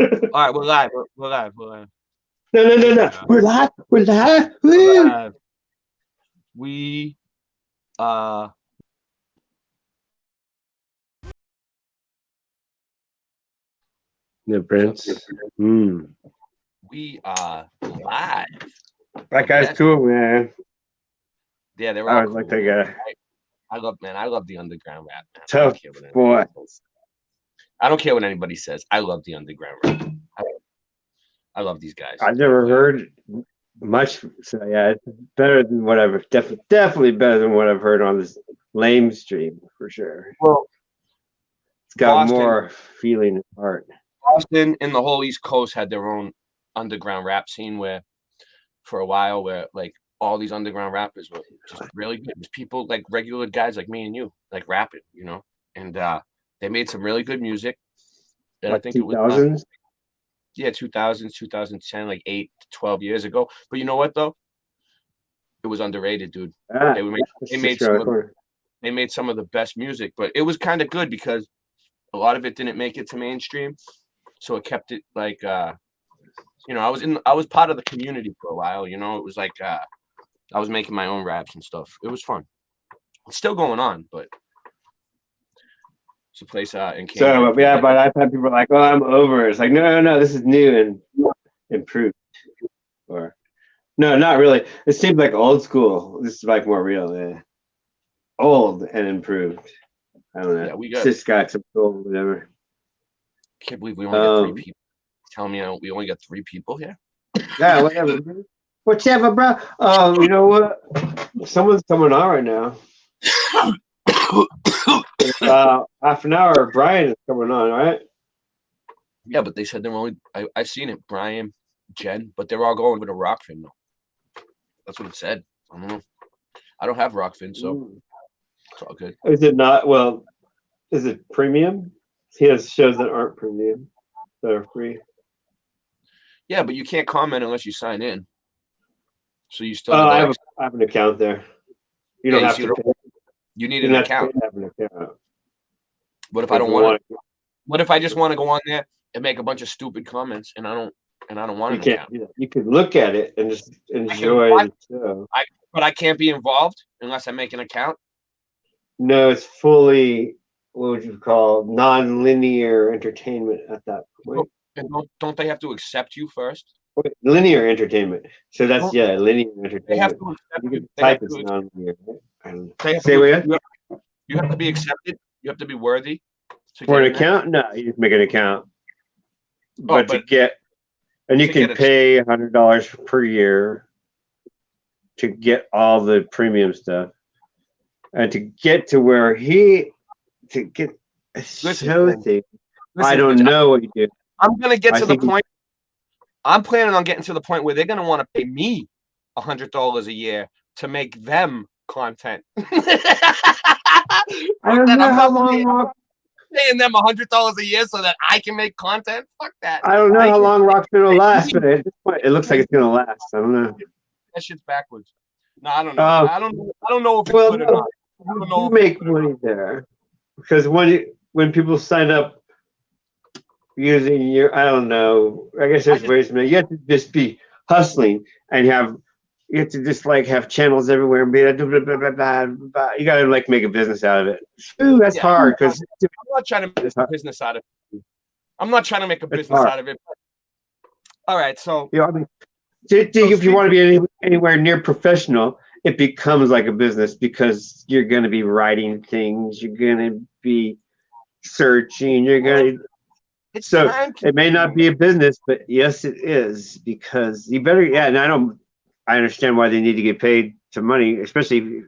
All right, we're live. We're live. We're live. No, no, no, no. We're live. We're live. We're Woo. live. We uh The what's up? Prince. Mm. We are live. That guy's Yes. cool, man. Yeah, they're I all was cool. like that guy. I love the underground rap, man. Tough boy. I don't care what anybody says. I love the underground rap. I love these guys. I've never heard much. So yeah, it's better than what I've definitely better than what I've heard on this lame stream for sure. Well, It's got Boston- more feeling and heart. Boston and the whole East Coast had their own underground rap scene where for a while where like all these underground rappers were just really good. Just people like regular guys like me and you, like rapping, you know. And they made some really good music. And I Like think it was 2000s. 2000s, 2010, like 8 to 12 years ago. But you know what though? It was underrated, dude. Ah, They that's made just around the corner. they made some of the best music, but it was kind of good because a lot of it didn't make it to mainstream. So it kept it like you know, I was part of the community for a while, you know. It was like I was making my own raps and stuff. It was fun. It's still going on, but it's a place in So Cambridge. yeah, but I've had people like, "Oh, I'm over it." It's like, no, no, no. This is new and improved. Or no, not really. It seems like old school. This is like more real. Yeah. Old and improved. I don't know. Yeah, we It's got. just got some cool, whatever. Can't believe we only got 3 Um, people. Tell me we only got 3 people here. Yeah, whatever. Whatever, bro. Oh, you know what? Someone's coming on right now. Half an hour. Brian is coming on, right? Yeah, but they said they're only. I've seen it, Brian, Jen, but they're all going with a Rockfin though. That's what it said. I don't know. I don't have Rockfin, so it's all good. Is it not? Well, is it premium? He has shows that aren't premium that are free. Yeah, but you can't comment unless you sign in. So you still. Oh, need I to have an account there. You Yeah, don't you have see to. what Pay. You need You an don't have to account. pay to have an account. What if I If don't you want it? want What if I just want to go on there and make a bunch of stupid comments and I don't want you an can't account? do that. You could look at it and just enjoy the show. But I can't be involved unless I make an account. No, it's fully what would you call non-linear entertainment at that point. And don't they have to accept you first? Wait, linear entertainment. So that's Don't yeah, linear They have entertainment. to accept You you. can They have type it's to. non-linear. Right? I don't know. They have Say to. what? You have to be accepted. You have to be worthy to For get an in there. account? No, you just make an account. But to but get and you to can get a- pay $100 per year to get all the premium stuff. And to get to where to get a show man. thing. Listen, I don't bitch, know what you do. I'm gonna get I to the think point. I'm planning on getting to the point where they're gonna want to pay me $100 a year to make them content. I don't know how long paying them $100 a year so that I can make content. Fuck that. I don't know how long Rockfin will last, but at this point, it looks like it's gonna last. I don't know. That shit's backwards. No, I don't know. I don't know if it's Well, good or not. I you don't know do make money there because when people sign up using your, I don't know. I guess there's ways to make. You have to just be hustling and you have to just like have channels everywhere and be like, blah, blah, blah, blah, blah. You gotta like make a business out of it. Ooh, that's hard because I'm not trying to make a business out of it. I'm not trying to make a business out of it. All right, so you know, I mean, if you want to be anywhere near professional, it becomes like a business because you're going to be writing things, you're going to be searching, you're going to. So it may not be a business, but yes, it is because you better. Yeah, and I understand why they need to get paid some money, especially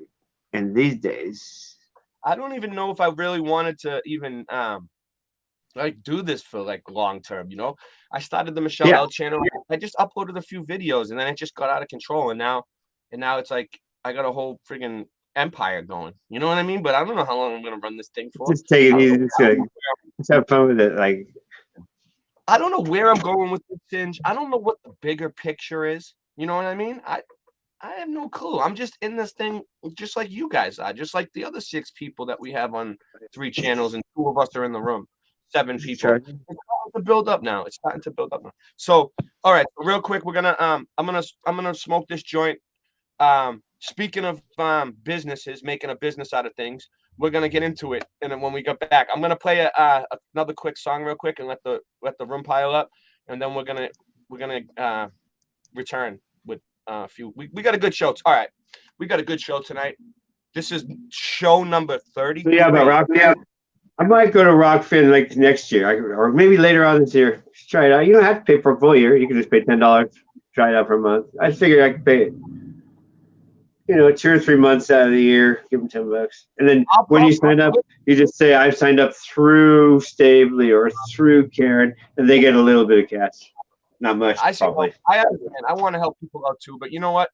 in these days. I don't even know if I really wanted to even like do this for like long term, you know. I started the Michelle L channel. I just uploaded a few videos and then it just got out of control and now it's like I got a whole friggin' empire going. You know what I mean? But I don't know how long I'm gonna run this thing for. Just take it easy. Just have fun with it. Like I don't know where I'm going with this Singe. I don't know what the bigger picture is. You know what I mean? I have no clue. I'm just in this thing just like you guys are, just like the other 6 people that we have on 3 channels and 2 of us are in the room. 7 people. Sure. It's starting to build up now. It's starting to build up now. So, all right, real quick, we're gonna I'm gonna smoke this joint. Speaking of businesses, making a business out of things, we're gonna get into it, and then when we get back, I'm gonna play another quick song real quick and let the room pile up, and then we're gonna return with a few. We got a good show. All right, we got a good show tonight. This is show number 30. So yeah, about Rockfin. I might go to Rockfin like next year, or maybe later on this year. Just try it out. You don't have to pay for a full year. You can just pay $10. Try it out for a month. I figured I could pay it. 2 or 3 months out of the year, give them $10, and then when you sign up, you just say I've signed up through Stavely or through Karen, and they get a little bit of cash, not much. Probably. I understand. I want to help people out too, but you know what?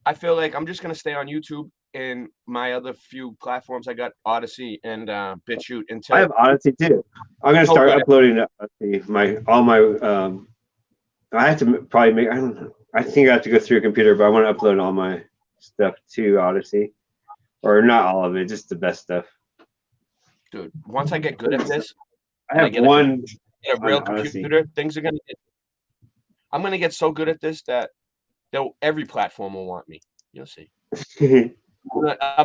I feel like I'm just gonna stay on YouTube and my other few platforms. I got Odyssey and BitChute until I have Odyssey too. I'm gonna start uploading to Odyssey. I have to probably make. I don't know. I think I have to go through a computer, but I want to upload all my stuff to Odyssey, or not all of it, just the best stuff. Dude, once I get good at this, I have one real computer. Things are gonna get. I'm gonna get so good at this that every platform will want me. You'll see. I'm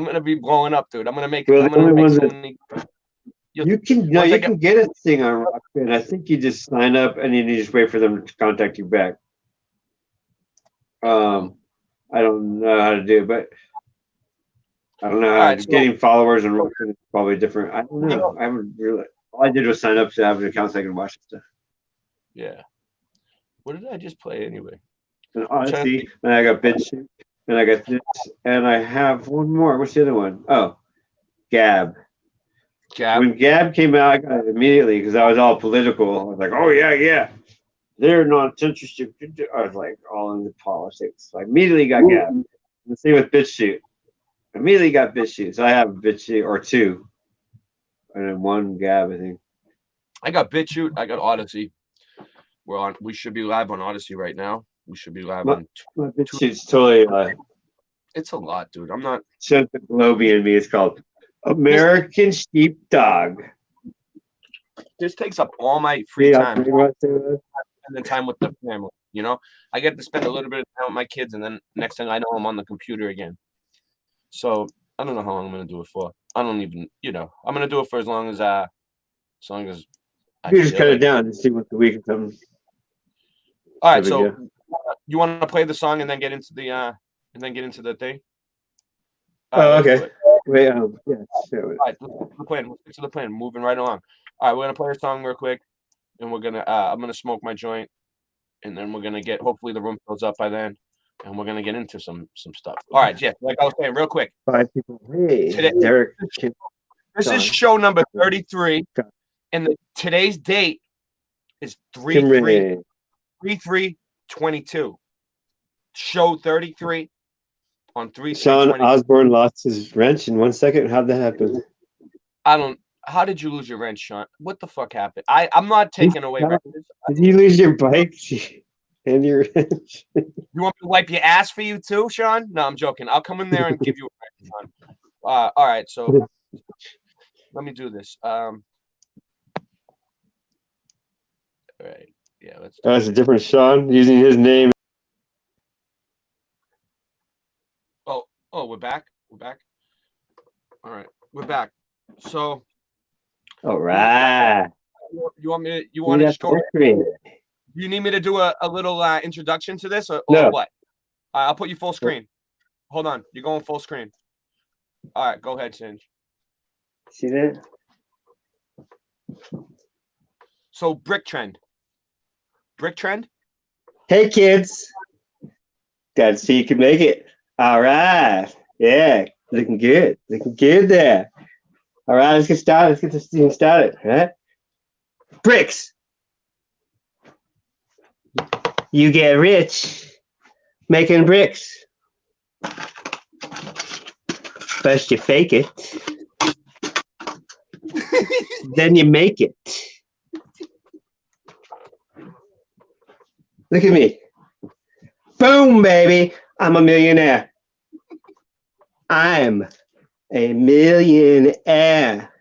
gonna be blowing up, dude. I'm gonna make. Well, I'm gonna make so many. You can get a thing on Rockfin. I think you just sign up and then you just wait for them to contact you back. I don't know how to do it, but I don't know. Getting followers and Rockfin is probably different. I don't know. I haven't really. All I did was sign up to have an account so I can watch stuff. Yeah. What did I just play anyway? And Odyssey, and I got BitChute, and I got this, and I have one more. What's the other one? Oh, Gab. When Gab came out, I got it immediately because I was all political. I was like, oh yeah. They're not interested. I was like all into politics. So I immediately got Gab. The same with BitChute. Immediately got BitChute. So I have BitChute or 2. And then 1 Gab, I think. I got BitChute. I got Odyssey. We should be live on Odyssey right now. We should be live on. My BitChute's totally. It's a lot, dude. I'm not. Sent the Globy in me. It's called American Sheepdog. This takes up all my free time. Spending time with the family. I get to spend a little bit of time with my kids, and then next thing I know, I'm on the computer again. So I don't know how long I'm gonna do it for. I don't even. I'm gonna do it for as long as I. You just cut it down and see what the week comes. All right, so you want to play the song and then get into the thing? Okay. Wait, yeah. All right, the plan. Let's get to the plan. Moving right along. All right, we're gonna play a song real quick, and we're gonna. I'm gonna smoke my joint, and then we're gonna get. Hopefully, the room fills up by then, and we're gonna get into some stuff. All right, yeah. Like I was saying, real quick. 5 people. Hey, Derek. This is show number 33, and today's date is 3/3/22. Show 33 on 3/3/22. Sean Osborne lost his wrench in 1 second. How'd that happen? How did you lose your wrench, Sean? What the fuck happened? I'm not taking away wrenches. Did you lose your bike and your wrench? You want me to wipe your ass for you too, Sean? No, I'm joking. I'll come in there and give you a wrench, Sean. All right, so let me do this. All right. Yeah, let's. That's a different Sean using his name. Oh, we're back. We're back. All right, we're back. So. All right. You want me? You want to just go? You need me to do a little introduction to this, or no. What? I'll put you full screen. Hold on, you're going full screen. All right, go ahead, Singe. See that? So brick trend. Hey kids, gotta see you can make it. All right, yeah, looking good there. All right, let's get started. Let's get this thing started. All right, bricks. You get rich making bricks. First you fake it, then you make it. Look at me. Boom, baby. I'm a millionaire. I'm a millionaire.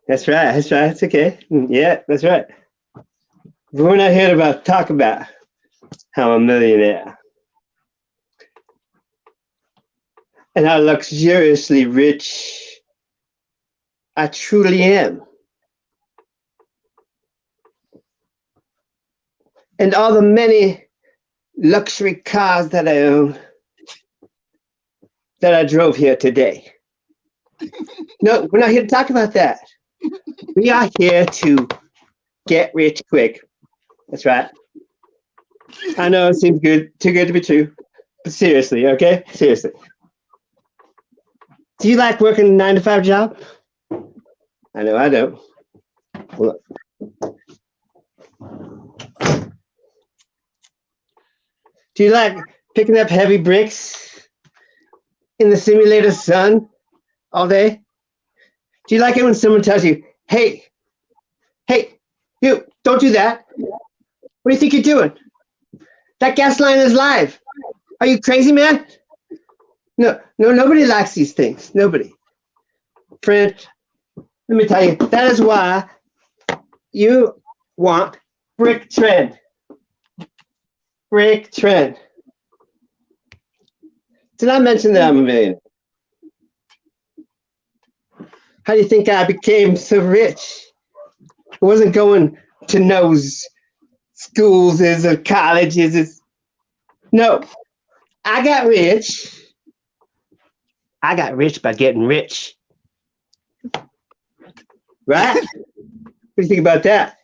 That's right. That's right. It's okay. Yeah, that's right. But we're not here to talk about how I'm a millionaire and how luxuriously rich I truly am. And all the many luxury cars that I own that I drove here today. No, we're not here to talk about that. We are here to get rich quick. That's right. I know it seems good, too good to be true. But seriously, okay? Seriously. Do you like working a 9-to-5 job? I know I don't. Look. Do you like picking up heavy bricks in the simulator sun all day? Do you like it when someone tells you, hey, you, don't do that. What do you think you're doing? That gas line is live. Are you crazy, man? No, nobody likes these things. Nobody. Friend, let me tell you, that is why you want brick trend. Brick trend. Did I mention that I'm a millionaire? How do you think I became so rich? I wasn't going to no schools or colleges. No, I got rich. I got rich by getting rich. Right? What do you think about that?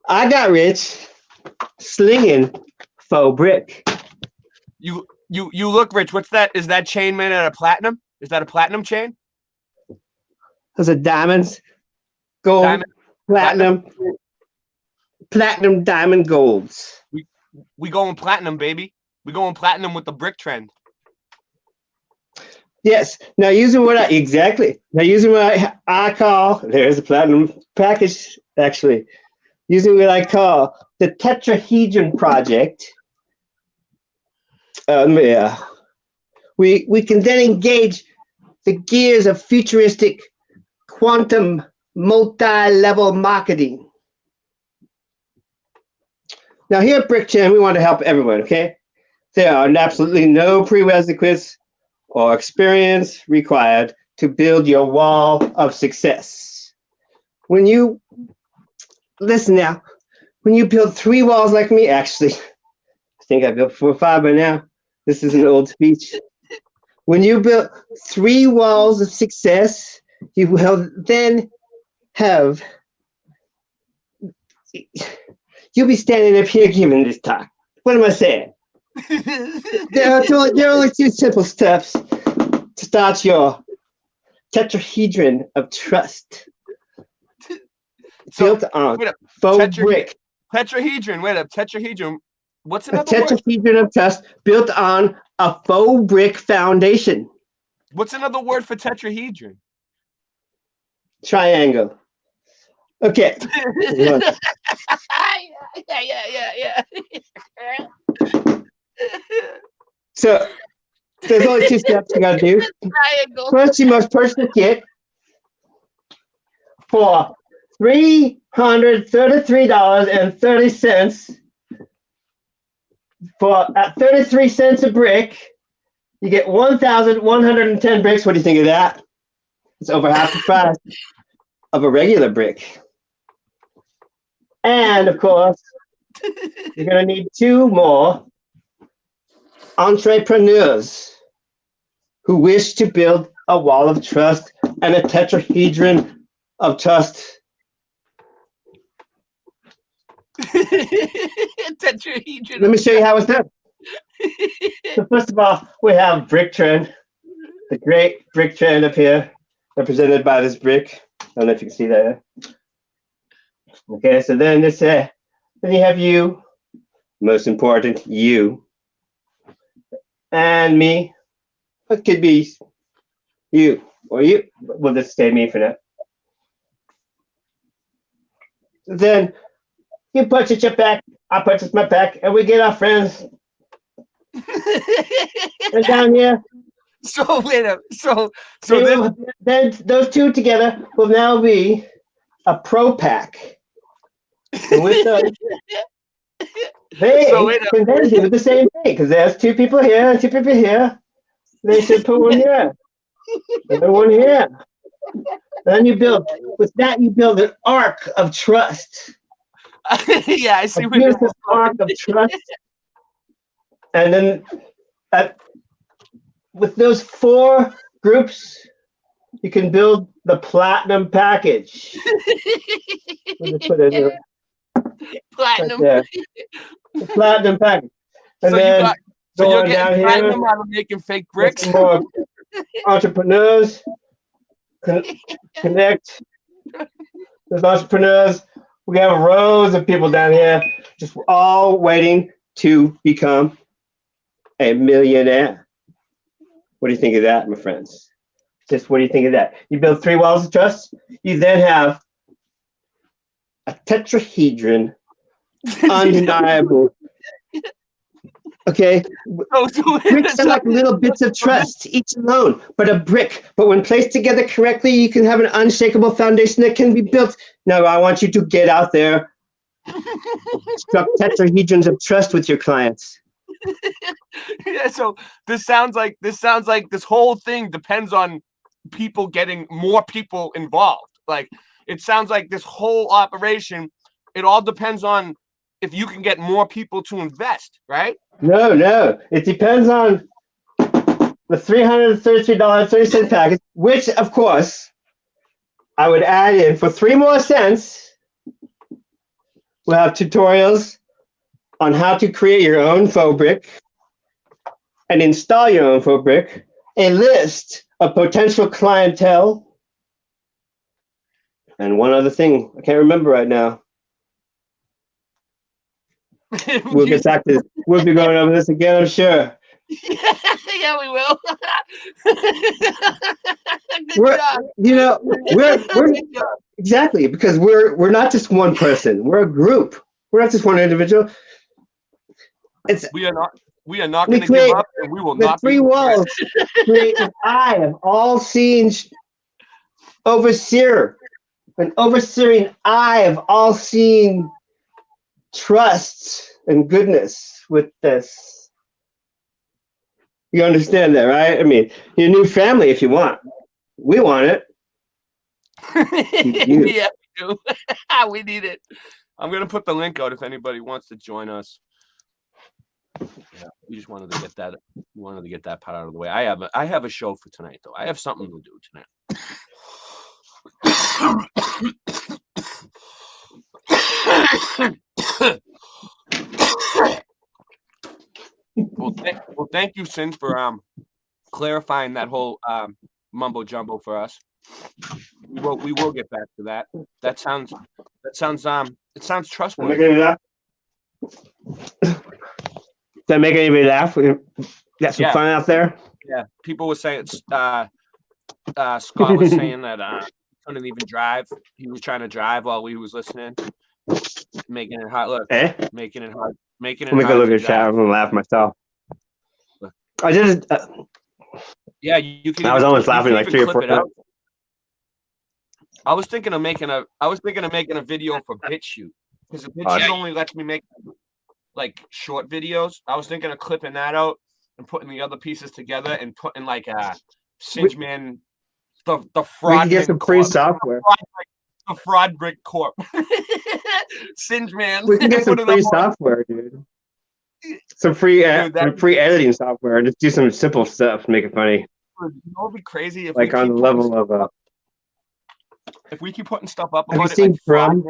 I got rich slinging faux brick. You look rich. What's that? Is that chain made out of platinum? Is that a platinum chain? Those are diamonds, gold, Diamond, platinum, diamond, golds. We going platinum, baby. We going platinum with the brick trend. Yes. Now using what I call, there's a platinum package actually. Using what I call the tetrahedron project. We can then engage the gears of futuristic quantum multi-level marketing. Now here at BrickChan, we want to help everyone, okay? There are absolutely no prerequisites or experience required to build your wall of success. When you, listen now, when you build 3 walls like me, actually, I think I built 4 or 5 by now. This is an old speech. When you build 3 walls of success, you will then have, you'll be standing up here giving this talk. What am I saying? There are only 2 simple steps to start your tetrahedron of trust. Built on faux brick. Tetrahedron. Wait up. Tetrahedron. What's another word? A tetrahedron of trust built on a faux brick foundation. What's another word for tetrahedron? Triangle. Okay. Yeah. So there's only 2 steps you gotta do. First, you must purchase the kit for $333.30. At 33 cents a brick, you get 1,110 bricks. What do you think of that? It's over half the price of a regular brick. And of course, you're gonna need 2 more entrepreneurs who wish to build a wall of trust and a tetrahedron of trust. Tetrahedron. Let me show you how it's done. So first of all, we have Brick Trend, the great Brick Trend up here, represented by this brick. I don't know if you can see that. Okay, so then then you have you, most important, you, and me. It could be you or you. We'll just say me for now. Then you purchase your pack, I purchase my pack, and we get our friends. And down here, So wait a so this then those two together will now be a pro pack. And with those, they so wait a can then do the same thing because there's two people here, two people here. They should put one here, and then one here. Then you build with that. You build an arc of trust. yeah, I see A where this beautiful is arc of trust. And then with those 4 groups, you can build the platinum package. Put it right platinum. there. The platinum package. And So then you got so go you're on getting down here. platinum out of making fake bricks. Some more entrepreneurs connect. There's entrepreneurs. We have rows of people down here, just all waiting to become a millionaire. What do you think of that, my friends? Just what do you think of that? You build 3 walls of trust. You then have a tetrahedron, undeniable. Okay, bricks are like little bits of trust, each alone, but a brick. But when placed together correctly, you can have an unshakable foundation that can be built. Now, I want you to get out there, construct tetrahedrons of trust with your clients. Yeah, so this sounds like this whole thing depends on people getting more people involved. Like it sounds like this whole operation, it all depends on if you can get more people to invest, right? No. It depends on the $333.30 package, which, of course, I would add in for 3 more cents. We'll have tutorials on how to create your own faux brick and install your own faux brick, a list of potential clientele, and one other thing I can't remember right now. We'll get back to this. We'll be going over this again, I'm sure. Yeah, we will. We're exactly, because we're not just one person. We're a group. We're not just one individual. We are not going to give up, and we will not. The 3 walls create an eye of all-seeing overseer, an overseeing eye of all-seeing trust and goodness with this. You understand that, right? I mean, your new family, if you want. We want it. Yeah, we do. We need it. I'm going to put the link out if anybody wants to join us. Yeah, we just wanted to get that. We wanted to get that part out of the way. I have a show for tonight, though. I have something to do tonight. Well, thank you, Sin, for clarifying that whole mumbo jumbo for us. We will get back to that. It sounds trustworthy. Does that make anybody laugh? Got some fun out there? Yeah. People were saying Scott was saying that he couldn't even drive. He was trying to drive while we was listening. Making it hard. Look, making it hard. Making it hard. Let me go look at the chat. I'm gonna laugh myself. I just yeah, you can. I was almost laughing like 3 or 4 times. I was thinking of making a video for BitChute, because BitChute only lets me make like short videos. I was thinking of clipping that out and putting the other pieces together and putting like a Singeman, the fraud. We can get some free software. The Fraud Brick Corp. Singeman. We can get some free software, dude. Some free editing software and just do some simple stuff to make it funny. You know, it'd be crazy if like on the level of if we keep putting stuff up have about you seen Fraud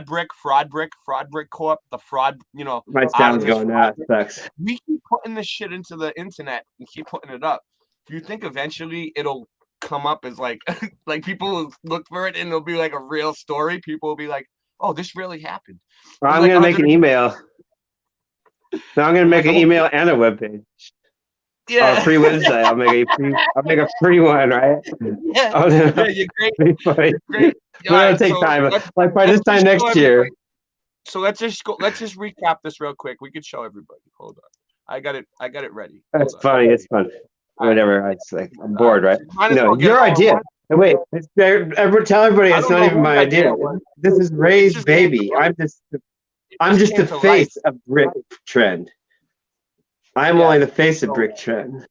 Brick Corp, the fraud, you know. My sound's going nuts. Sucks. We keep putting this shit into the internet and keep putting it up. Do you think eventually it'll come up as like like people will look for it and it'll be like a real story? People will be like, oh, this really happened. Well, I'm gonna make an email. Now I'm gonna make an email and a webpage. Yeah, a free website. I'll make a free one, right? Yeah, you're great. Great. Great. It'll take time. Like by this time next year. So let's just recap this real quick. We could show everybody. Hold on. I got it ready. That's funny. It's fun. All right. Whatever. It's like I'm bored, right? Might as well get Your it all in idea. one. Wait, tell everybody I it's don't not know even whose my idea. it was. This is Ray's just came baby. to I'm It just came the to face life. of brick trend. I'm Yeah, only the face of so- brick trend.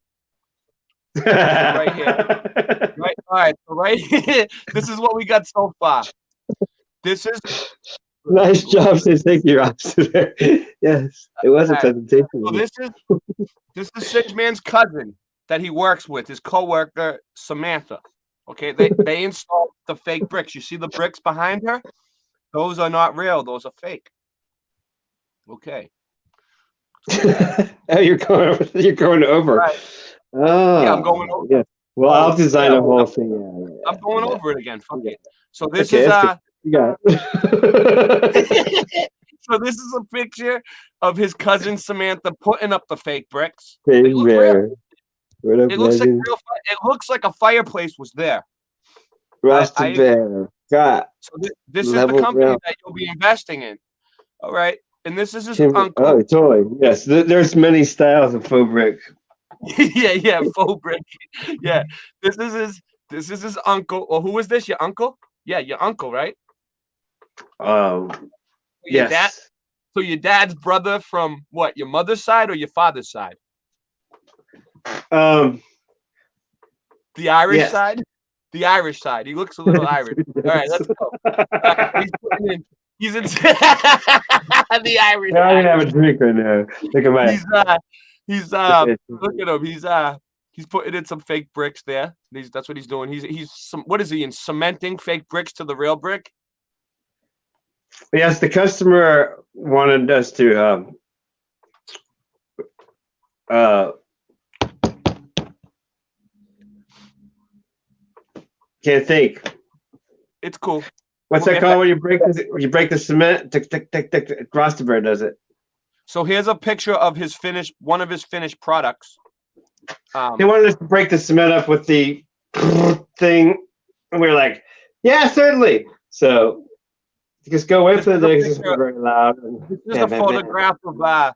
right here. Right. All right. So right here, this is what we got so far. This is Nice job, thank you, officer. There. Yes, it was a presentation. So this is Singe Man's cousin that he works with, his coworker Samantha. Okay, they installed the fake bricks. You see the bricks behind her? Those are not real. Those are fake. Okay. Oh, you're going over. Right. Oh, Yeah, I'm going over. Yeah. Well, I'll design a whole thing. Yeah, I'm going over it again. Fuck it. So this okay, is you got it. So this is a picture of his cousin Samantha putting up the fake bricks. They look real. It looks like real. It looks like a fireplace was there. Rusted Bear. God. So this is the company that you'll be investing in. All right, and this is his uncle. Oh, totally. Yes, there's many styles of faux brick. yeah, faux brick. Yeah, this is his uncle. Or who is this? Your uncle? Yeah, your uncle, right? Your Yes. dad. So your dad's brother from what? Your mother's side or your father's side? The Irish side. The Irish side. He looks a little Irish. All right, let's go. He's in the Irish. I'm gonna have a drink right now. Look at my. Look at him. He's putting in some fake bricks there. That's what he's doing. What is he in cementing fake bricks to the real brick? Yes, the customer wanted us to can't think. It's cool. What's that called when you break the cement? Tick tick tick tick. Rosterberg does it. So here's a picture of one of his finished products. He wanted us to break the cement up with the thing, and we were like, "Yeah, certainly." So just go away from the because it's very loud. This is a photograph of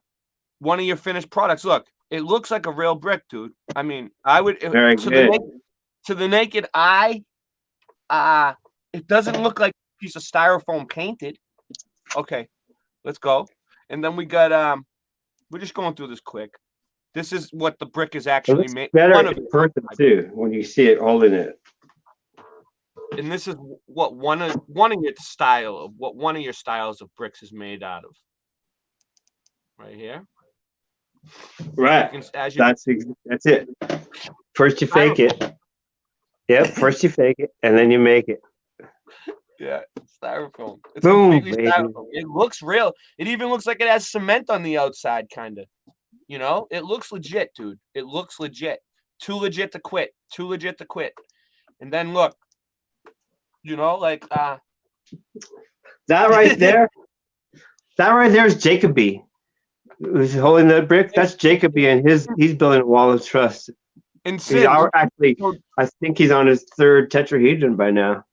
one of your finished products. Look, it looks like a real brick, dude. I mean, I would very good. To the naked eye, it doesn't look like a piece of styrofoam painted. Okay, let's go. And then we got we're just going through this quick. This is what the brick is actually made. Better in person too when you see it holding it. And this is what one of your styles of bricks is made out of. Right here. Right. That's it. First you fake it. Yep. First you fake it, and then you make it. Yeah, styrofoam. It's Boom, completely styrofoam. It looks real. It even looks like it has cement on the outside, kind of. You know, it looks legit, dude. It looks legit. Too legit to quit. Too legit to quit. And then look, you know, like that right there. That right there is Jacoby. Who's holding the brick? That's Jacoby, and he's building a wall of trust. And actually, I think he's on his third tetrahedron by now.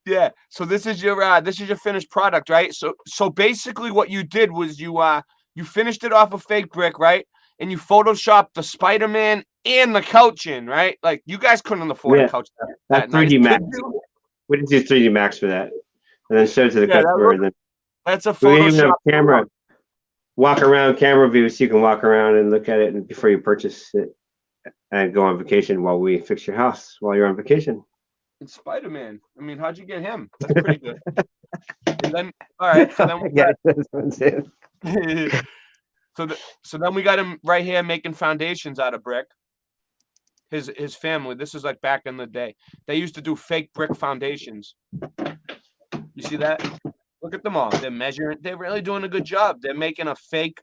Yeah. So this is your finished product, right? So basically, what you did was you finished it off a fake brick, right? And you photoshopped the Spider-Man and the couch in, right? Like you guys couldn't afford a couch. That's 3D Max. We didn't do 3D Max for that, and then show it to the customer. That's a Photoshop. We even have camera. Walk around camera view so you can walk around and look at it before you purchase it and go on vacation while we fix your house while you're on vacation. It's Spider-Man. I mean, how'd you get him? That's pretty good. And then, all right. So then we got, so then we got him right here making foundations out of brick. His family. This is like back in the day. They used to do fake brick foundations. You see that? Look at them all. They're measuring. They're really doing a good job. They're making a fake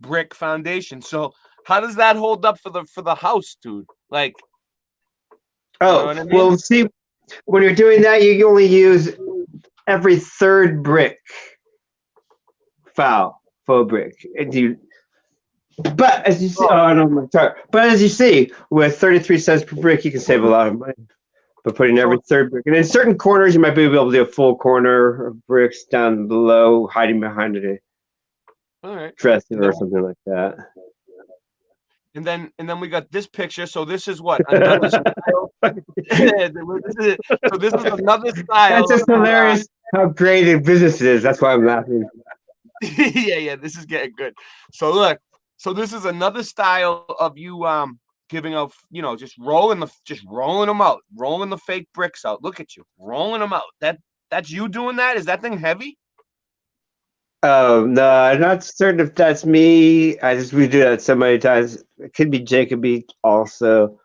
brick foundation. So how does that hold up for the house, dude? Like, you know what I mean? Well, see, when you're doing that, you only use every third brick faux brick. But as you see, but as you see, with 33 cents per brick, you can save a lot of money. But putting every third brick, and in certain corners, you might be able to do a full corner of bricks down below, hiding behind it, all right, dressing or something like that. And then we got this picture. So this is what another style. So this is another style. That's just hilarious how great a business is. That's why I'm laughing. Yeah, this is getting good. So look, so this is another style of you giving out, just rolling them out, rolling the fake bricks out. Look at you, rolling them out. That's you doing that? Is that thing heavy? Oh no, I'm not certain if that's me. We do that so many times. It could be Jacoby also,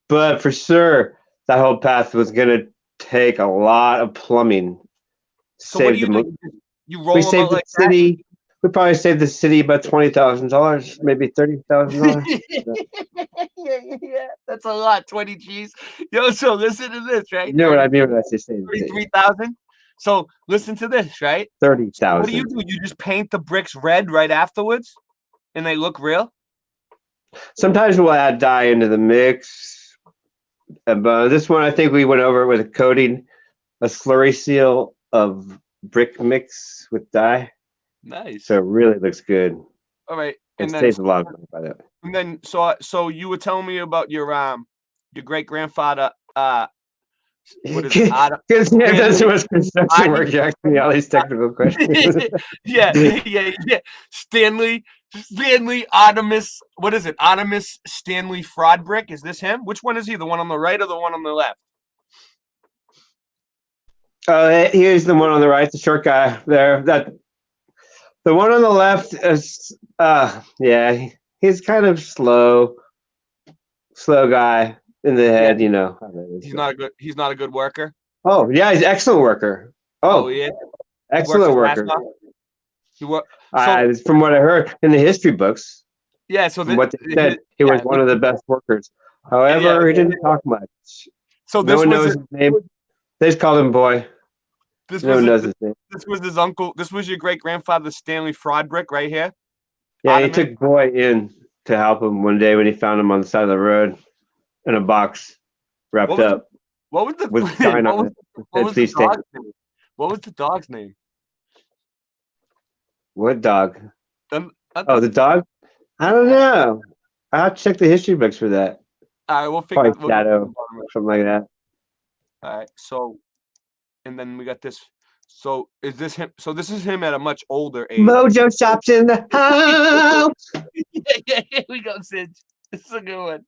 but for sure that whole path was gonna take a lot of plumbing. So what do you do? You roll We them saved out the like city. We probably saved the city about $20,000, maybe $30,000. Yeah, that's a lot. 20 G's. Yo, so listen to this, right? You know what I mean when I say save the city. 33,000. So listen to this, right? 30,000. What do? You just paint the bricks red right afterwards, and they look real. Sometimes we'll add dye into the mix. But this one, I think we went over it with a coating, a slurry seal of brick mix with dye. Nice. So it really looks good. All right, and then saves a lot of money by that. And then, so you were telling me about your great grandfather. What is it? Because he does so much construction work. You ask me all these technical questions. Yeah. Stanley Artemis. What is it? Artemis Stanley Frodbrick. Is this him? Which one is he? The one on the right or the one on the left? Here's the one on the right, the short guy there. The one on the left is, he's kind of slow guy in the head, He's not a good worker. Oh yeah, he's an excellent worker. Oh yeah, excellent worker. From what I heard in the history books. Yeah, so what they said, he was one of the best workers. However, he didn't talk much. So no one knows his name. They just called him Boy. No one knows his name. This was his uncle. This was your great grandfather Stanley Frodbrick right here. Yeah, he took Boy in to help him one day when he found him on the side of the road in a box wrapped up. What was the dog's name? What dog? The dog? I don't know. I have to check the history books for that. All right, we'll figure out Shadow, something like that. All right, so, and then we got this. So is this him? So this is him at a much older age. Mojo shops in the house. Yeah, here we go, Sid. This is a good one.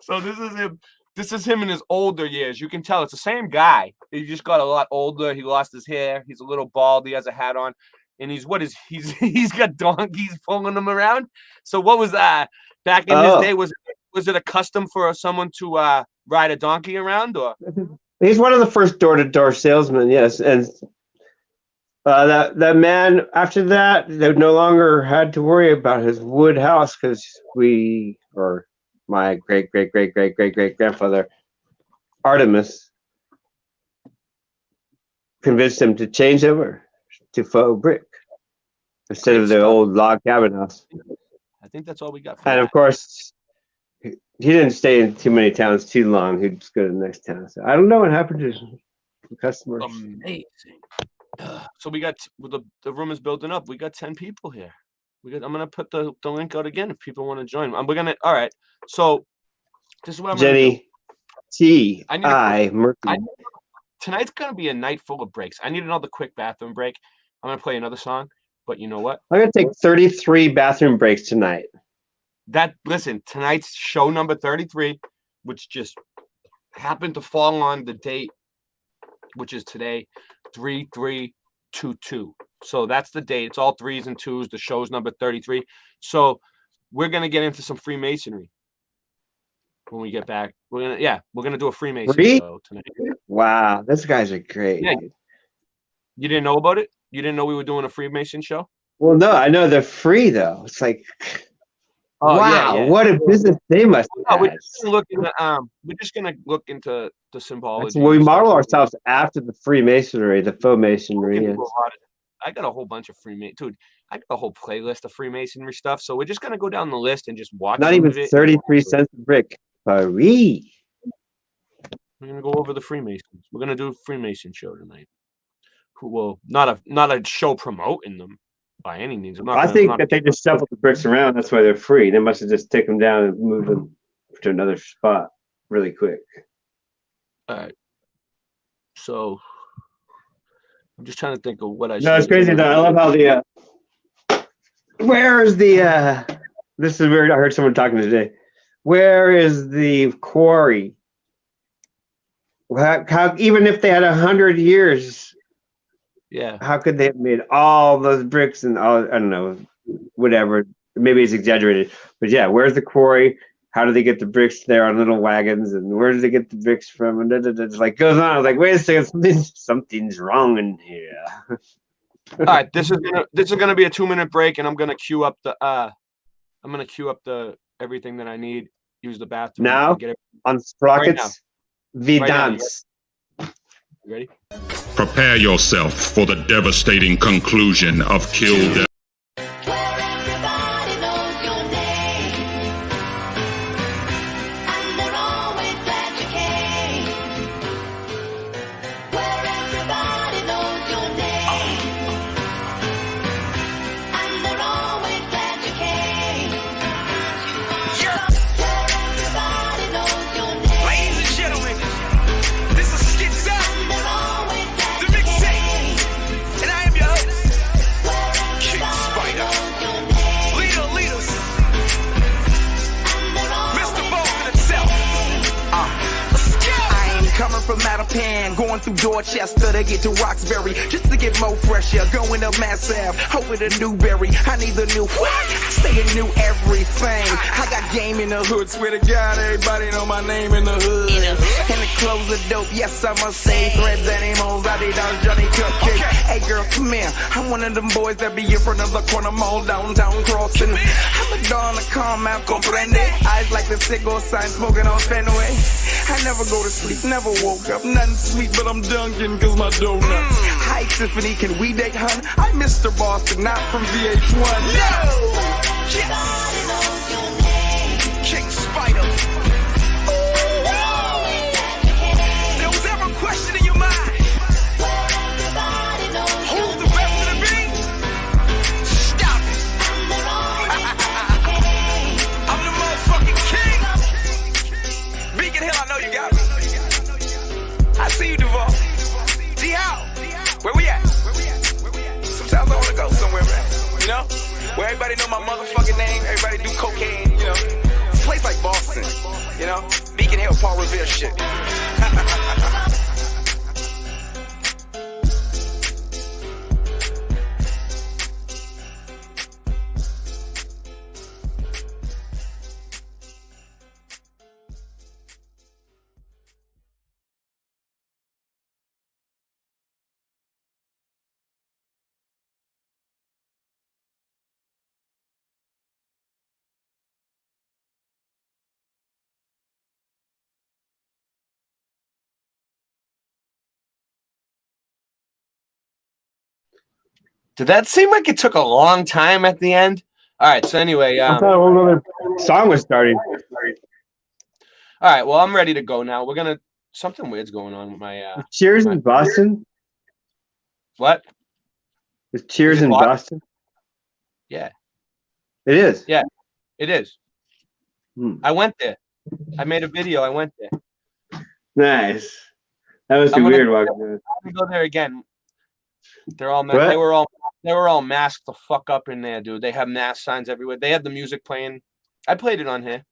So this is him. This is him in his older years. You can tell it's the same guy. He just got a lot older. He lost his hair. He's a little bald. He has a hat on, and he's got donkeys pulling him around. So what was that back in his day? Was it a custom for someone to ride a donkey around, or? He's one of the first door-to-door salesmen, yes. And that man, after that, they no longer had to worry about his wood house because my great-great-great-great-great-great-grandfather, Artemis, convinced him to change over to faux brick instead of the old log cabin house. I think that's all we got. And of course, he didn't stay in too many towns too long. He'd just go to the next town. So I don't know what happened to the customers. Amazing. So we got the room is building up. We got 10 people here. I'm gonna put the link out again if people want to join. All right. So this is what I'm Jenny T. Tonight's gonna be a night full of breaks. I need another quick bathroom break. I'm gonna play another song, but you know what? I'm gonna take 33 bathroom breaks tonight. Listen, tonight's show number 33, which just happened to fall on the date, which is today, 3322. So that's the date. It's all 3s and 2s. The show's number 33. So we're gonna get into some Freemasonry when we get back. We're gonna do a Freemason show tonight. Wow, those guys are great. Yeah. You didn't know about it? You didn't know we were doing a Freemason show? Well, no, I know they're free though. It's like, wow, what a business they must have. We're just gonna look into the symbology. We model ourselves after the Freemasonry, the faux masonry. I got a whole bunch of dude. I got a whole playlist of Freemasonry stuff. So we're just gonna go down the list and just watch. Not even 33 cents a brick. Paris. We're gonna go over the Freemasons. We're gonna do a Freemason show tonight. Well, not a show promoting them. by any means. I think that they just shuffle the bricks around. That's why they're free. They must have just taken them down and moved them to another spot really quick. All right. So I'm just trying to think of what I should. No, it's crazy though. I love how where is the this is weird. I heard someone talking today. Where is the quarry? How even if they had 100 years, yeah, how could they have made all those bricks and all? I don't know, whatever. Maybe it's exaggerated, but yeah, where's the quarry? How do they get the bricks there on little wagons? And where do they get the bricks from? And it's like goes on. I was like, wait a second, something's wrong in here. All right, this is gonna be a 2-minute break, and I'm gonna queue up the everything that I need. Use the bathroom now get it on Sprockets Vidance. You ready? Prepare yourself for the devastating conclusion of Kill Devil. Going through Dorchester to get to Roxbury just to get more fresh air. Going up Mass Ave, hoping to Newberry. I need the new what? I stay in new everything. I got game in the hood. Swear to God, everybody know my name in the hood. And the clothes are dope. Yes, I must say. Threads and emos, Adidas, Johnny Cupcake. Hey girl, come here. I'm one of them boys that be in front of the corner mall downtown crossing. I'm a dawn to calm out, comprende. Eyes like the cigar sign, smoking on Fenway. I never go to sleep, never woke up. Nothing sweet, but I'm dunking cause my donuts. Hi Tiffany, can we date, hun? I'm Mr. Boston, not from VH1. No! Yes! King Spider. There was ever a question in your mind? Who's the best of the beat? Stop it. I'm the motherfucking king. Beacon Hill, I know you got me. I see you, Duval. D-How. Where we at? Sometimes I want to go somewhere, man. You know? Where everybody know my motherfucking name. Everybody do cocaine, you know? It's a place like Boston, you know? Beacon Hill, Paul Revere shit. Did that seem like it took a long time at the end? All right. So anyway, I thought another song was starting. All right. Well, I'm ready to go now. Something weird's going on with my. Cheers in Boston. What? Is Cheers in Boston? Yeah. It is. Yeah, it is. I went there. I made a video. I went there. Nice. That was weird walking there. I'm gonna go there again. They were all masked the fuck up in there, dude. They have mask signs everywhere. They had the music playing. I played it on here,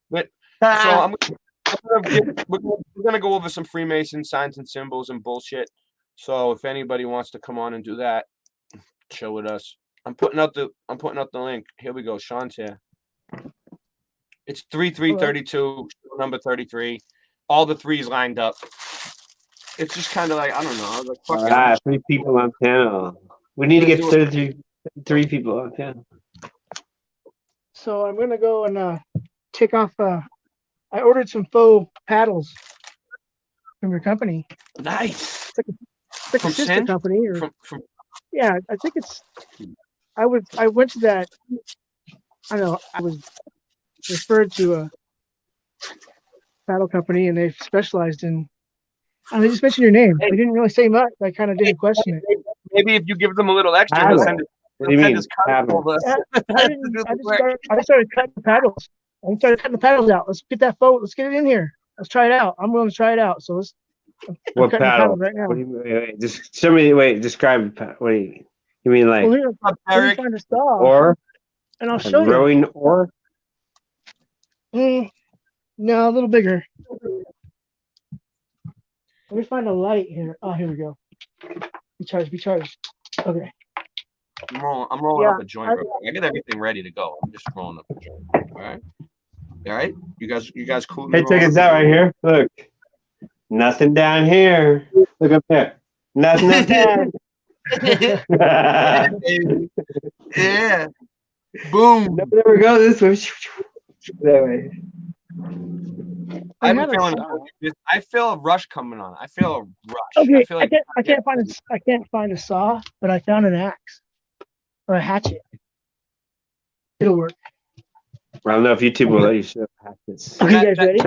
but so we're gonna go over some Freemason signs and symbols and bullshit. So if anybody wants to come on and do that, chill with us. I'm putting out the link. Here we go. Sean's here. It's 3332, number 33. All the threes lined up. It's just kind of like, I don't know. I was like, fuck it. 3 people on panel. We need to get 33 people on panel. So I'm going to go and take off. I ordered some faux paddles from your company. Nice. It's like a sister company. Yeah, I think it's. I went to that. I don't know. I was referred to a paddle company, and they specialized in. They just mentioned your name. They didn't really say much. I kind of didn't question it. Maybe if you give them a little extra, they'll send it. What do you mean? Paddles? I started cutting the paddles. I started cutting the paddles out. Let's get that photo. Let's get it in here. Let's try it out. I'm going to try it out. So let's. What paddle? Right now. What do you, wait, just show me. Wait, describe. What do you mean? Like let me find a saw, or and I'll show you. Rowing or? No, a little bigger. Let me find a light here. Oh, here we go. Be charged. Okay. I'm rolling up a joint. I get everything ready to go. I'm just rolling up a joint. All right. You guys cool? Hey, check this out right here. Look, nothing down here. Look up there. Nothing up there. Yeah. Boom. Never go this way. That way. I feel a rush coming on. I feel a rush. Okay, I can't find a saw, but I found an axe or a hatchet. It'll work. I don't know if YouTube will let you show hatchets. Okay, you guys ready?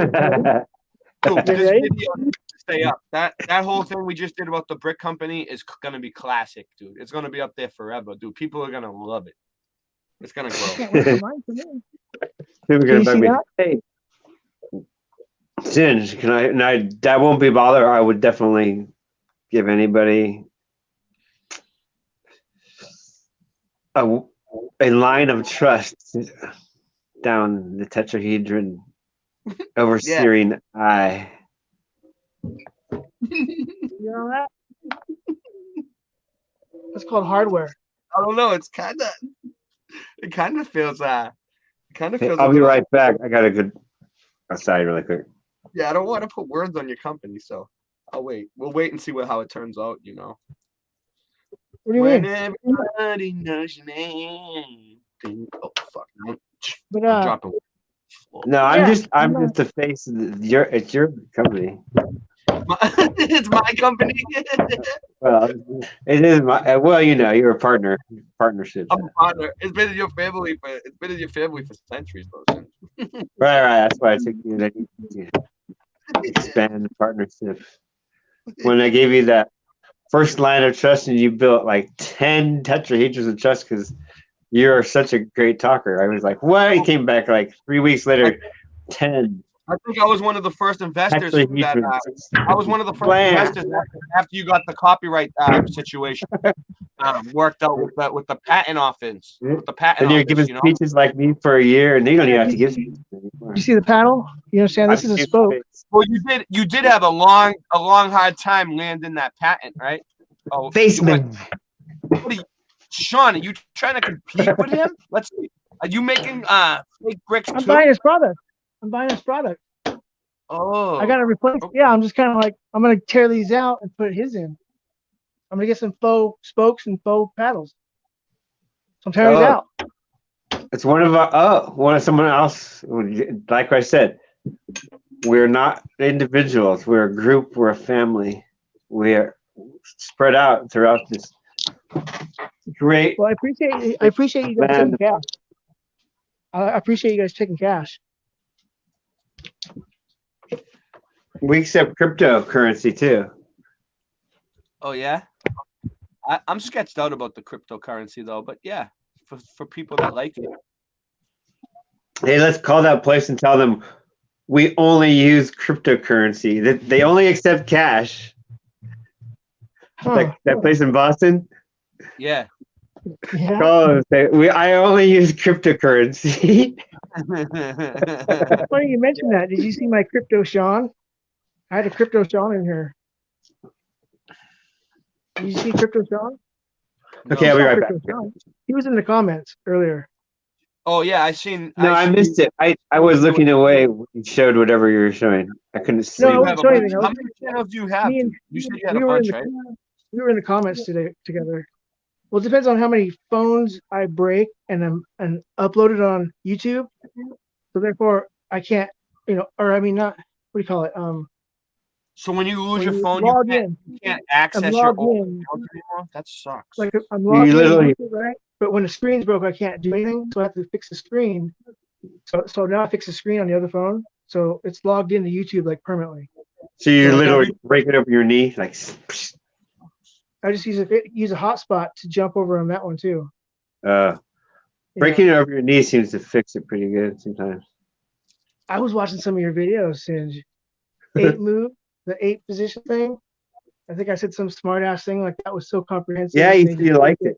Dude, this video needs to stay up. That whole thing we just did about the brick company is gonna be classic, dude. It's gonna be up there forever, dude. People are gonna love it. It's gonna grow. Hey, Singe, can I? And that won't be bother. I would definitely give anybody a line of trust down the tetrahedron overseering eye. You know that? That's called hardware. I don't know. It kind of feels. Hey, I'll be right back. I gotta go outside really quick. Yeah, I don't want to put words on your company, so I'll wait. We'll wait and see how it turns out. You know. What do you mean? Everybody knows your name. Oh fuck! But I'm dropping. No, I'm just the face of it's your company. It's my company. Well, it is my. Well, you know, you're a partnership. I'm a partner. It's been in your family for centuries, though. Right. That's why I took you to expand the partnership. When I gave you that first line of trust, and you built like 10 tetrahedrons of trust because you're such a great talker. I was like, what? He came back like 3 weeks later, 10. I think I was one of the first investors I was one of the first investors after you got the copyright situation worked out with the patent office. With the patent and you're giving speeches like me for a year, and they don't even have to give speeches anymore. You see the paddle? You understand? This is a spoke. Well, you did have a long hard time landing that patent, right? Oh, Baseman. Sean, are you trying to compete with him? Let's see. Are you making fake bricks too? I'm buying his product. Oh. I gotta replace. Yeah, I'm just kind of like, I'm gonna tear these out and put his in. I'm gonna get some faux spokes and faux paddles. So I'm tearing these out. It's one of someone else. Like I said, we're not individuals. We're a group. We're a family. We're spread out throughout this great. Well, I appreciate you guys taking cash. I appreciate you guys taking cash. We accept cryptocurrency too. Oh yeah, I'm sketched out about the cryptocurrency though, but yeah, for people that like it. Hey, let's call that place and tell them we only use cryptocurrency. They only accept cash. Like that place in Boston. Yeah. Call them and say, I only use cryptocurrency. It's funny you mentioned that. Did you see my crypto Sean? I had a crypto Sean in here. Did you see crypto Sean? Okay, I'll be right back. He was in the comments earlier. Oh yeah, I seen. No, I missed it. I was looking away when you showed whatever you were showing. I couldn't see. No, I wasn't showing anything. How many channels do you have? You said you had a bunch, right? We were in the comments together. Well, it depends on how many phones I break and upload it on YouTube. So therefore, I can't, or I mean, not. What do you call it? So when you lose your phone, you can't access your old account anymore? That sucks. Like I'm logged in, right? But when the screen's broke, I can't do anything. So I have to fix the screen. So now I fix the screen on the other phone. So it's logged into YouTube like permanently. So you literally break it over your knee, like. I just use a hotspot to jump over on that one too. Breaking it over your knee seems to fix it pretty good sometimes. I was watching some of your videos, Singe. 8 move, the 8 position thing. I think I said some smart ass thing like that was so comprehensive. Yeah, you liked it.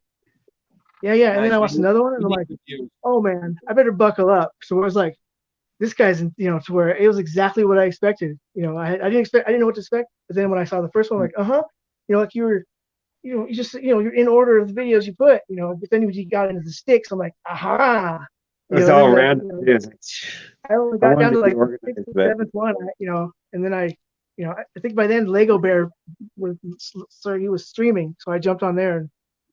Yeah. And then I watched another one and I'm like, oh man, I better buckle up. So it was like, this guy's, to where it was exactly what I expected. I didn't know what to expect. But then when I saw the first one, I'm like, like you were, you just, you're in order of the videos you put, but then when you got into the sticks, I'm like, aha. It's all around. I only got down to like the 6th or 7th one, and then I think by then Lego Bear he was streaming, so I jumped on there, and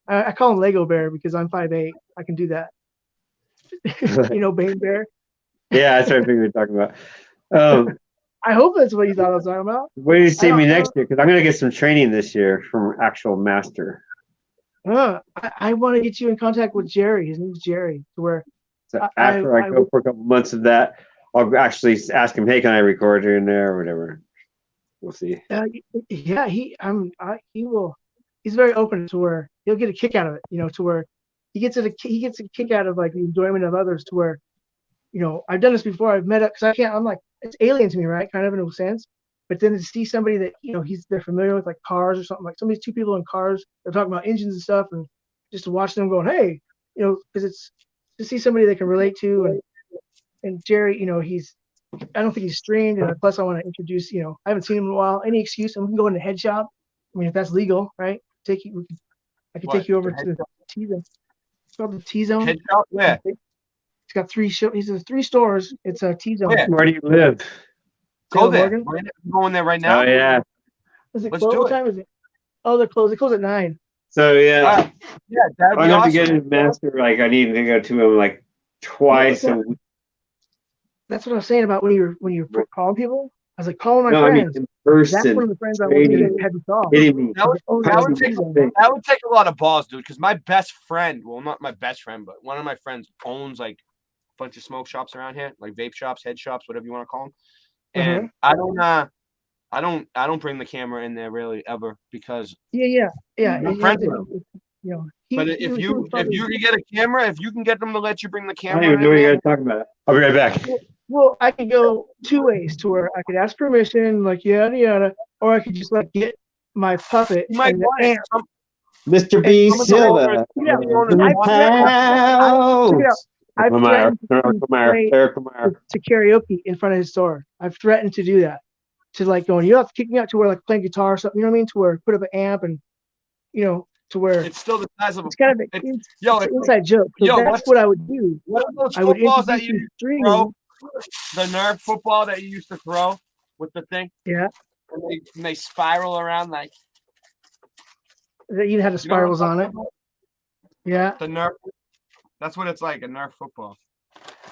I call him Lego Bear because I'm 5'8". I can do that. Bane Bear. Yeah, that's what I figured you were talking about. I hope that's what you thought I was talking about. Where do you see me next year? Because I'm going to get some training this year from actual master. I want to get you in contact with Jerry. His name's Jerry. Where after I go for a couple months of that, I'll actually ask him, "Hey, can I record you in there or whatever?" We'll see. Yeah, he will. He's very open to where he'll get a kick out of it. To where he gets a kick out of like the enjoyment of others. To where, I've done this before. I've met up because I can't. I'm like, it's alien to me, right? Kind of in a sense. But then to see somebody that they're familiar with, like cars or something, like some of these 2 people in cars, they're talking about engines and stuff, and just to watch them going, hey, because it's to see somebody they can relate to, and Jerry, I don't think he's streamed, and plus I want to introduce, I haven't seen him in a while. Any excuse, and we can go in the head shop. I mean, if that's legal, right? I can take you over to the T Zone. It's called the T Zone. Head shop? Where? It's got 3 He says 3 stores. It's a T Zone. Where do you live? Go there. I'm going there right now. Oh yeah. Is it closed? What time is it? Oh, they're closed. They close at 9. So yeah. That'd be awesome. To get a master. Like I need to go to him like twice a week. That's what I was saying about when you're calling people. I was like, calling my friends. In person. That's one of the friends I wanted to had to call. That would take a lot of balls, dude. Because my best friend, well, not my best friend, but one of my friends owns like a bunch of smoke shops around here, like vape shops, head shops, whatever you want to call them. And I don't bring the camera in there really ever because my friends with them. But if you can get a camera, if you can get them to let you bring the camera, I don't even know what you guys are talking about. I'll be right back. Well, I could go 2 ways to where I could ask permission, like yada yada, or I could just like get my puppet. Mr. B. Silva. I've threatened to karaoke in front of his store. I've threatened to do that. To like going, you have to kick me out to where like playing guitar or something. You know what I mean? To where put up an amp and to where it's still the size of a. It's kind of an inside joke. So that's what I would do. What are those footballs that you throw? The Nerf football that you used to throw with the thing. Yeah. And they spiral around like. That you had the spirals on it. Yeah. The Nerf. That's what it's like, a Nerf football.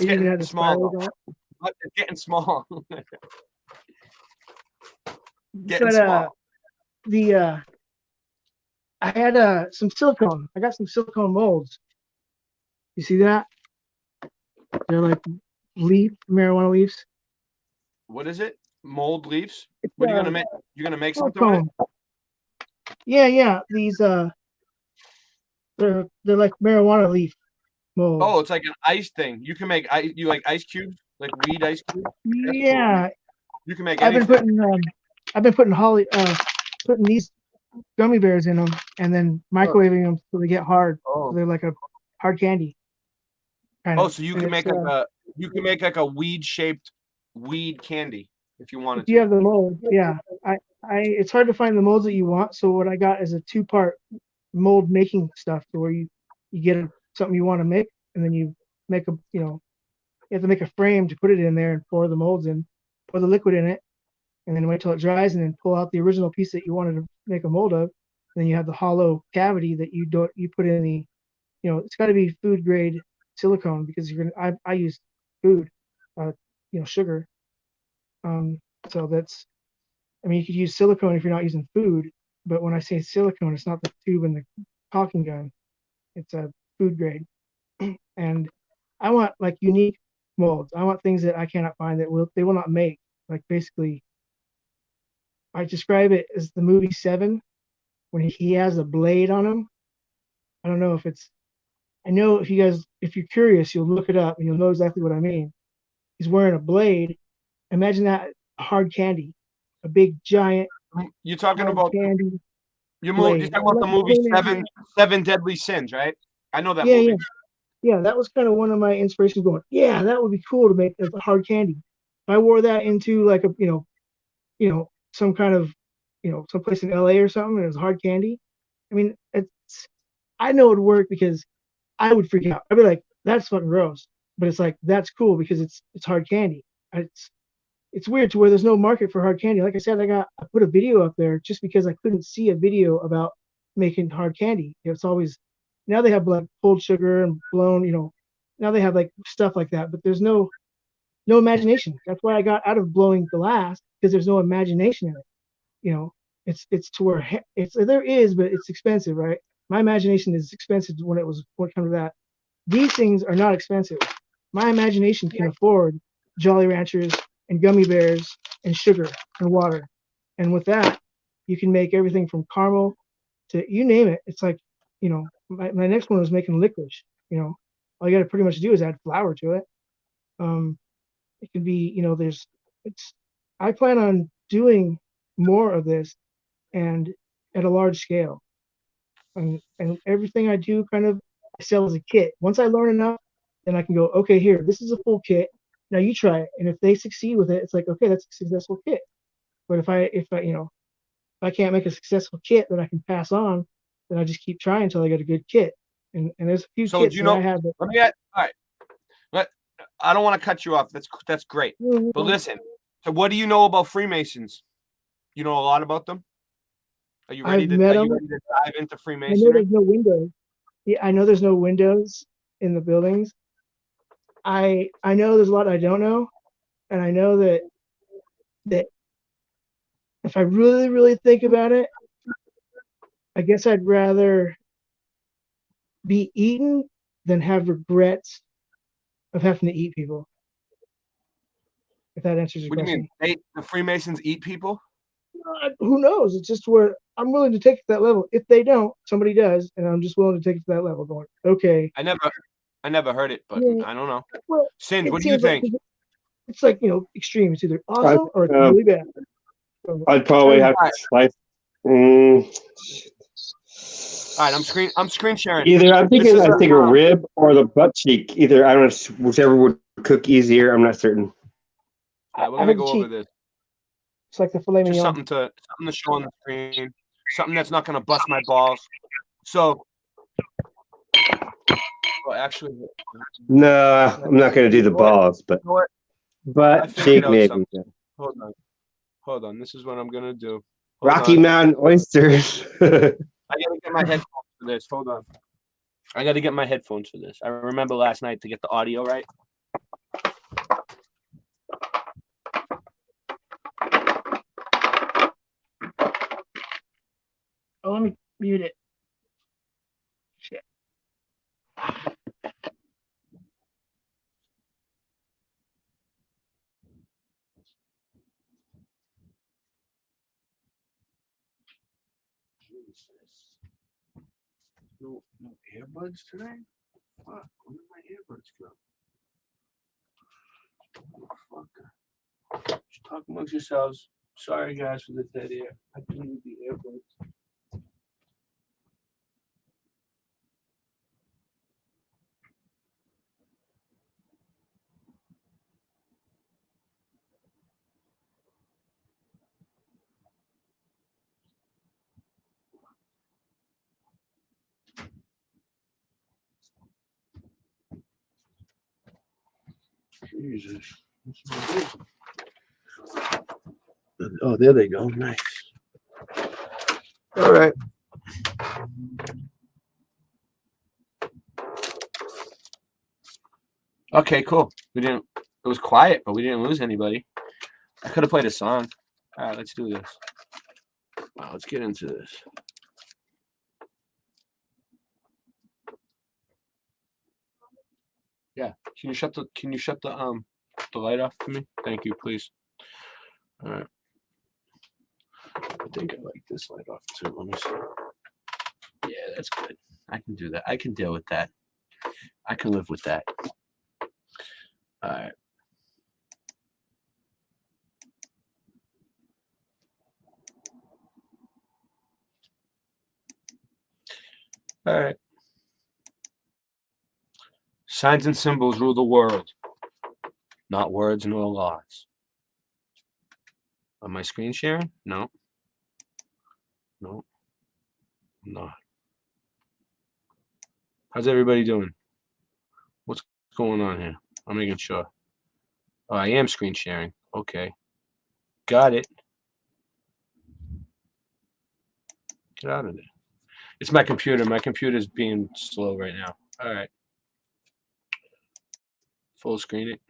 It's getting small. It's getting small. Small. I had some silicone. I got some silicone molds. You see that? They're like marijuana leaves. What is it? Mold leaves? What are you gonna make? You're gonna make something with it? Yeah. These they're like marijuana leaf molds. Oh, it's like an ice thing. You can make you like ice cubes, like weed ice cubes. Yeah. You can make. I've been putting these gummy bears in them and then microwaving them so they get hard. So they're like a hard candy. So you can make like a weed shaped weed candy if you wanted to. You have the mold. Yeah. It's hard to find the molds that you want. So what I got is a 2-part mold making stuff to where you get something you want to make and then you make you have to make a frame to put it in there and pour the molds in, pour the liquid in it, and then wait till it dries and then pull out the original piece that you wanted to make a mold of. And then you have the hollow cavity that you put in the, it's got to be food grade silicone because I use food, sugar. So you could use silicone if you're not using food, but when I say silicone, it's not the tube and the caulking gun. It's a food grade. And I want like unique molds. I want things that I cannot find they will not make. Like basically, I describe it as the movie Seven when he has a blade on him. I don't know if I know if you're curious, you'll look it up and you'll know exactly what I mean. He's wearing a blade. Imagine that hard candy, a big giant. You're talking about candy. You're talking about the movie Seven Deadly Sins, right? I know that movie. Yeah, that was kind of one of my inspirations. Going, yeah, that would be cool to make as a hard candy. If I wore that into like a some kind of someplace in LA or something, and it was hard candy. I mean, I know it would work because I would freak out. I'd be like, that's fucking gross. But it's like that's cool because it's hard candy. It's weird to where there's no market for hard candy. Like I said, I put a video up there just because I couldn't see a video about making hard candy. It's always now they have like pulled sugar and blown, now they have like stuff like that, but there's no imagination. That's why I got out of blowing glass, because there's no imagination in it. It's to where there is, but it's expensive, right? My imagination is expensive when it comes to that. These things are not expensive. My imagination can afford Jolly Ranchers and gummy bears and sugar and water. And with that, you can make everything from caramel to you name it. It's like, my next one was making licorice. All you got to pretty much do is add flour to it. It can be, I plan on doing more of this and at a large scale. And everything I do I sell as a kit. Once I learn enough, then I can go, okay, here, this is a full kit. Now you try it. And if they succeed with it, it's like, okay, that's a successful kit. But if I can't make a successful kit that I can pass on, then I just keep trying until I get a good kit. And there's a few kits that I have. All right. But I don't want to cut you off. That's great. Mm-hmm. But listen, so what do you know about Freemasons? You know a lot about them? Are you ready to dive into Freemasonry? I know there's no windows. Yeah, I know there's no windows in the buildings. I know there's a lot I don't know. And I know that if I really, really think about it, I guess I'd rather be eaten than have regrets of having to eat people. If that answers your question. What do you mean? The Freemasons eat people? Who knows? It's just where I'm willing to take it to that level. If they don't, somebody does, and I'm just willing to take it to that level. Going, okay. I never heard it, but yeah. I don't know. Well, Sin, what do you think? It's like extreme. It's either awesome or it's really bad. So, I'd probably have to slice. All right, I'm screen sharing. Either I think a rib or the butt cheek. Either I don't know, whichever would cook easier. I'm not certain. All right, we're gonna go over this. It's like the filet mignon. Just something to show on the screen. Something that's not gonna bust my balls. So, actually, no, I'm not gonna do the balls, but cheek maybe. Hold on. This is what I'm gonna do. Rocky Mountain oysters. I gotta get my headphones for this. Hold on. I gotta get my headphones for this. I remember last night to get the audio right. Oh, let me mute it. Shit. No earbuds today? Fuck, where did my earbuds go? Fuck. Just talk amongst yourselves. Sorry, guys, for the dead air. I do need the earbuds. Jesus. Oh, there they go. Nice. All right. Okay, cool. It was quiet, but we didn't lose anybody. I could have played a song. All right, let's do this. Wow, let's get into this. Yeah. Can you shut the light off for me? Thank you, please. All right. I think I like this light off too. Let me see. Yeah, that's good. I can do that. I can deal with that. I can live with that. All right. All right. Signs and symbols rule the world, not words nor laws. Am I screen sharing? No. No. No. How's everybody doing? What's going on here? I'm making sure. Oh, I am screen sharing. Okay. Got it. Get out of there. It's my computer. My computer's being slow right now. All right. Full screen it.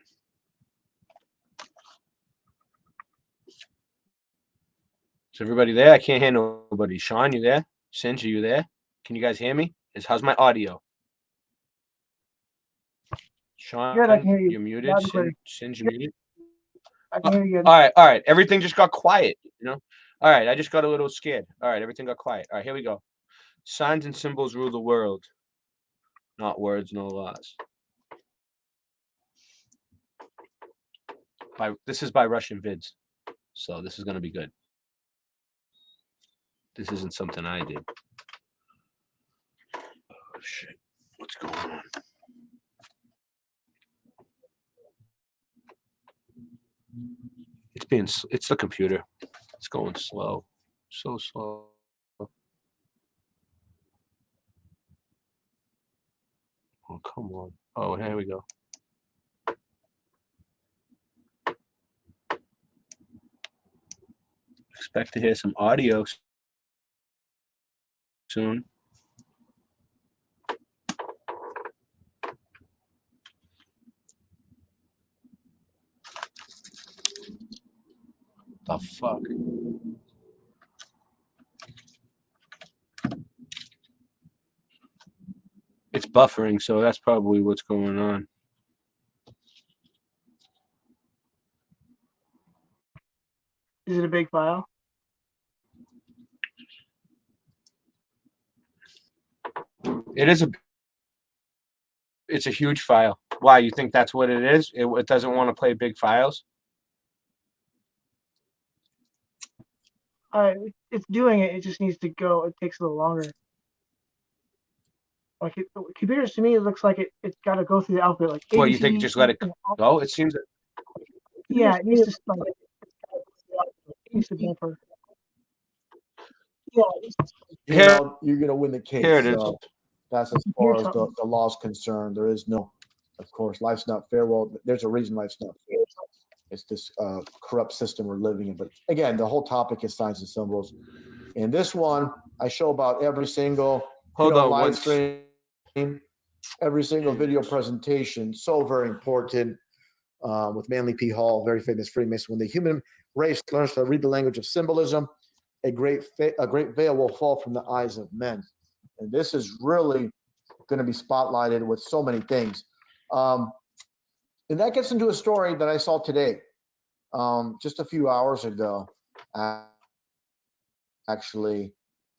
Is everybody there? I can't hear nobody. Sean, you there? Singe, are you there? Can you guys hear me? How's my audio? Sean, Good, I can hear you. You're muted. Singe, you're muted. I can hear you. All right. Everything just got quiet, All right, I just got a little scared. All right, everything got quiet. All right, here we go. Signs and symbols rule the world, not words, no laws. This is by Russian Vids, so this is going to be good. This isn't something I did. Oh, shit. What's going on? It's the computer. It's going slow. So slow. Oh, come on. Oh, here we go. Expect to hear some audio soon. The fuck? It's buffering, so that's probably what's going on. Is it a big file? It's a huge file. Why, you think that's what it is? It doesn't want to play big files? It's doing it. It just needs to go. It takes a little longer. Like computers to me, it looks like it's got to go through the alphabet. Like Well, you think just let it go? It seems. Yeah, it needs to start. It needs to buffer. Yeah, you're gonna win the case. Here it is. So that's as far as the law is concerned. There is no, of course, life's not fair. Well, there's a reason life's not fair. It's this corrupt system we're living in. But again, the whole topic is signs and symbols. In this one, I show about every single live stream, every single video presentation. So very important. With Manly P. Hall, very famous Freemason. When the human race learns to read the language of symbolism, a great veil will fall from the eyes of men. And this is really going to be spotlighted with so many things. And that gets into a story that I saw today, just a few hours ago, actually,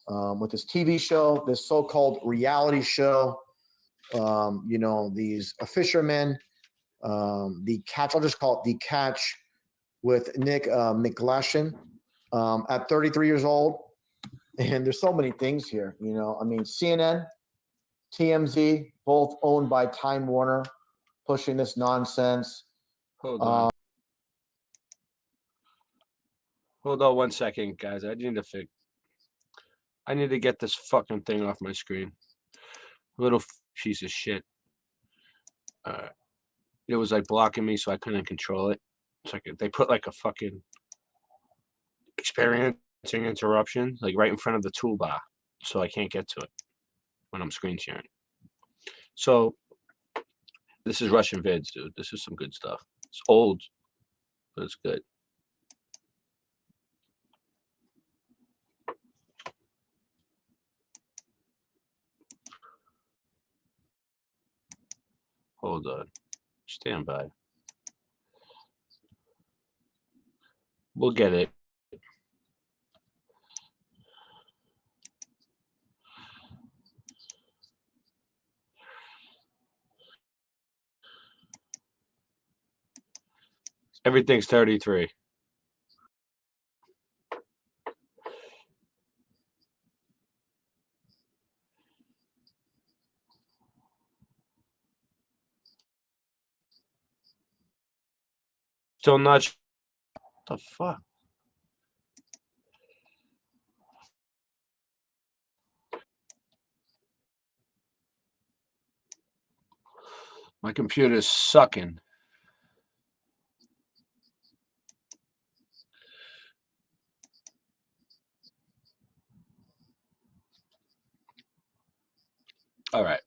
with this TV show, this so-called reality show. These fishermen, the catch, I'll just call it the catch, with Nick McGlashan at 33 years old. And there's so many things here, CNN, TMZ, both owned by Time Warner, pushing this nonsense. Hold on. Hold on 1 second, guys. I need to get this fucking thing off my screen. Little piece of shit. It was like blocking me, so I couldn't control it. It's like they put like a fucking experiencing interruption like right in front of the toolbar, so I can't get to it when I'm screen sharing. So this is Russian Vids, dude. This is some good stuff. It's old, but it's good. Hold on. Stand by. We'll get it. Everything's 33. Still not. What the fuck? My computer's sucking. All right.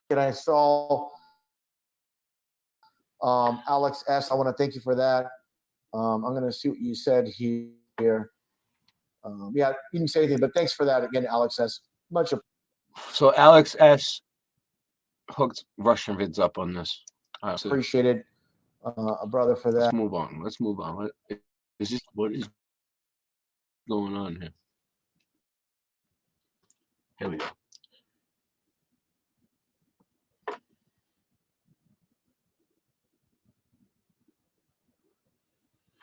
And I saw Alex S. I want to thank you for that. I'm going to see what you said here. Yeah, you didn't say anything, but thanks for that again, Alex S. Much. So Alex S. hooked Russian vids up on this. Appreciated, brother, for that. Let's move on. Let's move on. What is going on here? Here we go.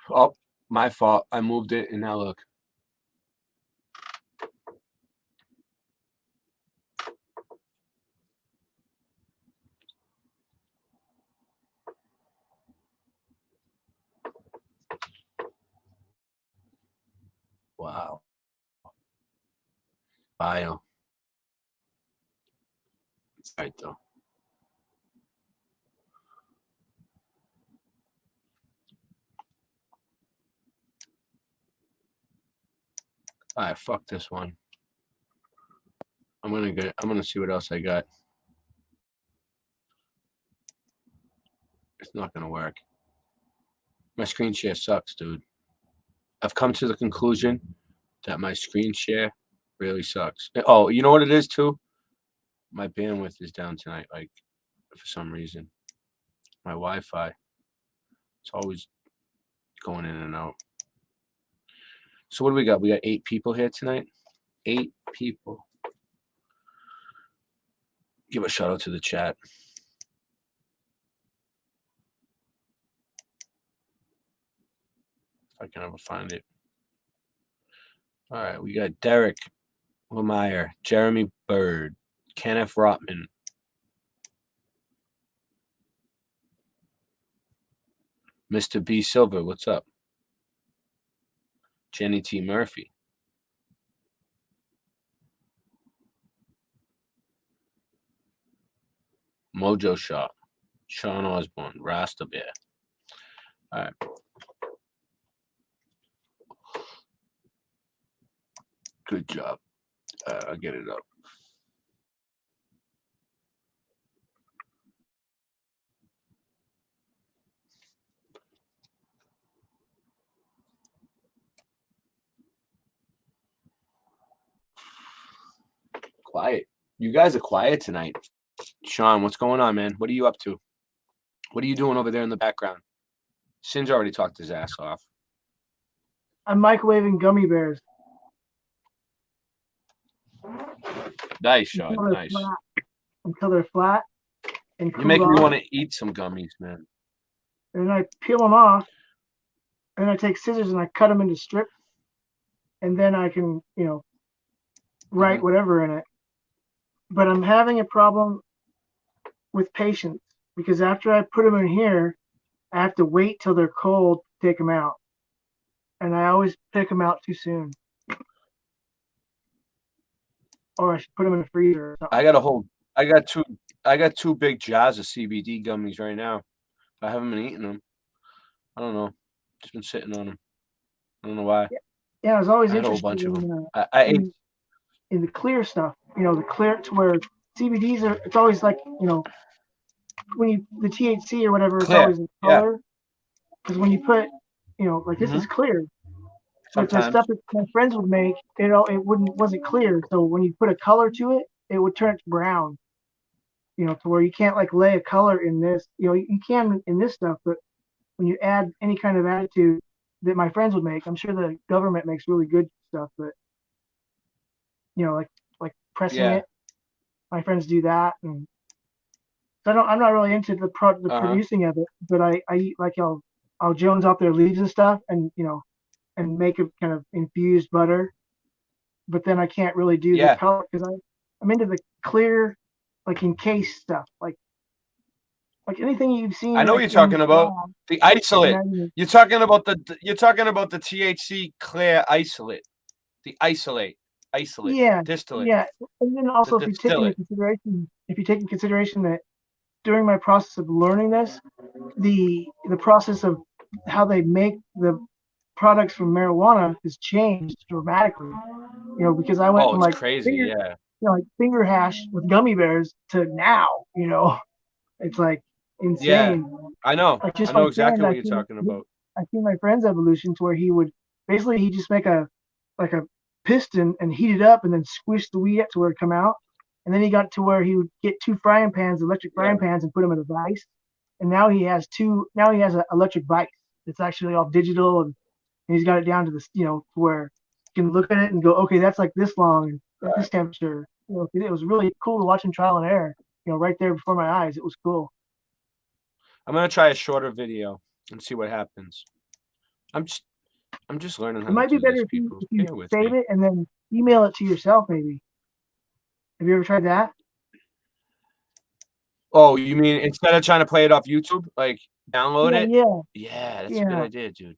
Oh, my fault. I moved it, and now look. Wow. Bio. It's right, though. All right, fuck this one. I'm gonna see what else I got. It's not gonna work. My screen share sucks, dude. I've come to the conclusion that my screen share really sucks. Oh, you know what it is too? My bandwidth is down tonight, like for some reason. My Wi-Fi. It's always going in and out. So what do we got? We got 8 people here tonight. 8 people. Give a shout out to the chat. If I can ever find it. All right, we got Derek Lemire, Jeremy Bird, Kenneth Rotman, Mr. B. Silver, what's up? Jenny T. Murphy. Mojo Shop, Sean Osborne, Rasta Bear. All right. Good job. I'll get it up. Quiet. You guys are quiet tonight. Sean, what's going on, man? What are you up to? What are you doing over there in the background? Sin's already talked his ass off. I'm microwaving gummy bears. Nice, Sean. Nice. Until they're flat. And you make me want to eat some gummies, man. And I peel them off. And I take scissors and I cut them into strips. And then I can, write whatever in it. But I'm having a problem with patience because after I put them in here, I have to wait till they're cold to take them out. And I always pick them out too soon. Or I should put them in the freezer or something. I got two big jars of CBD gummies right now. I haven't been eating them. I don't know. Just been sitting on them. I don't know why. Yeah, I was always I had interested a whole bunch of them. in the clear stuff. You know, the clear to where CBDs are. It's always like, you know, when the THC or whatever, it's Clear. always in color. Because when you put, you know, like this is clear. But the stuff that my friends would make, it wasn't clear. So when you put a color to it, it would turn it brown. You know, to where you can't like lay a color in this. You know, you can in this stuff, but when you add any kind of attitude that my friends would make, I'm sure the government makes really good stuff, but you know, like pressing it, my friends do that, and so I'm not really into the producing of it, but I eat like I'll Jones out their leaves and stuff, and you know, and make a kind of infused butter, but then I can't really do the color because I'm into the clear, like encased stuff, like anything you've seen. I know what you're talking about. The isolate. You're talking about the THC clear isolate. The isolate. Distillate. Yeah. And then also if you take into consideration that during my process of learning this, the process of how they make the products from marijuana has changed dramatically. You know, because I went from like crazy, you know, like finger hash with gummy bears to now, you know, it's like insane. Yeah, I know. Like I know exactly what you're talking about. I see my friend's evolution to where he would basically just make a piston and heat it up and then squish the weed up to where it come out. And then he got to where he would get 2 frying pans, electric frying pans, and put them in a vise. And now he has an electric vise. It's actually all digital, and he's got it down to this, you know, where you can look at it and go, okay, that's like this long and this temperature. You know, it was really cool to watch him trial and error. You know, right there before my eyes, it was cool. I'm gonna try a shorter video and see what happens. I'm just learning how it might to be better if you save it and then email it to yourself, maybe. Have you ever tried that? Oh, you mean instead of trying to play it off YouTube, like download it? Yeah, that's a good idea, dude.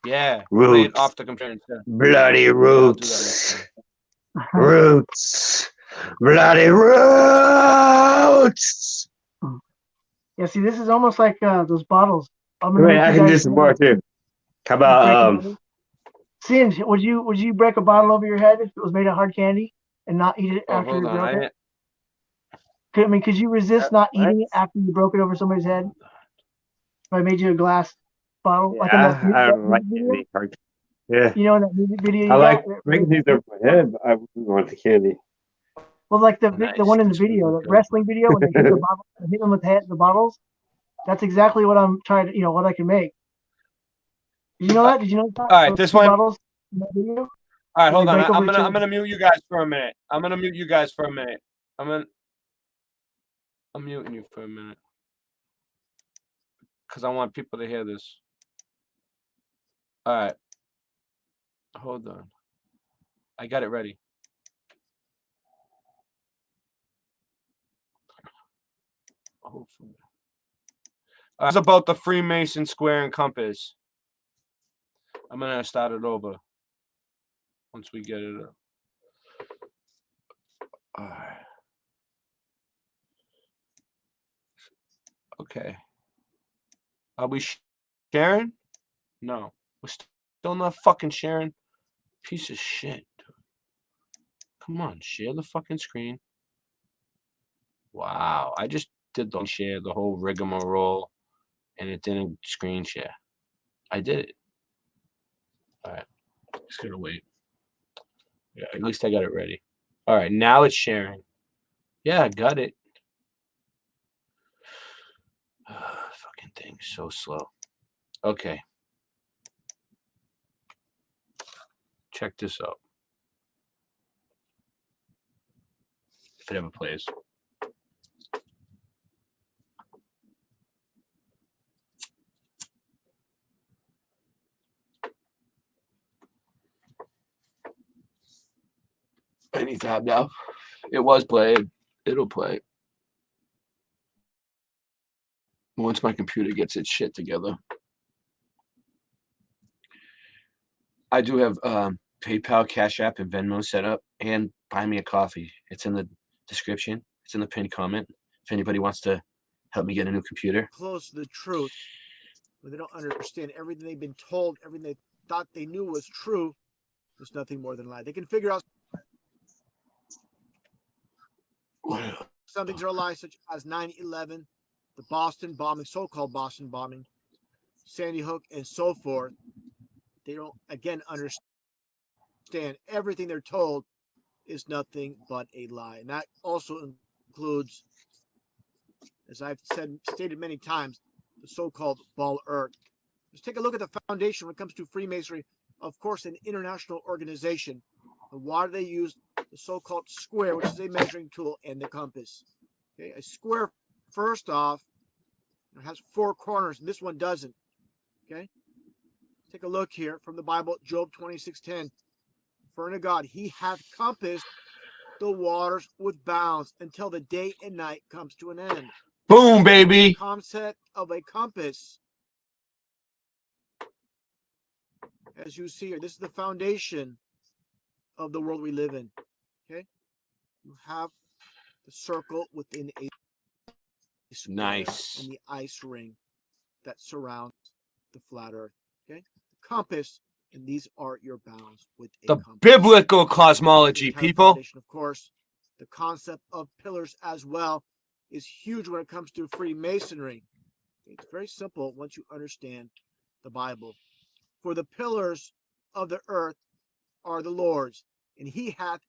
Yeah, Roots. play it off the computer instead. Bloody roots. Roots. Bloody roots. Yeah, see, this is almost like those bottles. I can do some more too. How about Singe, would you break a bottle over your head if it was made of hard candy and not eat it after you broke it? I mean, could you resist not eating it after you broke it over somebody's head? If I made you a glass bottle, like in that music video? Yeah. You know, in that music video, I like breaking things over my head, but I wouldn't want the candy. Well, like the one in the video, the wrestling video, when they hit the bottle, hit them with the bottles. That's exactly what I'm trying to, you know, what I can make. Did you know that? Did you know that? All right, this one. Bottles in that video? All right, hold on. I'm gonna mute you guys for a minute. I'm muting you for a minute because I want people to hear this. All right, hold on. I got it ready. Hopefully. It's about the Freemason square and compass. I'm gonna start it over once we get it up. All right. Okay. Are we sharing? No. We're still not fucking sharing. Piece of shit, dude. Come on, share the fucking screen. Wow. I just did the share, the whole rigmarole, and it didn't screen share. I did it. All right. Just gotta wait. Yeah, at least I got it ready. All right, now it's sharing. Yeah, I got it. Fucking thing, so slow. Okay. Check this out. If it ever plays. Any tab now. It was played. It'll play. Once my computer gets its shit together. I do have PayPal, Cash App, and Venmo set up, and buy me a coffee. It's in the description. It's in the pinned comment. If anybody wants to help me get a new computer. Close to the truth, when they don't understand everything they've been told, everything they thought they knew was true. It's nothing more than a lie. They can figure out some things are a lie, such as 9/11, the Boston bombing, so-called Boston bombing, Sandy Hook, and so forth. They don't, again, understand everything they're told is nothing but a lie. And that also includes, as I've stated many times, the so-called ball earth. Let's take a look at the foundation when it comes to Freemasonry. Of course, an international organization. And why do they use the so-called square, which is a measuring tool, and the compass? Okay, a square, first off, has 4 corners, and this one doesn't. Okay, take a look here from the Bible, Job 26:10. For unto God, he hath compassed the waters with bounds until the day and night comes to an end. Boom, baby. The concept of a compass, as you see here, this is the foundation of the world we live in. Okay, you have the circle within a square, Nice. and the ice ring that surrounds the flat earth. Okay, compass, and these are your bounds with a The compass. biblical cosmology, The entire people. foundation, of course, the concept of pillars as well is huge when it comes to Freemasonry. It's very simple once you understand the Bible. For the pillars of the earth are the Lord's, and he hath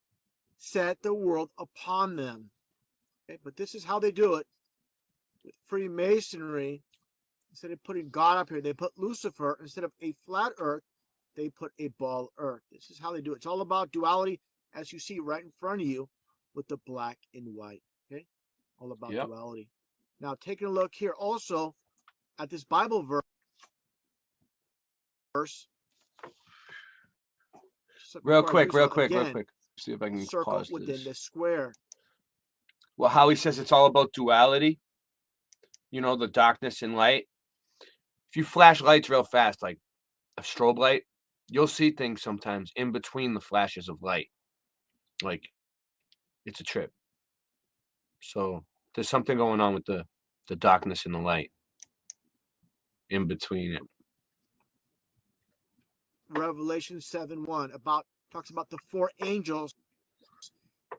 set the world upon them. Okay, but this is how they do it. With Freemasonry, instead of putting God up here, they put Lucifer. Instead of a flat earth, they put a ball earth. This is how they do it. It's all about duality, as you see right in front of you with the black and white. Okay, all about duality. Now, taking a look here also at this Bible verse. Real quick. Again, See if I can circle pause within this. the square. Well, how he says it's all about duality. You know, the darkness and light. If you flash lights real fast, like a strobe light, you'll see things sometimes in between the flashes of light. Like, it's a trip. So there's something going on with the darkness and the light in between it. Revelation 7:1 talks about the 4 angels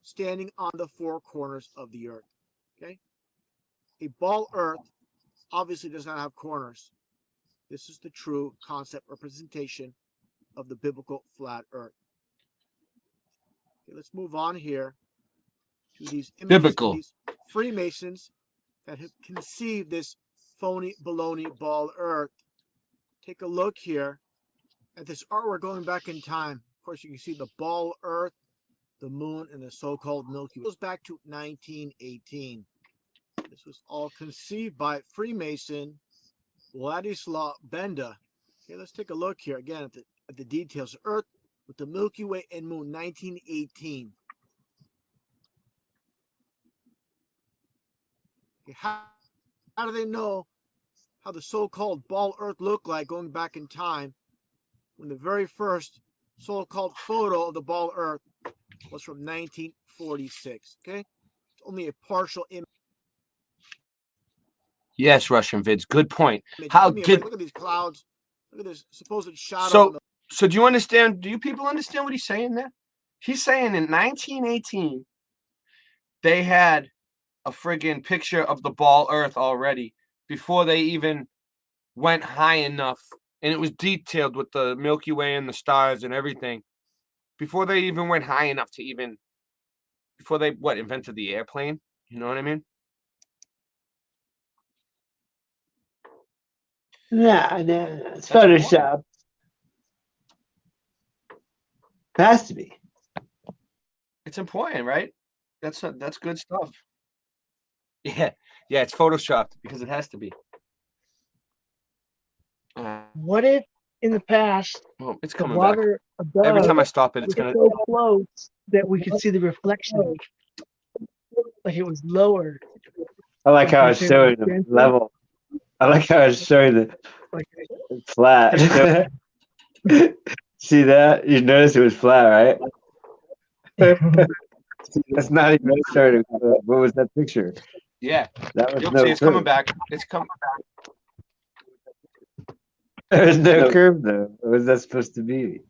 standing on the 4 corners of the earth. Okay, a ball earth obviously does not have corners. This is the true concept representation of the biblical flat earth. Okay, let's move on here to these images Biblical. of these Freemasons that have conceived this phony baloney ball earth. Take a look here at this artwork going back in time. Of course, you can see the ball earth, the moon, and the so-called Milky Way. It goes back to 1918. This was all conceived by Freemason Władysław Benda. Okay, let's take a look here again at the details. Earth with the Milky Way and moon, 1918. Okay, how do they know how the so-called ball earth looked like going back in time when the very first so-called photo of the ball earth was from 1946? Okay, it's only a partial image. Yes, Russian vids. Good point. Look at these clouds. Look at this supposed shadow. So do you understand? Do you people understand what he's saying there? He's saying in 1918, they had a friggin' picture of the ball earth already before they even went high enough. And it was detailed with the Milky Way and the stars and everything. Before they even went high enough to before they, invented the airplane? You know what I mean? Yeah, it's Photoshop. It has to be. It's important, right? That's good stuff. Yeah, it's photoshopped because it has to be. What if in the past, well, it's the coming back. water above Every time I stop it, it's was gonna. so close that we could see the reflection, like it was lower? I like how it's showing the level. I like how it's showing the flat. See that? You noticed it was flat, right? That's not even showing. What was that picture? Yeah, that was see, it's coming back. It's coming back. There was no curve though. What was that supposed to be?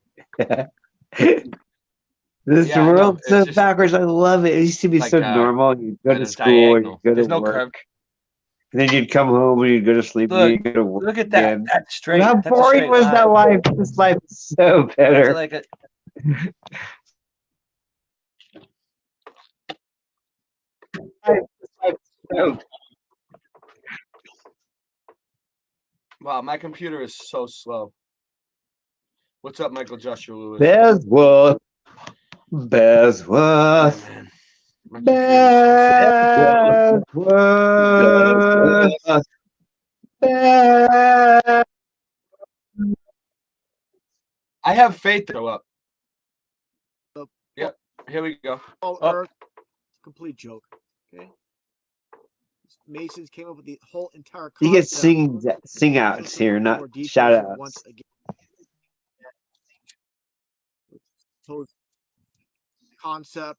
This world's so backwards. I love it. It used to be so normal. You'd go to school and you'd go to work. And then you'd come home and you'd go to sleep and you'd go to work. Look at that. Again. That's straight. How boring was that life? This life is so better. Wow, my computer is so slow. What's up, Michael Joshua Lewis? Bearsworth. Bearsworth. Bearsworth. I have faith to go up. Yep. Here we go. Earth, complete joke. Okay. Masons came up with the whole entire concept. You get sing outs here, not shout outs. Once again. Concept.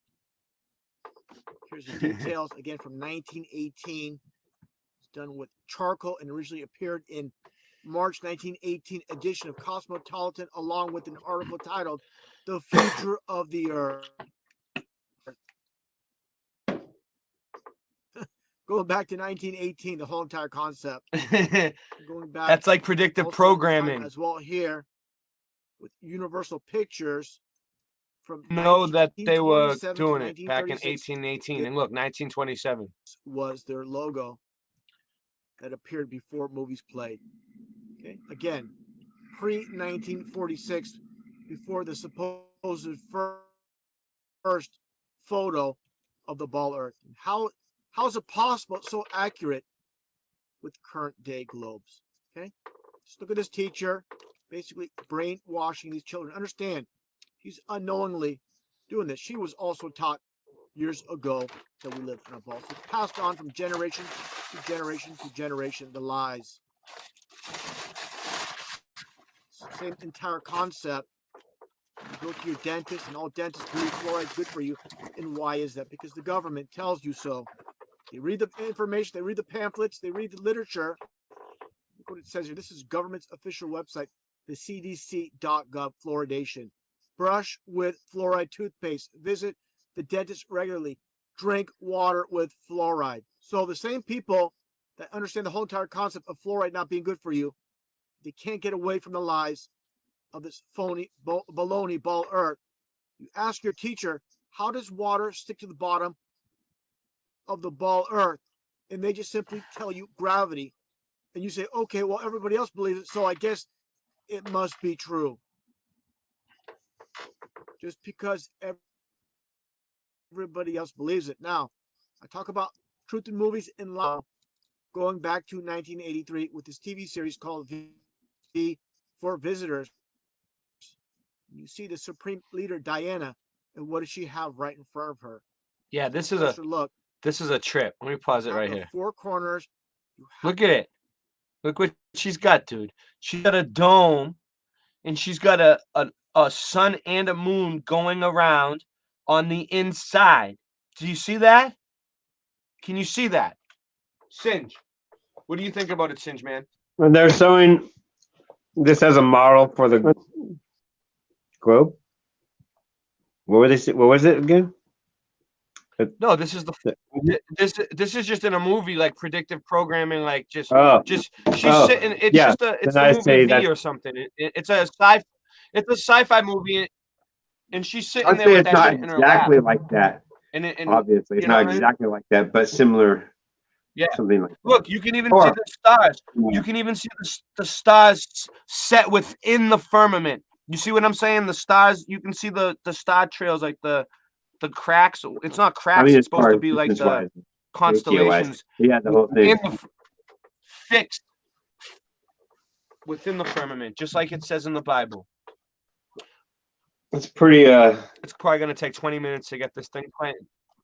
Here's the details again from 1918. It's done with charcoal and originally appeared in March 1918 edition of Cosmopolitan, along with an article titled "The Future of the Earth." Going back to 1918, the whole entire concept. Going back, that's like predictive programming as well here with Universal Pictures. From that they were doing it back in 1818, and look, 1927 was their logo that appeared before movies played. Okay, again, pre-1946, before the supposed first photo of the ball Earth. How is it possible it's so accurate with current day globes? Okay, just look at this teacher, basically brainwashing these children. Understand, he's unknowingly doing this. She was also taught years ago that we lived in a ball. So it's passed on from generation to generation to generation, the lies. Same entire concept. You go to your dentist, and all dentists believe fluoride is good for you. And why is that? Because the government tells you so. They read the information, they read the pamphlets, they read the literature. Look what it says here. This is government's official website, the cdc.gov, fluoridation. Brush with fluoride toothpaste. Visit the dentist regularly. Drink water with fluoride. So the same people that understand the whole entire concept of fluoride not being good for you, they can't get away from the lies of this phony baloney ball Earth. You ask your teacher, how does water stick to the bottom of the ball Earth? And they just simply tell you gravity. And you say, okay, well, everybody else believes it, so I guess it must be true. Just because everybody else believes it. Now, I talk about truth in movies and law, going back to 1983 with this TV series called V for Visitors. You see the Supreme Leader Diana, and what does she have right in front of her? Yeah, this is a trip. Let me pause it right here. Four corners. Look at it. Look what she's got, dude. She's got a dome, and she's got a sun and a moon going around on the inside. Do you see that? Can you see that? Singe, what do you think about it, Singe, man? When they're showing this as a model for the globe. What was it again? No, this is this is just in a movie, like predictive programming, like she's sitting. It's just a movie V or something. It's a sci-fi movie, and she's sitting there with that shit in her lap. Exactly like that. And obviously, it's not exactly like that, but similar. Yeah. Something like that. Look, you can even see the stars. You can even see the stars set within the firmament. You see what I'm saying? The stars. You can see the star trails, like the cracks. It's not cracks. It's supposed to be like the constellations. Yeah, the whole thing. Fixed within the firmament, just like it says in the Bible. It's pretty. It's probably gonna take 20 minutes to get this thing playing.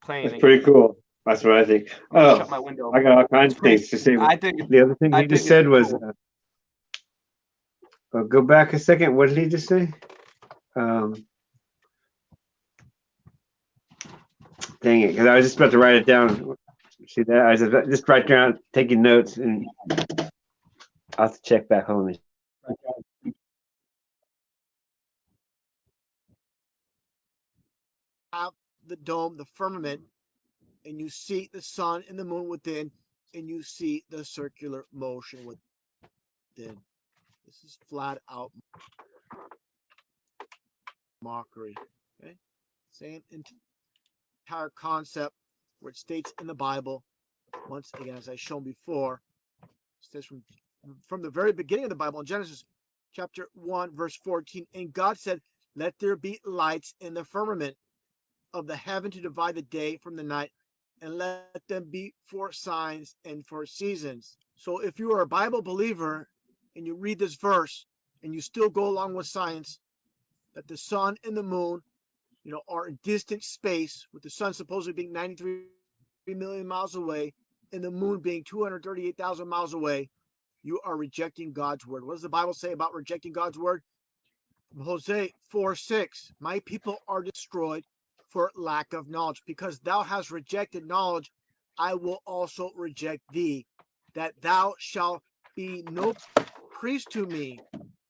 It's pretty cool. That's what I think. Shut my window. I got all kinds of things to say. I think the other thing he just said was. Go back a second. What did he just say? Dang it! Because I was just about to write it down. See that? I was just writing down, taking notes, and I'll have to check back home. have the dome, the firmament, and you see the sun and the moon within, and you see the circular motion within. This is flat out mockery. Okay? Same entire concept where it states in the Bible, once again, as I shown before, it says from the very beginning of the Bible in Genesis chapter 1, verse 14, and God said, let there be lights in the firmament of the heaven to divide the day from the night, and let them be for signs and for seasons. So if you are a Bible believer and you read this verse and you still go along with science, that the sun and the moon, are in distant space, with the sun supposedly being 93 million miles away and the moon being 238,000 miles away, you are rejecting God's word. What does the Bible say about rejecting God's word? Hosea 4:6, my people are destroyed for lack of knowledge. Because thou hast rejected knowledge, I will also reject thee, that thou shalt be no priest to me.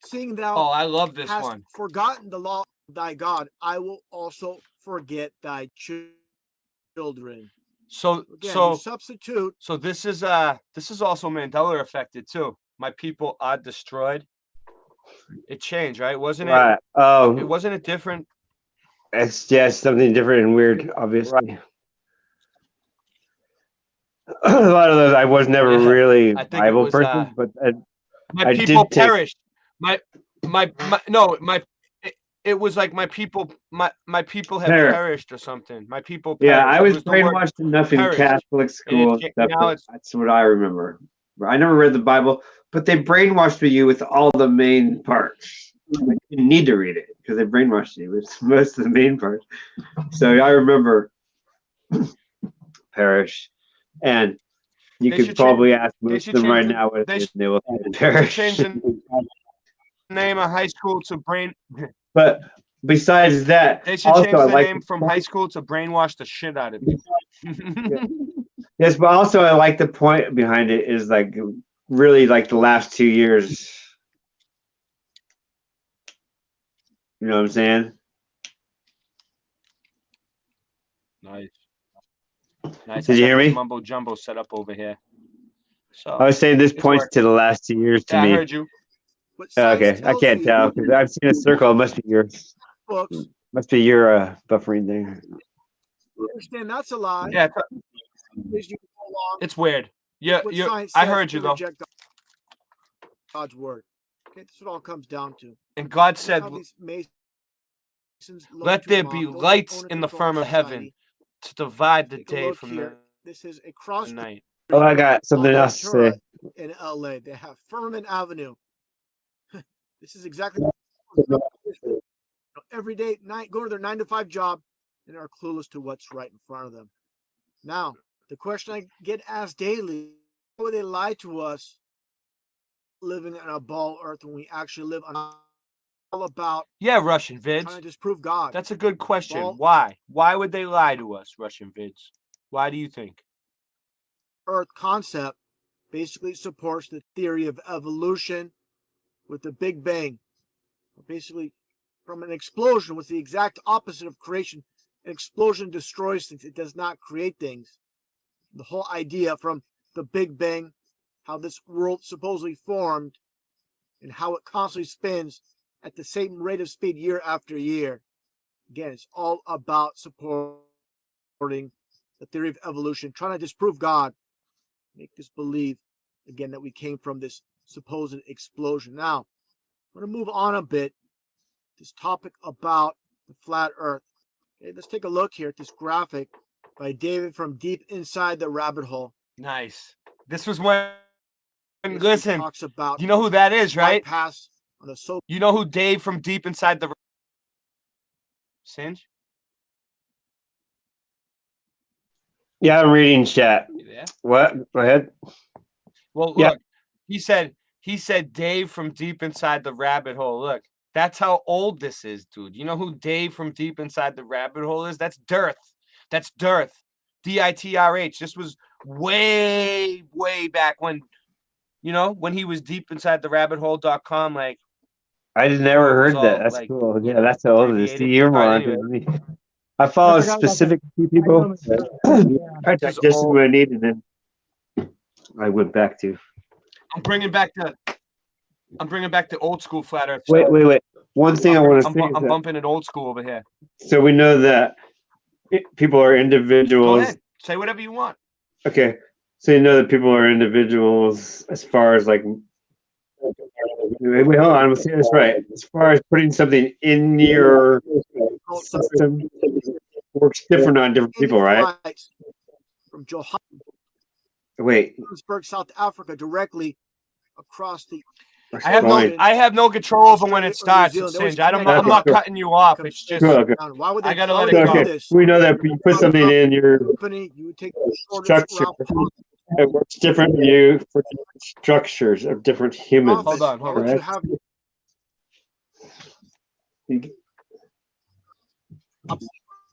Seeing thou I love this hast one. forgotten the law of thy God, I will also forget thy children. So again, you substitute. So this is also Mandela affected too. My people are destroyed. It changed, right? Wasn't it? Right. It wasn't it different. It's just something different and weird, obviously. Right. A lot of those, I was never really a Bible person, but my people perished. It was like my people have perished or something. My people perished. Yeah, I was brainwashed enough in Catholic school. That's what I remember. I never read the Bible, but they brainwashed you with all the main parts. You didn't need to read it because they brainwashed you with most of the main parts. So I remember perish, and you could probably ask most of them right now what it is, and they will perish. Change the name of high school to brain. But besides that, they should change the name from high school to brainwash the shit out of you. Yes, but also I like the point behind it is like really like the last 2 years. You know what I'm saying? Nice. Did you hear me? Mumbo jumbo set up over here. So I was saying this points to the last 2 years to me. I heard you. Okay, I can't tell because I've seen a circle. It must be your buffering thing. You understand that's a lie. Yeah, it's weird. Yeah, I heard you though. God's word. Okay, that's what it all comes down to. And God said, "Let there be lights in the firmament of heaven to divide the day from the This is a cross night." Oh, I got something else to say. In LA, they have Firmament Avenue. This is exactly every day, go to their 9-to-5 job and are clueless to what's right in front of them. Now, the question I get asked daily: why would they lie to us, living on a ball earth when we actually live on all about? Yeah, Russian vids. Trying to disprove God. That's a good question. Why? Why would they lie to us, Russian vids? Why do you think? Earth concept basically supports the theory of evolution with the Big Bang. Basically, from an explosion was the exact opposite of creation. An explosion destroys things. It does not create things. The whole idea from the Big Bang, how this world supposedly formed, and how it constantly spins at the same rate of speed year after year. Again, it's all about supporting the theory of evolution, trying to disprove God, make us believe, again, that we came from this supposed explosion. Now, I'm going to move on a bit. This topic about the flat earth. Okay, let's take a look here at this graphic by David from Deep Inside the Rabbit Hole. Nice. This was when listen, talks about, you know who that is, right? You know who Dave from Deep Inside the Singe? Yeah, I'm reading chat. What? Go ahead. Well, look, he said Dave from Deep Inside the Rabbit Hole. Look, that's how old this is, dude. You know who Dave from Deep Inside the Rabbit Hole is? That's Dirth. That's Dirth. DITRH. This was way, way back when, when he was deep inside the rabbithole.com. Like, I never heard that. That's cool. Yeah, that's how old it is. See, you're more onto me. I follow forgot about specific that. people. I Just digested all- what I needed, and then I went back to. I'm bringing back the old school flat Earth. Wait, stuff. wait, wait. One thing I want to I'm say is that, bumping it old school over here. so we know that people are Go individuals. ahead. Say whatever you want. Okay, so you know that people are individuals as far as like. Wait, hold on. I'm saying this right. As far as putting something in your system, works different on different people, right? From Wait. Johannesburg, South Africa, directly across the. I have no control over when it starts. Singe. I'm not cutting you off. It's just Why would they? I gotta let it go. Okay. We know that you put something in your company, you would take the structure. It works different than you for different structures of different humans. Hold on. Correct?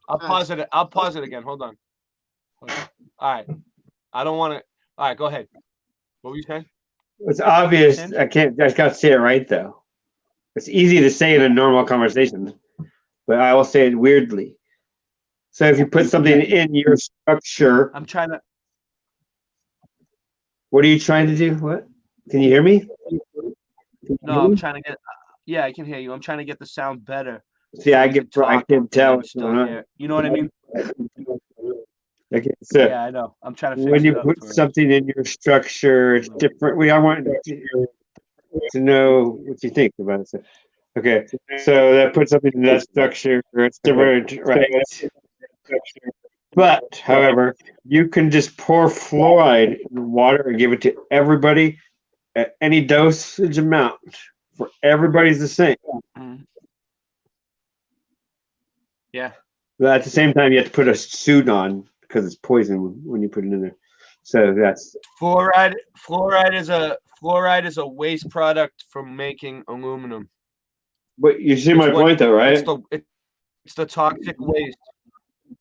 I'll pause it. I'll pause it again. Hold on. All right. I don't want to. All right, go ahead. What were you saying? It's obvious. I just got to say it right though. It's easy to say in a normal conversation, but I will say it weirdly. So if you put something in your structure, I'm trying to. What are you trying to do? What? Can you hear me? No, I'm trying to get. Yeah, I can hear you. I'm trying to get the sound better. See, I can tell what's still going on. here. You know what I mean? Okay, so Yeah, I know. I'm trying to fix when you it up put first. something in your structure, it's different. I want to know what you think about it. Okay, so that puts something in that structure. It's different, right? But, however, you can just pour fluoride in the water and give it to everybody at any dosage amount. For everybody's the same. Yeah. But at the same time, you have to put a suit on because it's poison when you put it in there. So that's fluoride. Fluoride is a waste product from making aluminum. But you see my point, though, right? It's the toxic waste.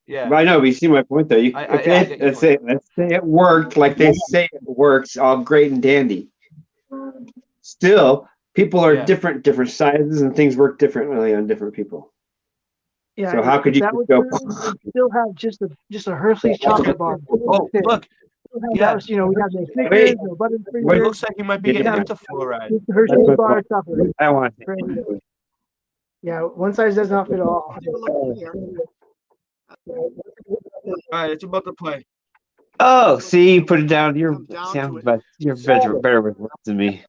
Yeah, I know. But you see my point, though. Let's say it worked like they say it works, all great and dandy. Still, people are different sizes, and things work differently on different people. Yeah. So how could you go? Still have just a Hershey's chocolate bar. Oh, look. Yeah. We have no Snickers, no Butterfinger. It looks like you might be getting into fluoride. Just the Hershey's bar chocolate. I want. Yeah, one size does not fit all. All right, it's about to play. Oh, see, you put it down. You're better with words than me.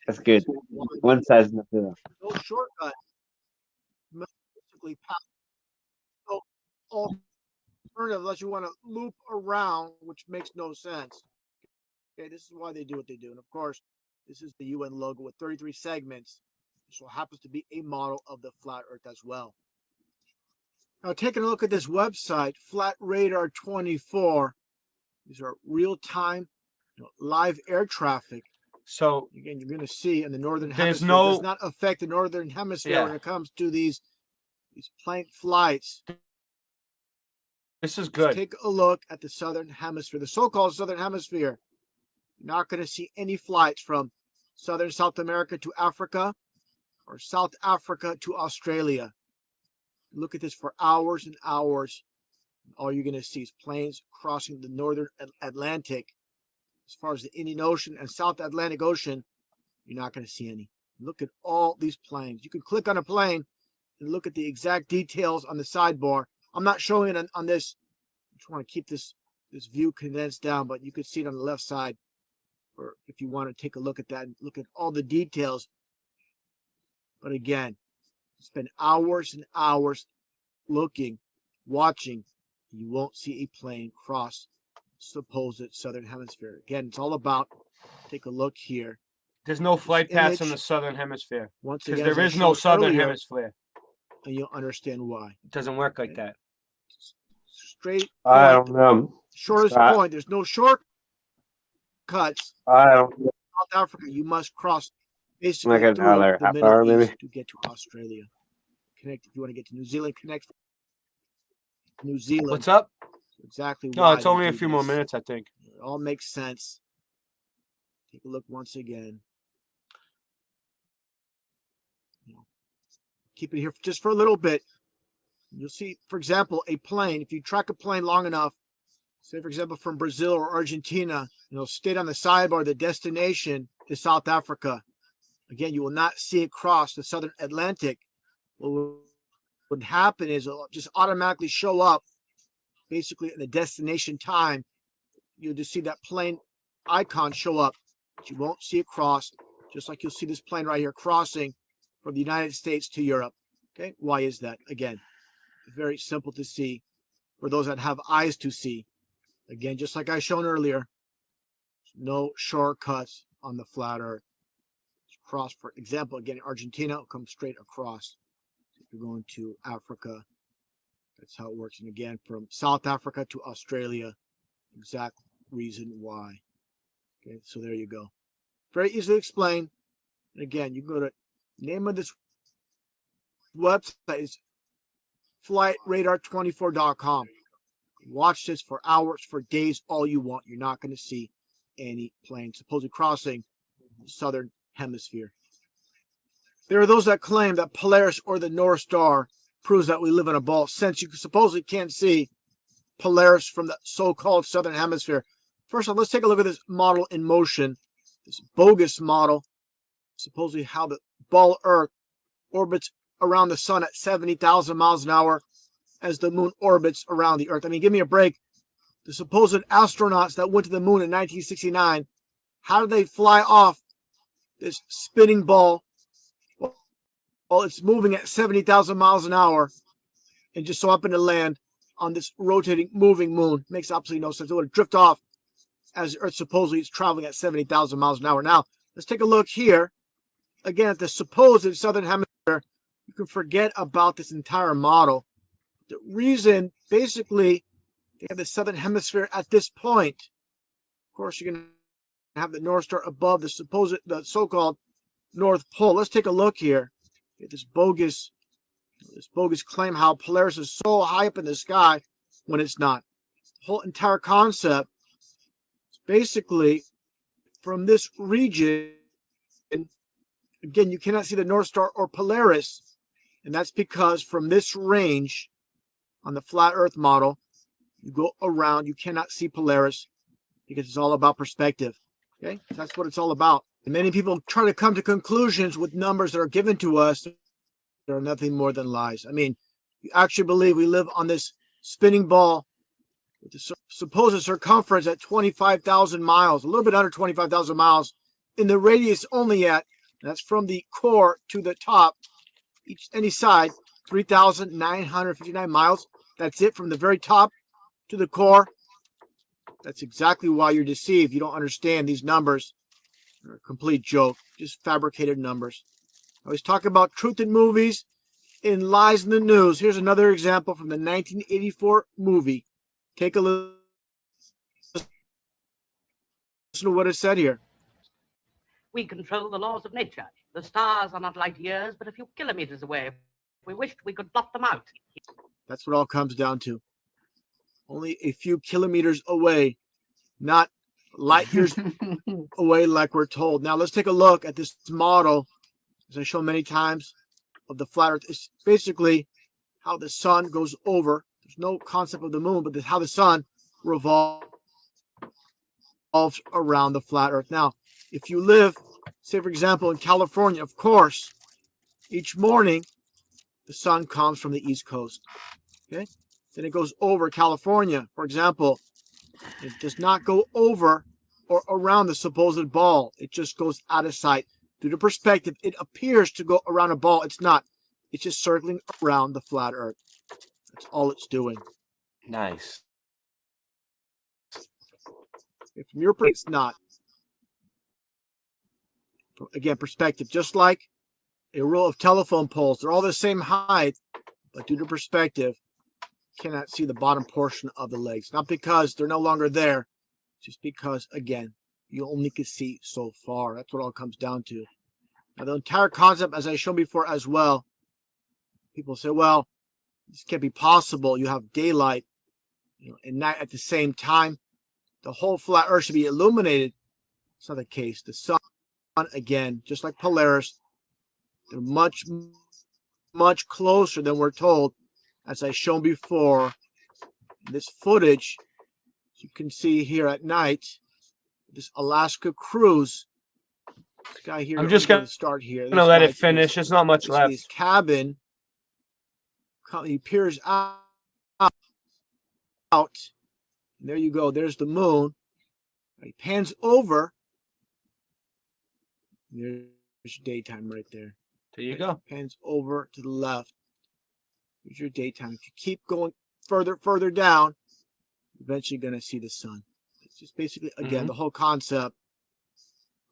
That's good. One size doesn't fit all. No shortcut. Alternative, unless you want to loop around, which makes no sense. Okay, this is why they do what they do. And of course, this is the UN logo with 33 segments. This happens to be a model of the flat Earth as well. Now, taking a look at this website, Flat Radar 24. These are real-time, live air traffic. So again, you're going to see in the northern hemisphere does not affect the northern hemisphere when it comes to these plane flights. This is good. Take a look at the southern hemisphere, the so-called southern hemisphere. You're not going to see any flights from southern South America to Africa or South Africa to Australia. Look at this for hours and hours. All you're going to see is planes crossing the northern Atlantic. As far as the Indian Ocean and South Atlantic Ocean, you're not going to see any. Look at all these planes. You can click on a plane and look at the exact details on the sidebar. I'm not showing it on this. I just want to keep this view condensed down, but you can see it on the left side. Or if you want to take a look at that and look at all the details. But again, spend hours and hours looking, watching. You won't see a plane cross supposed southern hemisphere. Again, it's all about, take a look here. There's no flight paths in the southern hemisphere. Once again, there is no southern hemisphere. And you'll understand why. It doesn't work like that. Straight point, I don't know. Shortest point. There's no shortcuts. I don't know. South Africa, you must cross basically like through the Middle East maybe? to get to Australia. Connect if you want to get to New Zealand. Connect New Zealand. What's up? Exactly. No, it's only a few more minutes, I think. It all makes sense. Take a look once again. Keep it here just for a little bit. You'll see, for example, a plane. If you track a plane long enough, say, for example, from Brazil or Argentina, stayed on the sidebar, the destination is South Africa. Again, you will not see it cross the southern Atlantic. What would happen is it'll just automatically show up basically in the destination time. You'll just see that plane icon show up, but you won't see it cross, just like you'll see this plane right here crossing from the United States to Europe. Okay, why is that? Again, very simple to see for those that have eyes to see. Again, just like I shown earlier, no shortcuts on the flat earth. Cross, for example, again, Argentina will come straight across. If you're going to Africa, that's how it works. And again, from South Africa to Australia, exact reason why. Okay, so there you go. Very easily explained. And again, you can go to name of this website is flightradar24.com. Watch this for hours, for days, all you want. You're not going to see any plane supposedly crossing the southern hemisphere. There are those that claim that Polaris or the North Star proves that we live in a ball, since you supposedly can't see Polaris from the so-called southern hemisphere. First off, let's take a look at this model in motion, this bogus model, supposedly how the ball Earth orbits around the sun at 70,000 miles an hour as the moon orbits around the Earth. I mean, give me a break. The supposed astronauts that went to the moon in 1969, how did they fly off this spinning ball while it's moving at 70,000 miles an hour and just so happen to land on this rotating, moving moon? Makes absolutely no sense. It would drift off as the Earth supposedly is traveling at 70,000 miles an hour. Now, let's take a look here. Again, at the supposed southern hemisphere, you can forget about this entire model. The reason, basically, they have the southern hemisphere at this point. Of course, you're going to have the North Star above the so-called North Pole. Let's take a look here at this bogus claim how Polaris is so high up in the sky when it's not. The whole entire concept is basically from this region. Again, you cannot see the North Star or Polaris, and that's because from this range on the flat Earth model, you go around, you cannot see Polaris because it's all about perspective. Okay, that's what it's all about. And many people try to come to conclusions with numbers that are given to us that are nothing more than lies. I mean, you actually believe we live on this spinning ball with the supposed circumference at 25,000 miles, a little bit under 25,000 miles, in the radius only at, that's from the core to the top, any side, 3,959 miles. That's it from the very top to the core. That's exactly why you're deceived. You don't understand these numbers. They're a complete joke, just fabricated numbers. I always talk about truth in movies and lies in the news. Here's another example from the 1984 movie. Take a listen to what is said here. We control the laws of nature. The stars are not light years, but a few kilometers away. If we wished, we could blot them out. That's what it all comes down to. Only a few kilometers away, not light years away like we're told. Now, let's take a look at this model, as I show many times, of the flat Earth. It's basically how the sun goes over. There's no concept of the moon, but how the sun revolves around the flat Earth. Now, if you live, say, for example, in California, of course, each morning, the sun comes from the East Coast. Okay? Then it goes over California, for example. It does not go over or around the supposed ball. It just goes out of sight. Due to perspective, it appears to go around a ball. It's not. It's just circling around the flat Earth. That's all it's doing. Nice. If from your perspective, it's not. Again, perspective, just like a row of telephone poles. They're all the same height, but due to perspective, you cannot see the bottom portion of the legs. Not because they're no longer there, just because, again, you only can see so far. That's what it all comes down to. Now, the entire concept, as I showed before as well, people say, well, this can't be possible. You have daylight, and night at the same time. The whole flat Earth should be illuminated. It's not the case. The sun, again, just like Polaris, they're much, much closer than we're told. as I shown before, this footage you can see here at night, this Alaska cruise. This guy here. I'm just gonna start here. Gonna let it finish. There's not much left. His cabin. He peers out. And there you go. There's the moon. He pans over. There's your daytime right there. There you go. Pans over to the left. Here's your daytime. If you keep going further down, you're eventually going to see the sun. It's just basically, again, the whole concept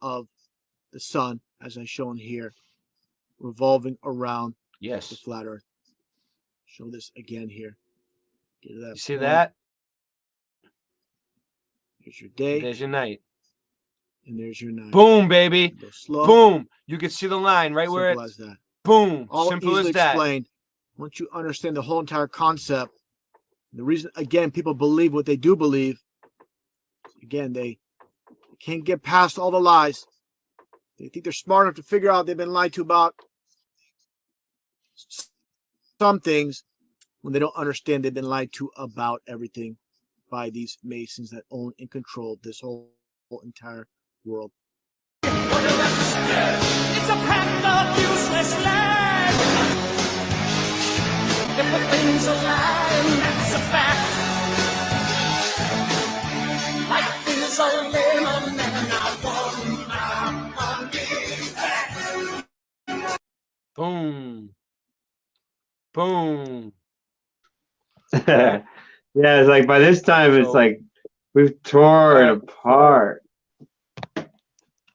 of the sun, as I've shown here, revolving around the flat Earth. Show this again here. Get to that. You see that? Here's your day. There's your night. And there's your night. Boom, baby. Go slow. Boom. You can see the line right where it's. Simple as that. Boom. All Simple as easily that. Explained. Once you understand the whole entire concept, the reason, again, people believe what they do believe, again, they can't get past all the lies. They think they're smart enough to figure out they've been lied to about some things when they don't understand they've been lied to about everything by these Masons that own and control this whole entire world. It's a pack of useless lies. If a thing's a lie, and that's a fact. Life is a lemon, and I want my Boom. Boom. Yeah, it's like by this time it's like we've torn apart.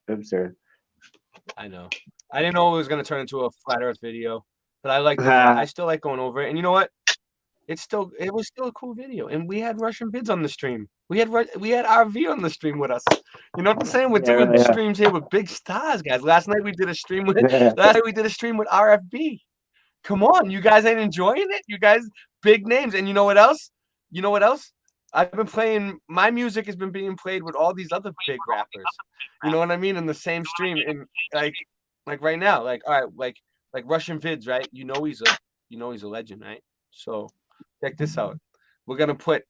I'm sorry. I know. I didn't know it was gonna turn into a flat Earth video, but I like. I still like going over it. And you know what? It was still a cool video. And we had Russian vids on the stream. We had RV on the stream with us. You know what I'm saying? We're doing streams here with big stars, guys. Last night we did a stream with RFB. Come on, you guys ain't enjoying it? You guys, big names. And you know what else? You know what else? I've been playing, my music has been being played with all these other big rappers. You know what I mean? In the same stream. And like right now, like, all right, like Russian vids, right? You know he's a legend, right? So check this out. We're gonna put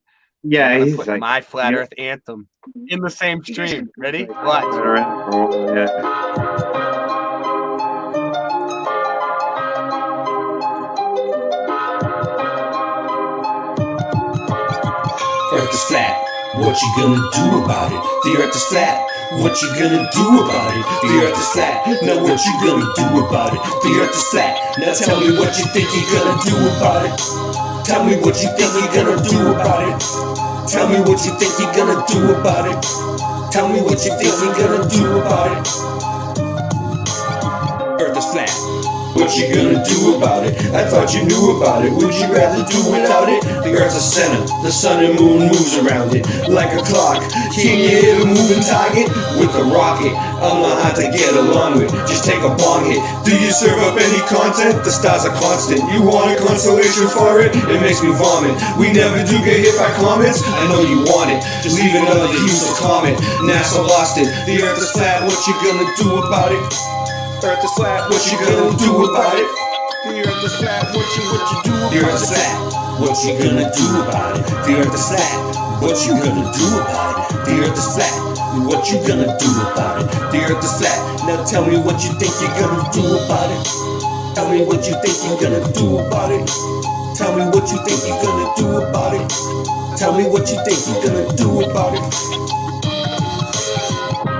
like, my Flat Earth anthem in the same stream. Ready? Watch. Earth is flat, what you gonna do about it? The earth is flat, what you gonna do about it? The earth is flat, now what you gonna do about it? The earth is flat, now tell me what you think you're gonna do about it. Tell me what you think you're gonna do about it. Tell me what you think you're gonna do about it. Tell me what you think you're gonna do about it. Earth is flat. What you gonna do about it? I thought you knew about it. Would you rather do without it? The earth's a center, the sun and moon moves around it like a clock. Can you hit a moving target with a rocket? I'm not hard to get along with, just take a bong hit. Do you serve up any content? The stars are constant. You want a consolation for it? It makes me vomit. We never do get hit by comments. I know you want it, just leave another useless comment. NASA lost it. The earth is flat, what you gonna do about it? Earth is flat, what you gonna do about it? The earth is flat, what you do about it? The earth is flat, what you gonna do about it? The earth is flat, what you gonna do about it? The earth is flat, what you gonna do about it? The earth is flat, now tell me what you think you're gonna do about it. Tell me what you think you're gonna do about it. Tell me what you think you're gonna do about it. Tell me what you think you're gonna do about it.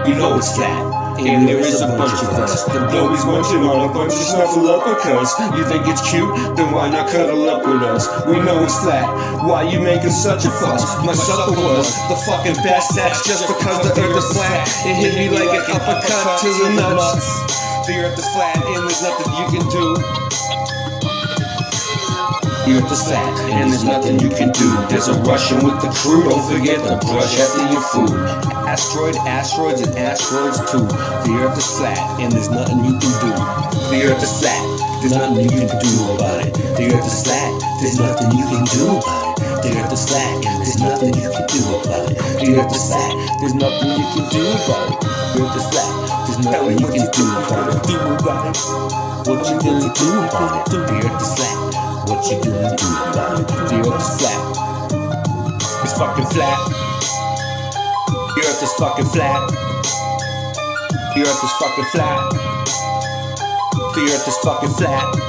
You know it's flat. And there is a bunch of us. The blow is munching on a bunch of snuffle up because you think it's cute, then why not cuddle up with us? We know it's flat, why you making such a fuss? My supper was the fucking best, that's just because the earth is flat. It hit me like an uppercut to the nuts. The earth is flat and there's nothing you can do. The earth is flat, and there's nothing you can do. There's a Russian with the crew, don't forget to brush after your food. Asteroids, and asteroids too. The earth is flat, and there's nothing you can do. The earth is flat, there's nothing you can do about it. The earth is flat, there's nothing you can do about it. The earth is flat, there's nothing you can do about it. The earth is flat, there's nothing you can do about it. The earth is flat, there's nothing you can do about it. What you gonna do about it? The earth is flat. What you gonna do about it? The earth is flat. It's fucking flat. The earth is fucking flat. The earth is fucking flat. The earth is fucking flat.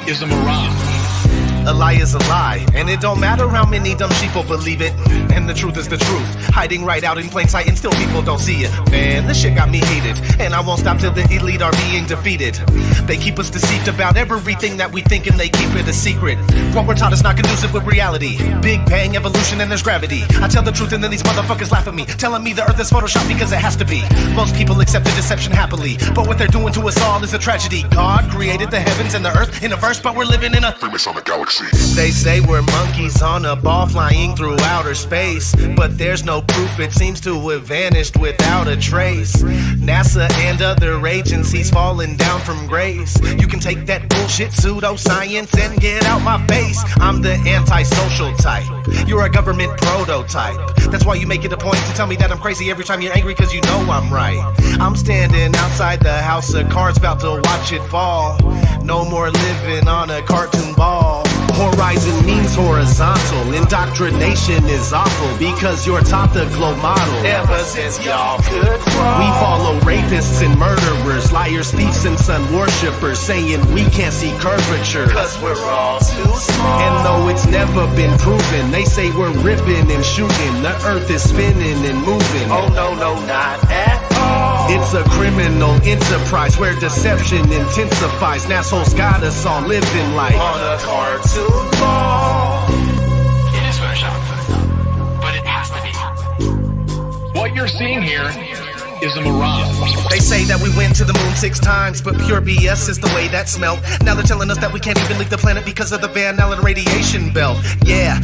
Is a mirage. A lie is a lie, and it don't matter how many dumb sheeple believe it. And the truth is the truth, hiding right out in plain sight, and still people don't see it. Man, this shit got me heated, and I won't stop till the elite are being defeated. They keep us deceived about everything that we think, and they keep it a secret. What we're taught is not conducive with reality. Big bang, evolution, and there's gravity. I tell the truth, and then these motherfuckers laugh at me, telling me the earth is photoshopped because it has to be. Most people accept the deception happily, but what they're doing to us all is a tragedy. God created the heavens and the earth in a verse, but we're living in a Freemasonic galaxy. They say we're monkeys on a ball flying through outer space, but there's no proof, it seems to have vanished without a trace. NASA and other agencies falling down from grace. You can take that bullshit pseudoscience and get out my face. I'm the antisocial type, you're a government prototype. That's why you make it a point to tell me that I'm crazy every time you're angry, cause you know I'm right. I'm standing outside the house of cards about to watch it fall. No more living on a cartoon ball. Horizon means horizontal. Indoctrination is awful because you're taught the globe model. Ever since y'all could crawl, we follow rapists and murderers, liars, thieves, and sun worshippers, saying we can't see curvature cause we're all too small. And though it's never been proven, they say we're ripping and shooting. The earth is spinning and moving. Oh no, no, not at all. It's a criminal enterprise where deception intensifies. And assholes got us all living like on a cartoon ball. It is photoshopped, but it has to be. What you're seeing here is a mirage. They say that we went to the moon 6 times, but pure BS is the way that smelled. Now they're telling us that we can't even leave the planet because of the Van Allen radiation belt. Yeah,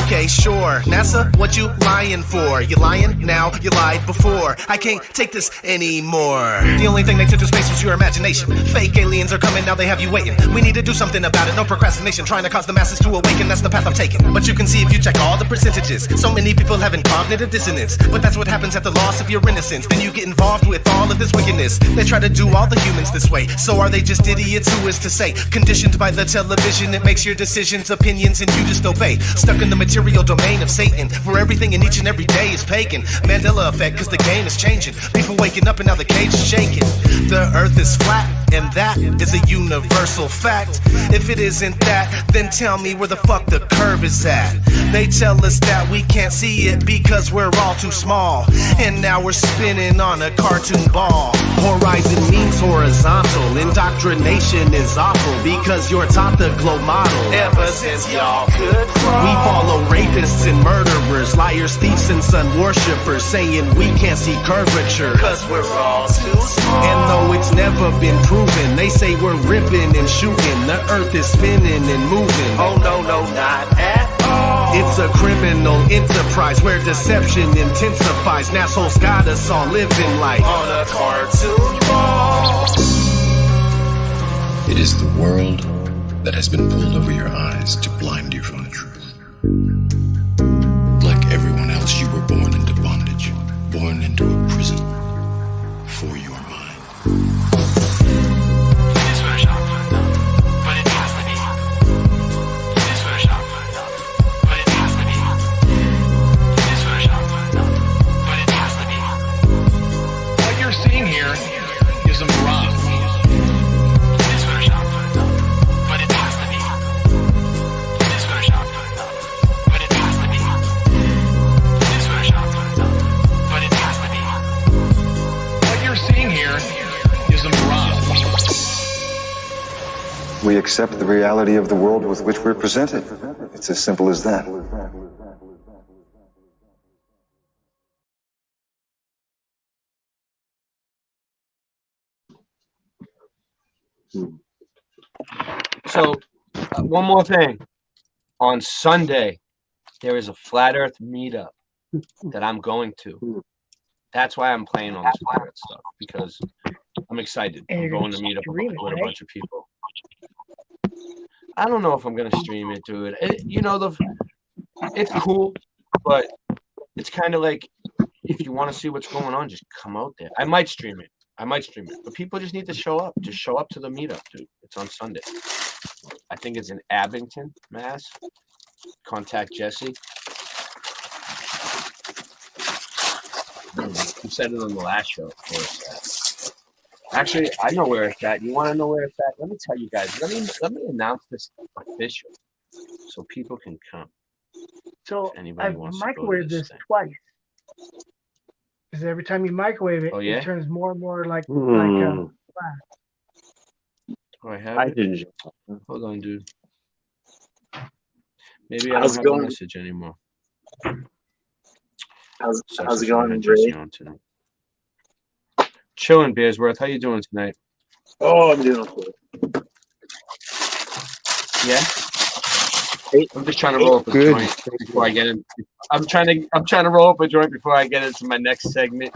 okay, sure. NASA, what you lying for? You lying now, you lied before. I can't take this anymore. The only thing they took to space was your imagination. Fake aliens are coming, now they have you waiting. We need to do something about it, no procrastination. Trying to cause the masses to awaken, that's the path I'm taking. But you can see if you check all the percentages, so many people having cognitive dissonance. But that's what happens at the loss of your innocence. Then you get involved with all of this wickedness. They try to do all the humans this way. So are they just idiots? Who is to say? Conditioned by the television, it makes your decisions, opinions, and you just obey. Stuck in the material domain of Satan, where everything in each and every day is pagan. Mandela effect, cause the game is changing. People waking up and now the cage is shaking. The earth is flat, and that is a universal fact. If it isn't that, then tell me where the fuck the curve is at. They tell us that we can't see it because we're all too small, and now we're spinning on a cartoon ball. Horizon means horizontal. Indoctrination is awful because you're taught the globe model. Ever since y'all could crawl, we follow rapists and murderers, liars, thieves, and sun worshippers, saying we can't see curvature cause we're all too small. And though it's never been proven, they say we're ripping and shooting. The earth is spinning and moving. Oh no, no, not at all. It's a criminal enterprise where deception intensifies. And assholes got us all living like on a cartoon ball. It is the world that has been pulled over your eyes to blind you from the truth. Like everyone else, you were born into bondage, born into a prison for your mind. We accept the reality of the world with which we're presented. It's as simple as that. So, one more thing. On Sunday, there is a Flat Earth meetup that I'm going to. That's why I'm playing all this Flat Earth stuff, because I'm excited. I'm going to meet up with a bunch of people. I don't know if I'm going to stream it, dude. It's cool, but it's kind of like, if you want to see what's going on, just come out there. I might stream it. But people just need to show up. Just show up to the meetup, dude. It's on Sunday. I think it's in Abington, Mass. Contact Jesse. You said it on the last show. Actually, I know where it's at. You want to know where it's at? Let me tell you guys. Let me announce this official, so people can come. So I've microwaved this twice. Because every time you microwave it, it turns more and more like glass. Oh, I have it? Hold on, dude. Maybe I don't have the message anymore. How's it going, Dre? Chilling, Beersworth. How you doing tonight? Oh, I'm doing okay. Yeah? I'm just trying to roll up a joint before I get in. I'm trying to roll up a joint before I get into my next segment.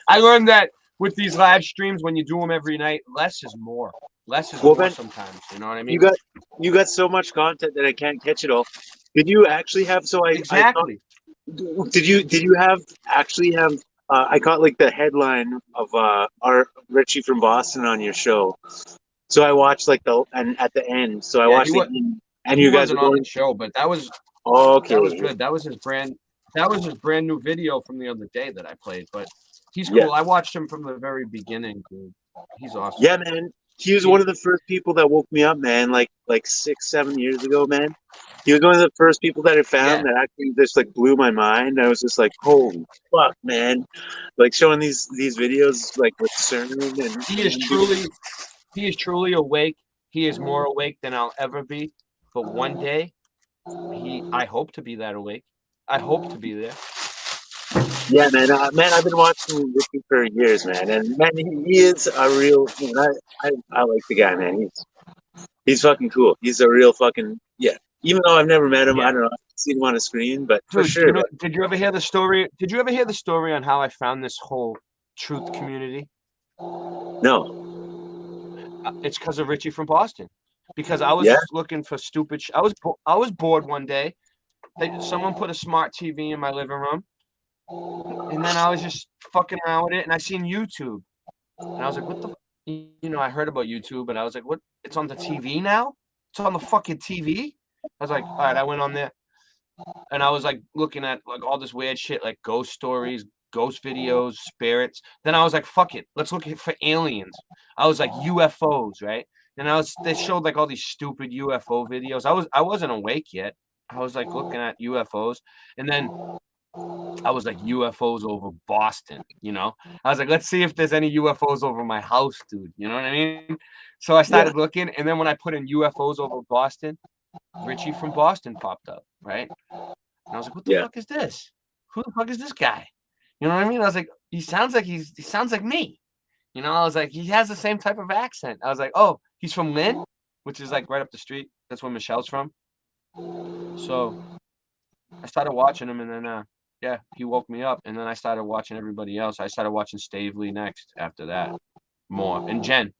I learned that with these live streams, when you do them every night, less is more. Less is more sometimes. You know what I mean? You got so much content that I can't catch it all. Did you actually have? Exactly. Did you have I caught like the headline of our Richie from Boston on your show. So I watched like at the end. So I watched and you guys were on the show, but that was that was good. That was his brand new video from the other day that I played. But he's cool. I watched him from the very beginning, dude. He's awesome. Yeah, man. He was one of the first people that woke me up, man. Like 6-7 years ago, man. He was one of the first people that I found that actually just like blew my mind. I was just like, holy fuck, man! Like showing these videos like with CERN and he is truly awake. He is more awake than I'll ever be. But one day, I hope to be that awake. I hope to be there. Yeah, man. I've been watching Ricky for years, man, and man, he is a real. I like the guy, man. He's fucking cool. He's a real fucking Even though I've never met him, I don't know. I've seen him on a screen, but for sure. Did you ever hear the story? Did you ever hear the story on how I found this whole truth community? No. It's because of Richie from Boston. Because I was looking for stupid. I was bored one day. Someone put a smart TV in my living room, and then I was just fucking around with it, and I seen YouTube, and I was like, "What the?" I heard about YouTube, and I was like, "What? It's on the TV now? It's on the fucking TV." I was like, "All right." I went on there, and I was like looking at like all this weird shit, like ghost stories, ghost videos, spirits. Then I was like, "Fuck it, let's look for aliens." I was like UFOs, right? And they showed like all these stupid UFO videos. I wasn't awake yet. I was like looking at UFOs, and then I was like UFOs over Boston. I was like, let's see if there's any UFOs over my house, dude. You know what I mean? So I started looking, and then when I put in UFOs over Boston, Richie from Boston popped up, right? And I was like, what the fuck is this? Who the fuck is this guy? You know what I mean? I was like, he sounds like me. I was like, he has the same type of accent. I was like, oh, he's from Lynn, which is like right up the street. That's where Michelle's from. So I started watching him, and then he woke me up, and then I started watching everybody else. I started watching Stavely next after that, more, and Jen,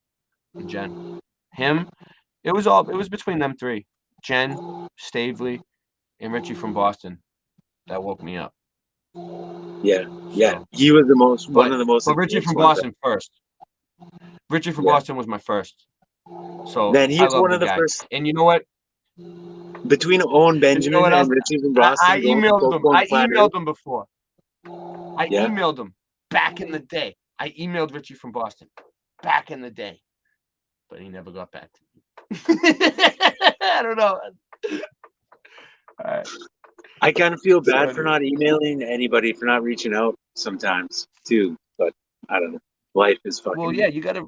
him. It was between them three, Jen, Stavely, and Richie from Boston, that woke me up. Yeah. He was one of the most. But Richie from Boston first. Richie from Boston was my first. So then he's one of the first. And you know what? Between Owen Benjamin and Richie from Boston, I emailed him before. I emailed him back in the day. I emailed Richie from Boston back in the day, but he never got back to me. I don't know. All right. I kind of feel bad for not emailing anybody, for not reaching out sometimes too. But I don't know. Life is fucking. Well, yeah, you gotta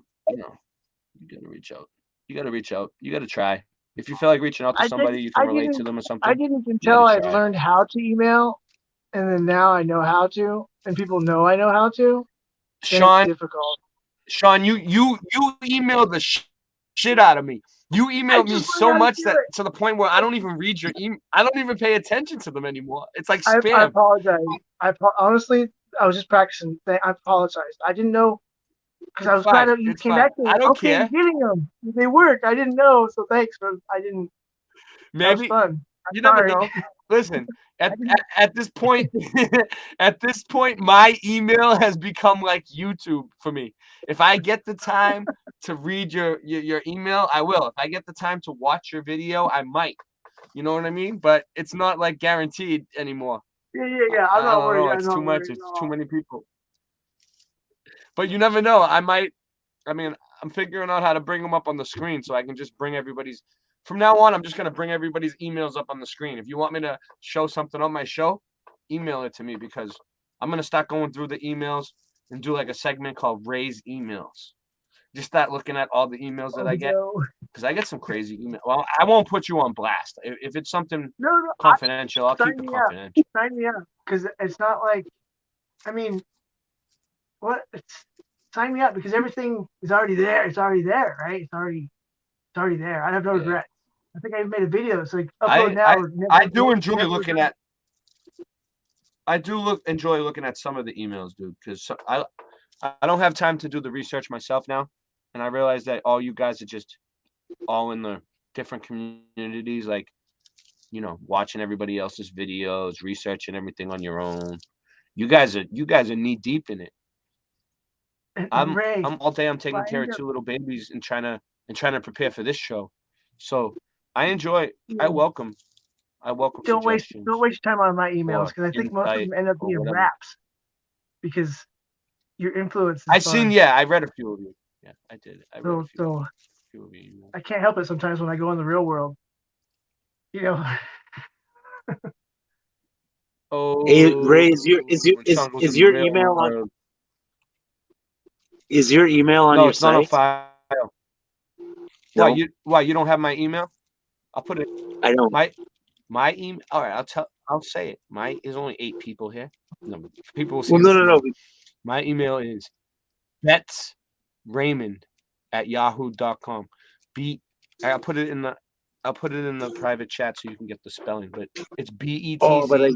reach out. You gotta try. If you feel like reaching out to somebody, you can relate to them or something. I didn't until I learned how to email, and then now I know how to, and people know I know how to. Sean, it's difficult. Sean, you emailed the shit out of me. You emailed me so much that to the point where I don't even read your email. I don't even pay attention to them anymore. It's like spam. I apologize. Honestly, I was just practicing. I apologize. I didn't know because I was glad that you came back to me. I don't okay, care. I'm getting them. They work. I didn't know, so thanks. But I didn't. Maybe that was fun. You never know. Listen, at this point, my email has become like YouTube for me. If I get the time to read your email, I will. If I get the time to watch your video, I might. You know what I mean? But it's not like guaranteed anymore. Yeah. I'm not worried. It's too much. It's too many people. But you never know. I mean, I'm figuring out how to bring them up on the screen so I can just bring everybody's. From now on, I'm just going to bring everybody's emails up on the screen. If you want me to show something on my show, email it to me because I'm going to start going through the emails and do like a segment called Ray's Emails. Just start looking at all the emails that I get because I get some crazy email. Well, I won't put you on blast. If it's something confidential, I'll keep it confidential. Sign me up because it's not like, I mean, sign me up because everything is already there. It's already there, right? It's already there. I have no regrets. I think I made a video. So like upload now. I do enjoy looking at. Enjoy looking at some of the emails, dude, because I don't have time to do the research myself now, and I realize that all you guys are just all in the different communities, like, you know, watching everybody else's videos, researching everything on your own. You guys are knee deep in it. I'm all day. I'm taking care of 2 little babies and trying to prepare for this show. So I enjoy. I welcome. Don't waste your time on my emails because I think most of them end up being raps because your influence. I read a few of you. Yeah, I did. I read a few of you. I can't help it sometimes when I go in the real world. You know. Hey, Ray, is your email on? Is your email on your site? No, it's not on file. No? Why you don't have my email? I'll put it. I don't. My email. All right, I'll say it. There's only 8 people here. No, people will see. Well, no. My email is betsraymond@yahoo.com. I'll put it in the private chat so you can get the spelling, but it's BETZ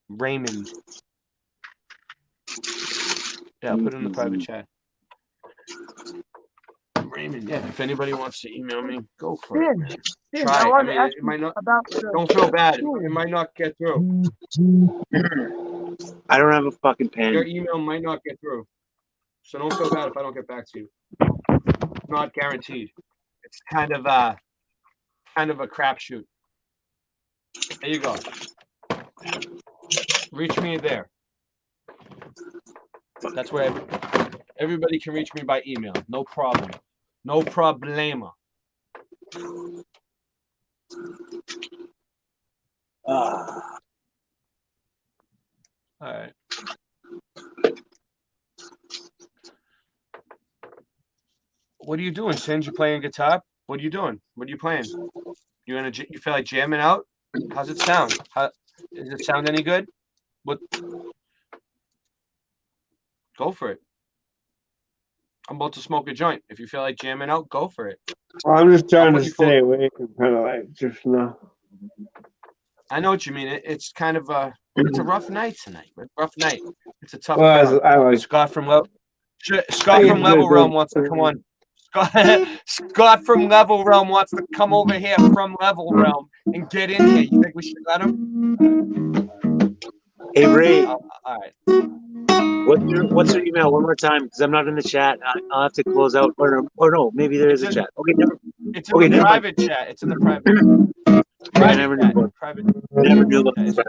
Raymond. Yeah, I'll put it in the private chat. Raymond, yeah. If anybody wants to email me, go for it. Man. Try. It might not. Don't feel bad. It might not get through. I don't have a fucking pen. Your email might not get through, so don't feel bad if I don't get back to you. It's not guaranteed. It's kind of a crapshoot. There you go. Reach me there. That's where everybody can reach me by email. No problem. No problema. All right. What are you doing, Singe? You playing guitar? What are you doing? What are you playing? You feel like jamming out? How's it sound? Does it sound any good? What? Go for it. I'm about to smoke a joint. If you feel like jamming out, go for it. Well, I'm just trying to stay awake and kind of like just now. I know what you mean. It's kind of it's a rough night tonight. Rough night. It's a tough. Scott from Level Realm wants to come on. Scott from Level Realm wants to come over here from Level Realm and get in here. You think we should let him? Hey Ray. All right. What's your email one more time? Because I'm not in the chat. I'll have to close out. Or no, maybe there is a chat. Okay, it's in the private chat. It's in the private. I never knew. Never knew about Is it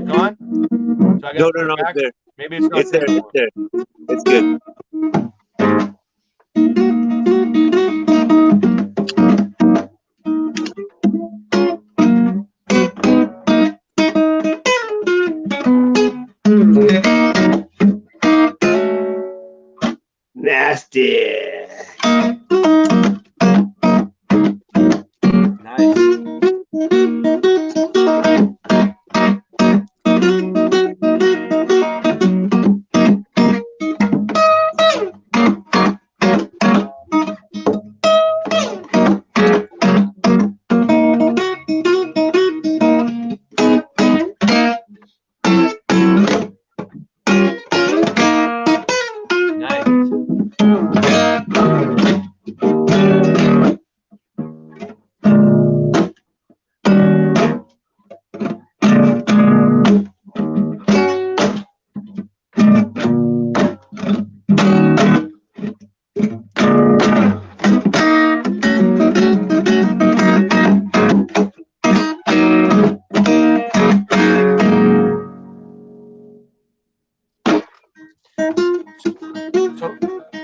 gone? No, it's there. Maybe it's not. It's there. It's there. It's good. Nasty.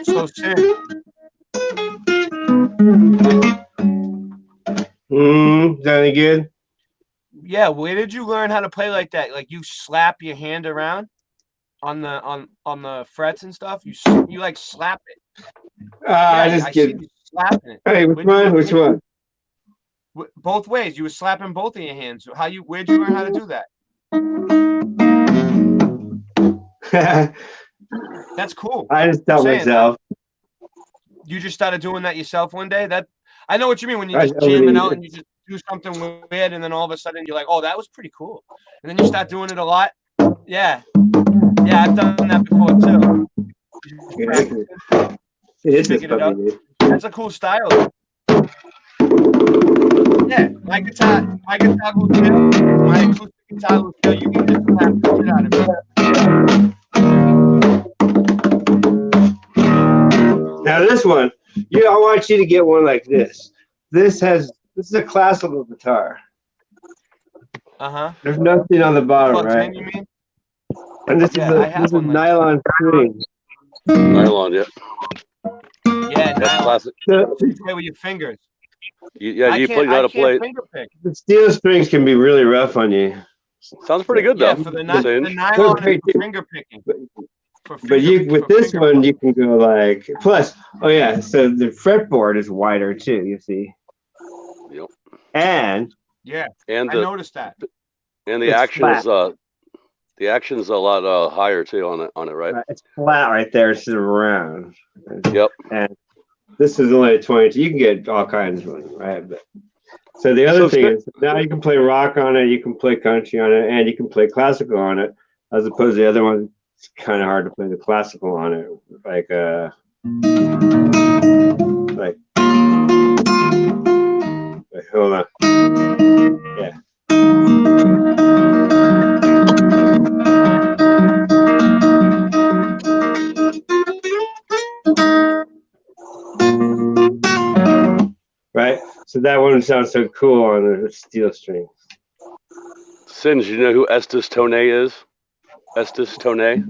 So Sid. Is that any good? Yeah, where did you learn how to play like that? Like you slap your hand around on the frets and stuff. You like slap it. I just get see you slapping it. Hey, which one? Which one? Both ways. You were slapping both of your hands. Where'd you learn how to do that? That's cool. I just tell myself. You just started doing that yourself one day? I know what you mean when you just jamming out and you just do something weird and then all of a sudden you're like, oh, that was pretty cool. And then you start doing it a lot. Yeah. Yeah, I've done that before too. That's a cool style. Yeah, my guitar will fail. My acoustic guitar will fail. You can just slap the shit out of it. Now this one, I want you to get one like this. This is a classical guitar. There's nothing on the bottom, right? You mean? And this is nylon string. Nylon, yeah. Yeah, that's classic. You play with your fingers. You play how to play. The steel strings can be really rough on you. Sounds pretty good though. Yeah, for the nylon is for finger picking. But with this one, you can go like. Plus, so the fretboard is wider too. You see. Yep. And I noticed that. And the action's a lot higher too on it, right? It's flat right there. It's round. Yep. And this is only a 22. You can get all kinds of them, right? But so the other thing is now you can play rock on it, you can play country on it, and you can play classical on it, as opposed to the other one. It's kind of hard to play the classical on it, like hold on, yeah. Right, so that one sounds so cool on the steel string. Sins, you know who Estes Toney is? Estes Toney.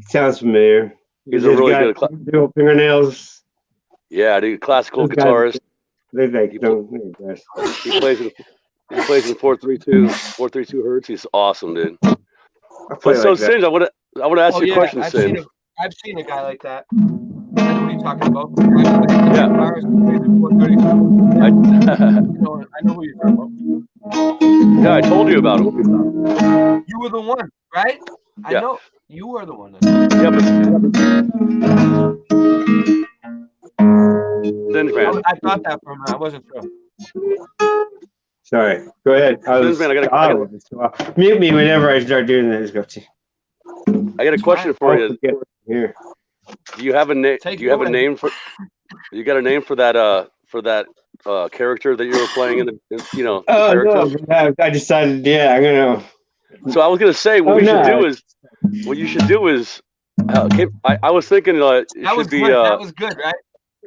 Sounds familiar. He's a really good dual fingernails. Yeah, dude, classical guitarist. He plays in 432 hertz. He's awesome, dude. But so, Sins, I want to ask you a question, Sins. I've seen a guy like that. I know what you're talking about. Yeah. I know who you're talking about. Yeah, I told you about him. You were the one, right? I know. You were the one. Yeah, but Sins, man. I thought that for a minute. I wasn't sure. Sorry. Go ahead. Sins, man, I got mute me whenever I start doing this. I got a question for you. Here. Do you have a name? Do you have a name for? You got a name for that character that you were playing in the no, I decided. Yeah, I'm gonna. So I was gonna say what you should do is. I was thinking that was good, right?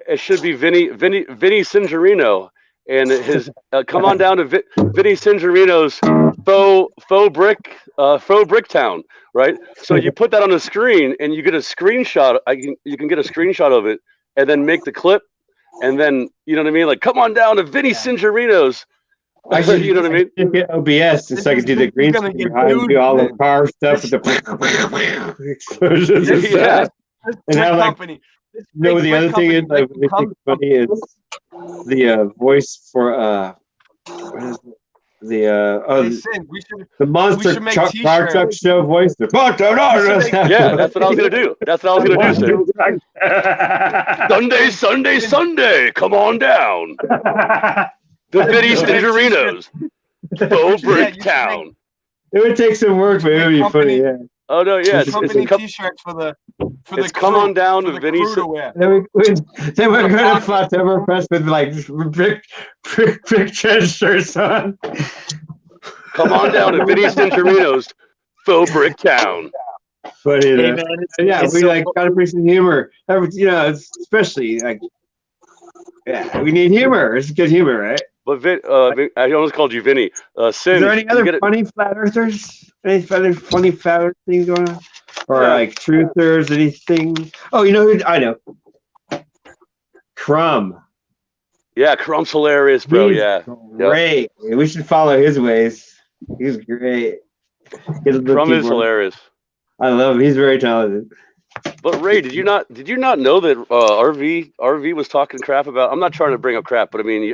It should be Vinny Cingerino and his come on down to Vinny Cingerino's faux brick town, right? So you put that on the screen and you get a screenshot. You can get a screenshot of it and then make the clip, and then you know what I mean. Like, come on down to Vinny Cingerino's. You know what I mean? Get OBS so I can do the green screen behind, do all the car stuff with the explosions and stuff. And how company. The other thing is like what I think funny is the voice for what is it? The monster car truck show voice. Yeah, that's what I was gonna do. That's what I was gonna do. Sunday, come on down. The Vinny Cingerino's faux brick town. It would take some work, but it would be funny. Yeah. Oh no, yeah. Company T-shirts for for the It's come on down to Vinny. Then we're going to Oktoberfest with like brick trench shirts on. Come on down to Vinny Cincherino's Faux Brick Town. Funny, Hey, though. man, Yeah, it's we so like gotta bring some humor. Especially like, yeah, we need humor. It's good humor, right? But I almost called you Vinny. Sin, Is there any other funny flat earthers? Any other funny flat earth things going on? Or like truthers, anything? Oh, you know who I know? Crumb. Yeah, Crumb's hilarious, bro. He's great. Yep. We should follow his ways. He's great. Crumb is hilarious. I love him. He's very talented. But Ray, did you not know that RV was talking crap about? I'm not trying to bring up crap, but I mean,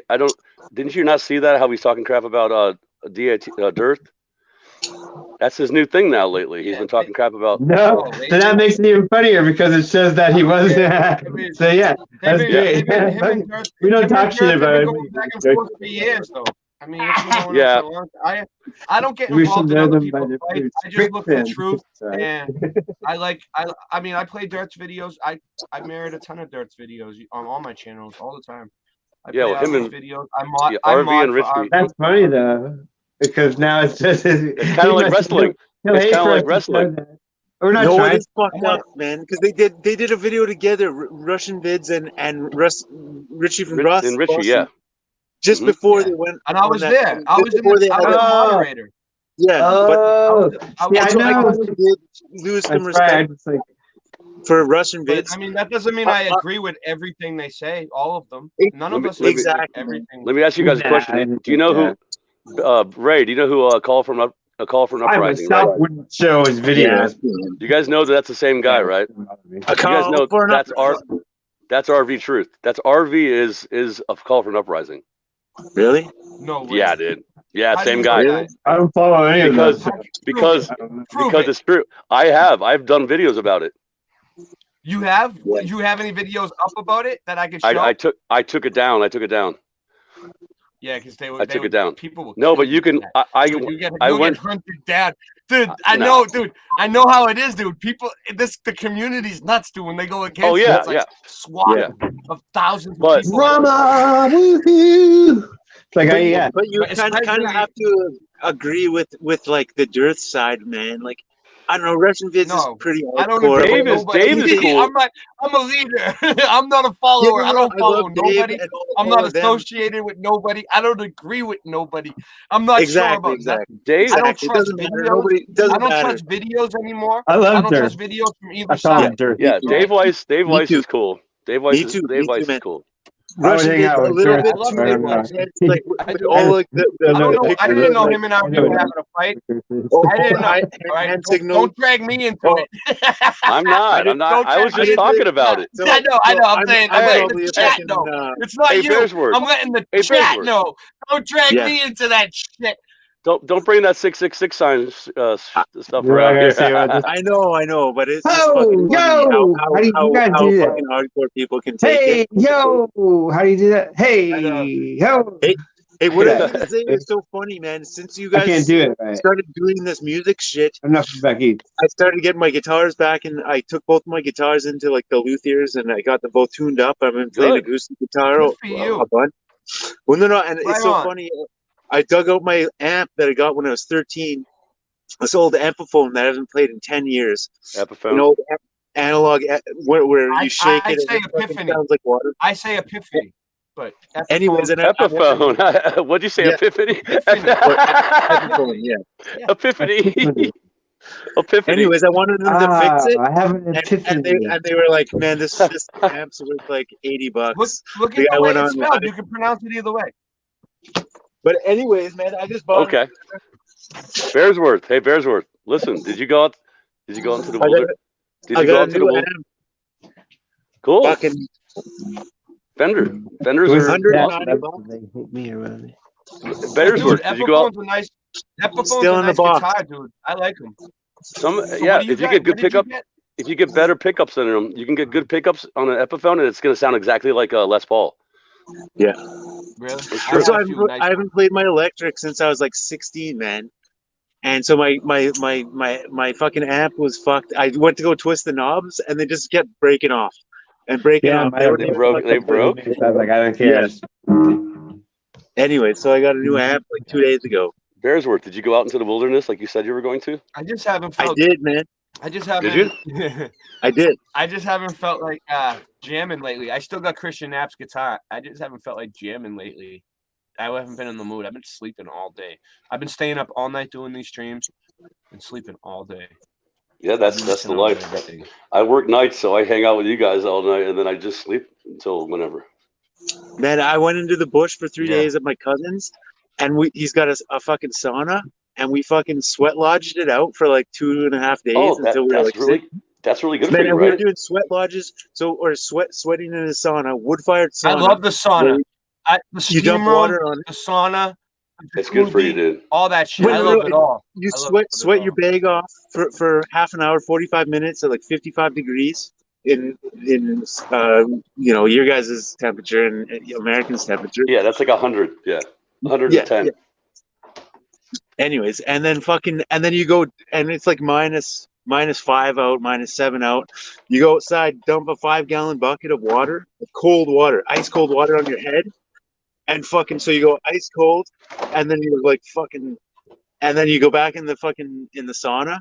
didn't you not see that how he's talking crap about Dearth? That's his new thing now lately. He's been talking crap about. No, so that makes it even funnier because it says that he was. So yeah, that's great. We don't talk shit about it. Going back and forth for years, though. I mean, it's been going on for a long time. I don't get involved in other people's fights. I just look for truth, and I mean, I play Dirt's videos. I married a ton of Dirt's videos on all my channels all the time. Him and videos. RV and Richie. That's funny though, because now it's just it's kind of like wrestling. It's kind of like wrestling. We're not no, trying. it is fucked up, man. Because they did a video together, Russian Vids and Richie from Ross and Richie, Boston. Yeah. Just before they went, and I was there. I was the moderator. Yeah, I know. Did lose some respect for Russian Vids. I mean, that doesn't mean I agree with everything they say. All of them. None of us exactly everything. Let me ask you guys a question. Do you know who Ray? Do you know who A Call from Uprising? I myself wouldn't show his videos. You guys know that's the same guy, right? You guys know that's RV Truth. That's RV is A Call from Uprising. Really? No way. Yeah, dude. Yeah, same guy. Really? I don't follow any of those. Because it's true. I've done videos about it. You have? Yeah. You have any videos up about it that I could show? I took it down. Yeah, because I took it down. People will no, but you can. I went hunted down, dude. I know, dude. I know how it is, dude. People, the community's nuts, dude. When they go against, it's like SWAT of thousands of people. Drama, woohoo! Like, but you kind of have to agree with like the Dearth side, man. Like, I don't know, Russian Vids is pretty hardcore. Dave is cool. I'm a leader. I'm not a follower. I don't follow nobody. I'm not associated with nobody. I don't agree with nobody. I'm not sure about that. Dave, I don't trust videos. I don't trust videos anymore. I don't trust videos from either side. Yeah, Dave Weiss is cool. Dave Weiss is cool. Russian Vids a little bit too much. Like all like the I didn't know him and I were having a fight. I didn't know. Don't drag me into it. I'm not. I was just talking about it. I know. I'm saying I'm letting the chat know. It's not you. I'm letting the chat know. Don't drag me into that shit. Don't bring that 666 sign stuff around here. I know, but it's just fucking funny how do you guys do that? Fucking hardcore people can take it. How do you do that? Hey, what I was gonna say is so funny, man. Since you guys started doing this music shit, enough Becky. I started getting my guitars back, and I took both my guitars into like the luthiers, and I got them both tuned up. I've been playing acoustic guitar a bunch. Well, no, and it's so funny. I dug out my amp that I got when I was 13. This old Epiphone that I haven't played in 10 years. Epiphone. You know, analog where you shake it. I say Epiphany. Sounds like water. I say Epiphany. But anyways, an Epiphone. What'd you say? Epiphany? Epiphone, yeah. Epiphany. Anyways, I wanted them to fix it. I have an epiphany. And they were like, man, this amp's worth like $80. Look at the way it's spelled. You can pronounce it either way. But anyways, man, I just bought it. Bearsworth. Hey, Bearsworth. Listen, did you go out into the wilderness? Did you go out to the wilderness? Cool. Fucking Fenders are awesome. They hit me around. Bearsworth, did you go out? Epiphone's still in the box, guitar, dude. I like them. If you get good pickup, if you get better pickups in them, you can get good pickups on an Epiphone, and it's going to sound exactly like a Les Paul. Yeah. Really? I haven't played my electric since I was like 16, man. And so my fucking amp was fucked. I went to go twist the knobs, and they just kept breaking off and breaking off. They broke. They broke. I was like, I don't care. Yeah. Anyway, so I got a new amp like 2 days ago. Bearsworth, did you go out into the wilderness like you said you were going to? I just haven't felt. I did, man. I just haven't. Did you? I did. I just haven't felt like jamming lately. I still got Christian Knapp's guitar. I just haven't felt like jamming lately. I haven't been in the mood. I've been sleeping all day. I've been staying up all night doing these streams and sleeping all day. Yeah, that's the life. I work nights, so I hang out with you guys all night, and then I just sleep until whenever. Man, I went into the bush for 3 days at my cousin's, and he's got a fucking sauna, and we fucking sweat lodged it out for like 2.5 days until we were like sick. That's really good Man, for you, and right? we were doing sweat lodges, sweating in a sauna, wood-fired sauna. I love the sauna. The You steam dump room, water on it. the sauna. It's good for you, dude. All that shit. Well, I love it all. You I love sweat your bag off for half an hour, 45 minutes at like 55 degrees in your guys' temperature and American's temperature. Yeah, that's like 100. Yeah, 110. Yeah. Anyways, and then you go, and it's like minus 5 out, minus 7 out. You go outside, dump a 5-gallon bucket of water, of cold water, ice cold water on your head. And so you go ice cold, and then you're like and then you go back in the sauna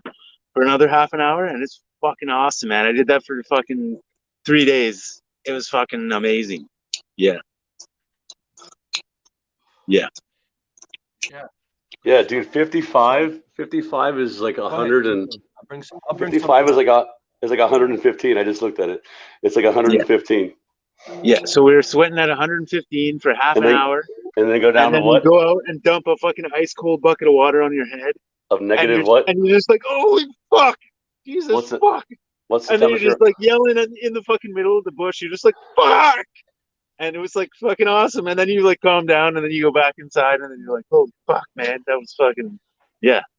for another half an hour, and it's fucking awesome, man. I did that for fucking 3 days. It was fucking amazing. Yeah. Yeah, dude. 55 is like 100 and 55 is like 115. I just looked at it. It's like 115. Yeah, so we were sweating at 115 for half an hour. And then go down to what? You go out and dump a fucking ice cold bucket of water on your head. Of negative what? And you're just like, holy fuck! Jesus fuck! What's the and then temperature? you're just like yelling in the fucking middle of the bush. You're just like, fuck! And it was like fucking awesome. And then you like calm down, and then you go back inside, and then you're like, holy fuck, man, that was fucking,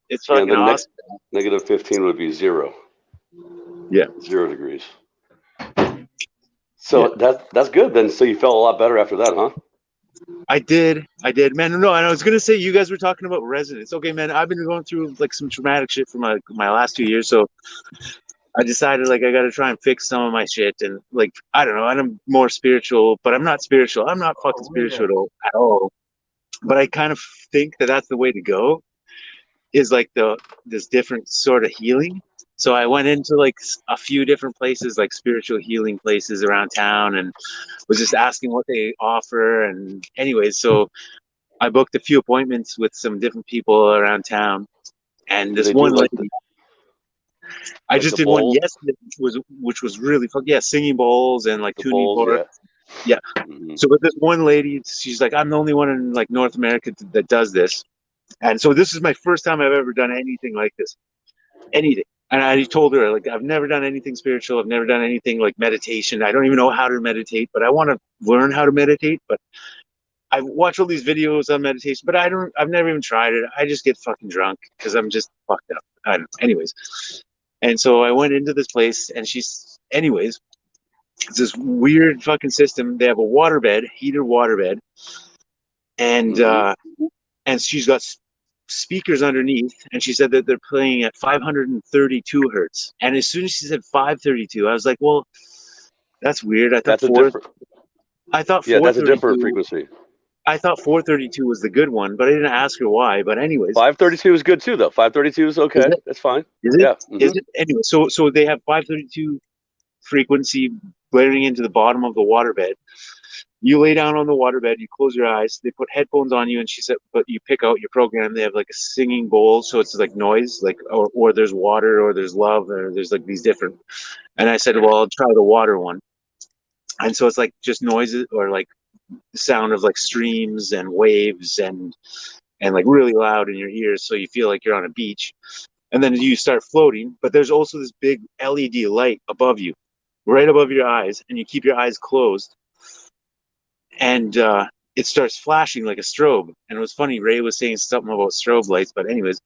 it's fucking awesome. Negative 15 would be 0. Yeah. 0 degrees. So that's good then. So you felt a lot better after that, huh? I did, man. No, and I was gonna say you guys were talking about resonance. Okay, man, I've been going through like some traumatic shit for my last 2 years, so I decided like I got to try and fix some of my shit, and like I don't know, I'm more spiritual, but I'm not spiritual. I'm not fucking spiritual at all. But I kind of think that that's the way to go. Is like this different sort of healing. So I went into like a few different places, like spiritual healing places around town, and was just asking what they offer. And anyways, so I booked a few appointments with some different people around town. And this one lady, I just did one yesterday, which was really fun. Yeah, singing bowls and like tuning forks. Yeah. Mm-hmm. So with this one lady, she's like, I'm the only one in like North America that does this. And so this is my first time I've ever done anything like this. Anything. And I told her, like, I've never done anything spiritual. I've never done anything like meditation. I don't even know how to meditate, but I want to learn how to meditate. But I watch all these videos on meditation, but I've never even tried it. I just get fucking drunk because I'm just fucked up. I don't know. Anyways. And so I went into this place, and it's this weird fucking system. They have a waterbed, heated waterbed. And she's got speakers underneath, and she said that they're playing at 532 hertz. And as soon as she said 532, I was like, well, that's weird. I thought that's a different frequency. I thought 432 was the good one, but I didn't ask her why. But anyways, 532 is good too, though. 532 is okay. That's fine. Is it? Yeah. Mm-hmm. Is it? Anyway, so they have 532 frequency blaring into the bottom of the waterbed. You lay down on the waterbed, you close your eyes, they put headphones on you, and she said, but you pick out your program. They have like a singing bowl, so it's like noise, like or there's water, or there's love, or there's like these different. And I said, well, I'll try the water one. And so it's like just noises, or like the sound of like streams and waves and like really loud in your ears, so you feel like you're on a beach. And then you start floating, but there's also this big LED light above you, right above your eyes, and you keep your eyes closed. And it starts flashing like a strobe. And it was funny, Ray was saying something about strobe lights, but anyways,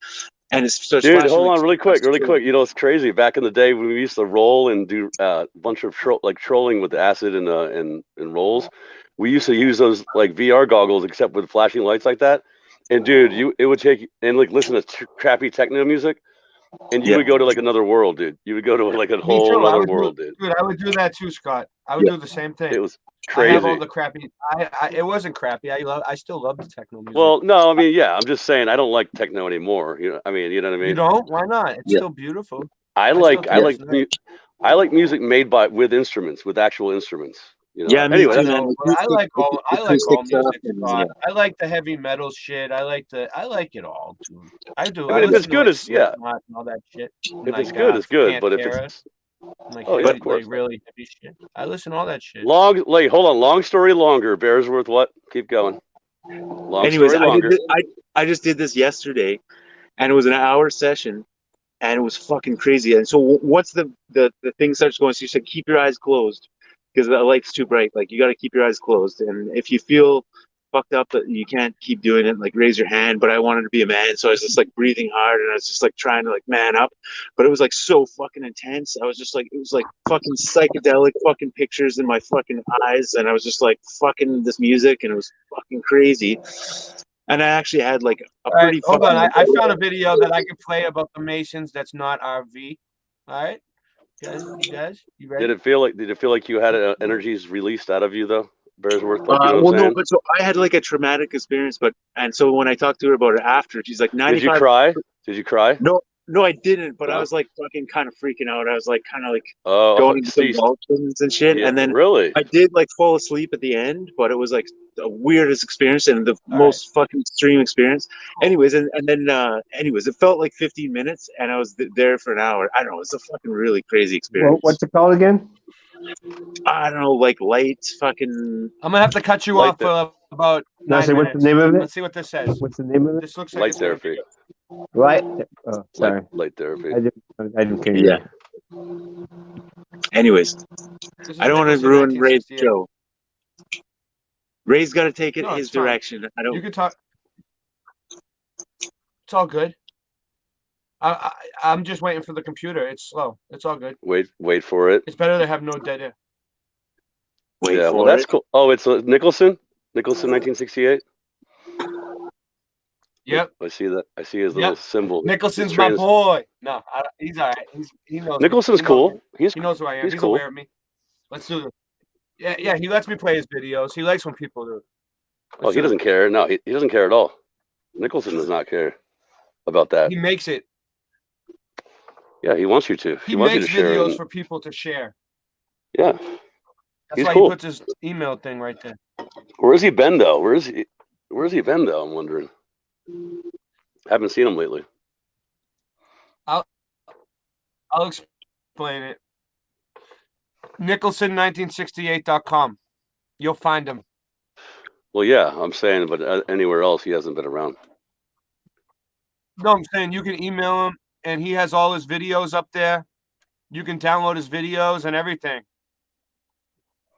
and it starts Dude, flashing. Hold on really quick. You know, it's crazy. Back in the day when we used to roll and do a bunch of trolling with acid and rolls, we used to use those like VR goggles, except with flashing lights like that. And dude, it would take and like listen to crappy techno music, and you Yeah. would go to like another world, dude. You would go to like a Me whole too. other world, dude. Dude, I would do that too, Scott. I would Yeah. do the same thing. It was I have all crazy. the crappy. It wasn't crappy. I still love the techno music. Well, no, I mean, yeah, I'm just saying I don't like techno anymore. You know, I mean, you know what I mean? You don't? Why not? It's Yeah. still beautiful. I still like think I like it's nice. I like music made with instruments, with actual instruments. You know? Yeah, me Anyway, too, that's, man. No, but I like all Acoustic stuff music, and, Scott. yeah. I like the heavy metal shit. I like it all, dude. I do. I mean, if it's listen to, good, like, it's yeah. Slipknot and all that shit. If it's good, it's good. But if Pantera, it's like, oh yeah, heavy, of course. like really heavy shit. I listen to all that shit. Hold on. Long story longer. Bears worth what? Keep going. Anyways, I just did this yesterday, and it was an hour session, and it was fucking crazy. And so once the thing starts going, so you said keep your eyes closed because the light's too bright. Like you got to keep your eyes closed, and if you feel fucked up that you can't keep doing it, like raise your hand. But I wanted to be a man, so I was just like breathing hard, and I was just like trying to like man up. But it was like so fucking intense. I was just like, it was like fucking psychedelic fucking pictures in my fucking eyes, and I was just like fucking this music, and it was fucking crazy. And I actually had like a pretty. Hold on, I found a video that I could play about the Masons. That's not RV. All right, you guys, you ready? Did it feel like you had energies released out of you though? Bears worth like no, but so I had like a traumatic experience, and so when I talked to her about it after, she's like 95. Did you cry? Did you cry? No, I didn't, but I was like fucking kind of freaking out. I was like kind of like going into convulsions and shit. Yeah, and then really? I did like fall asleep at the end, but it was like the weirdest experience and the most fucking extreme experience. Anyways, and then it felt like 15 minutes and I was there for an hour. I don't know, it's a fucking really crazy experience. What's it called again? I don't know, like light fucking. I'm gonna have to cut you off for about 9 minutes. What's the name of it? Let's see what this says. What's the name of it? This looks like light therapy. Light. Oh, sorry. Light therapy. I didn't care. Yeah. Anyways, I don't want to ruin Ray's show. Ray's got to take it his direction. I don't. You can talk. It's all good. I'm just waiting for the computer. It's slow. It's all good. Wait for it. It's better to have no dead air. Yeah, well, that's cool. Oh, it's Nicholson, 1968. Yep. I see that. I see his little symbol. Nicholson's my boy. No, he's all right. He knows. Nicholson's cool. He knows who I am. He's cool. aware of me. Let's do this. Yeah. He lets me play his videos. He likes when people do it. Oh, he doesn't care. No, he doesn't care at all. Nicholson does not care about that. He makes it. Yeah, he wants you to. He wants makes you to share videos for people to share. Yeah. That's why he puts his email thing right there. Where has he been though? Where has he been though? I'm wondering. Haven't seen him lately. I'll explain it. Nicholson1968.com. You'll find him. Well, yeah, I'm saying, but anywhere else he hasn't been around. No, I'm saying you can email him, and he has all his videos up there. You can download his videos and everything.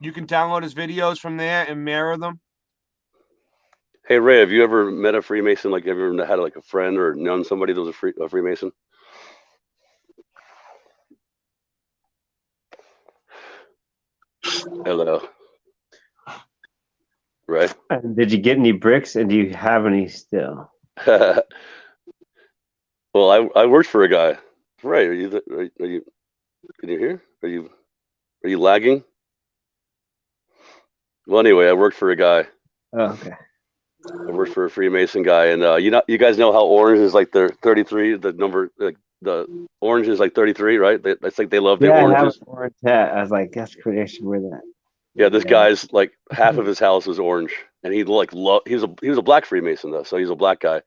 You can download his videos from there and mirror them. Hey Ray, have you ever met a Freemason? Like, have you ever had like a friend or known somebody that was a Freemason? Hello. Right. And did you get any bricks? And do you have any still? Well, I worked for a guy. Ray, are you? Can you hear? Are you lagging? Well, anyway, I worked for a guy. Oh, okay. I worked for a Freemason guy, and you guys know how orange is like the 33. The number, like the orange is like 33, right? It's like they love the oranges. I have an orange hat. I was like, that's pretty. I should wear that. Yeah, this guy's like half of his house was orange, and he like he was a black Freemason though, so he's a black guy,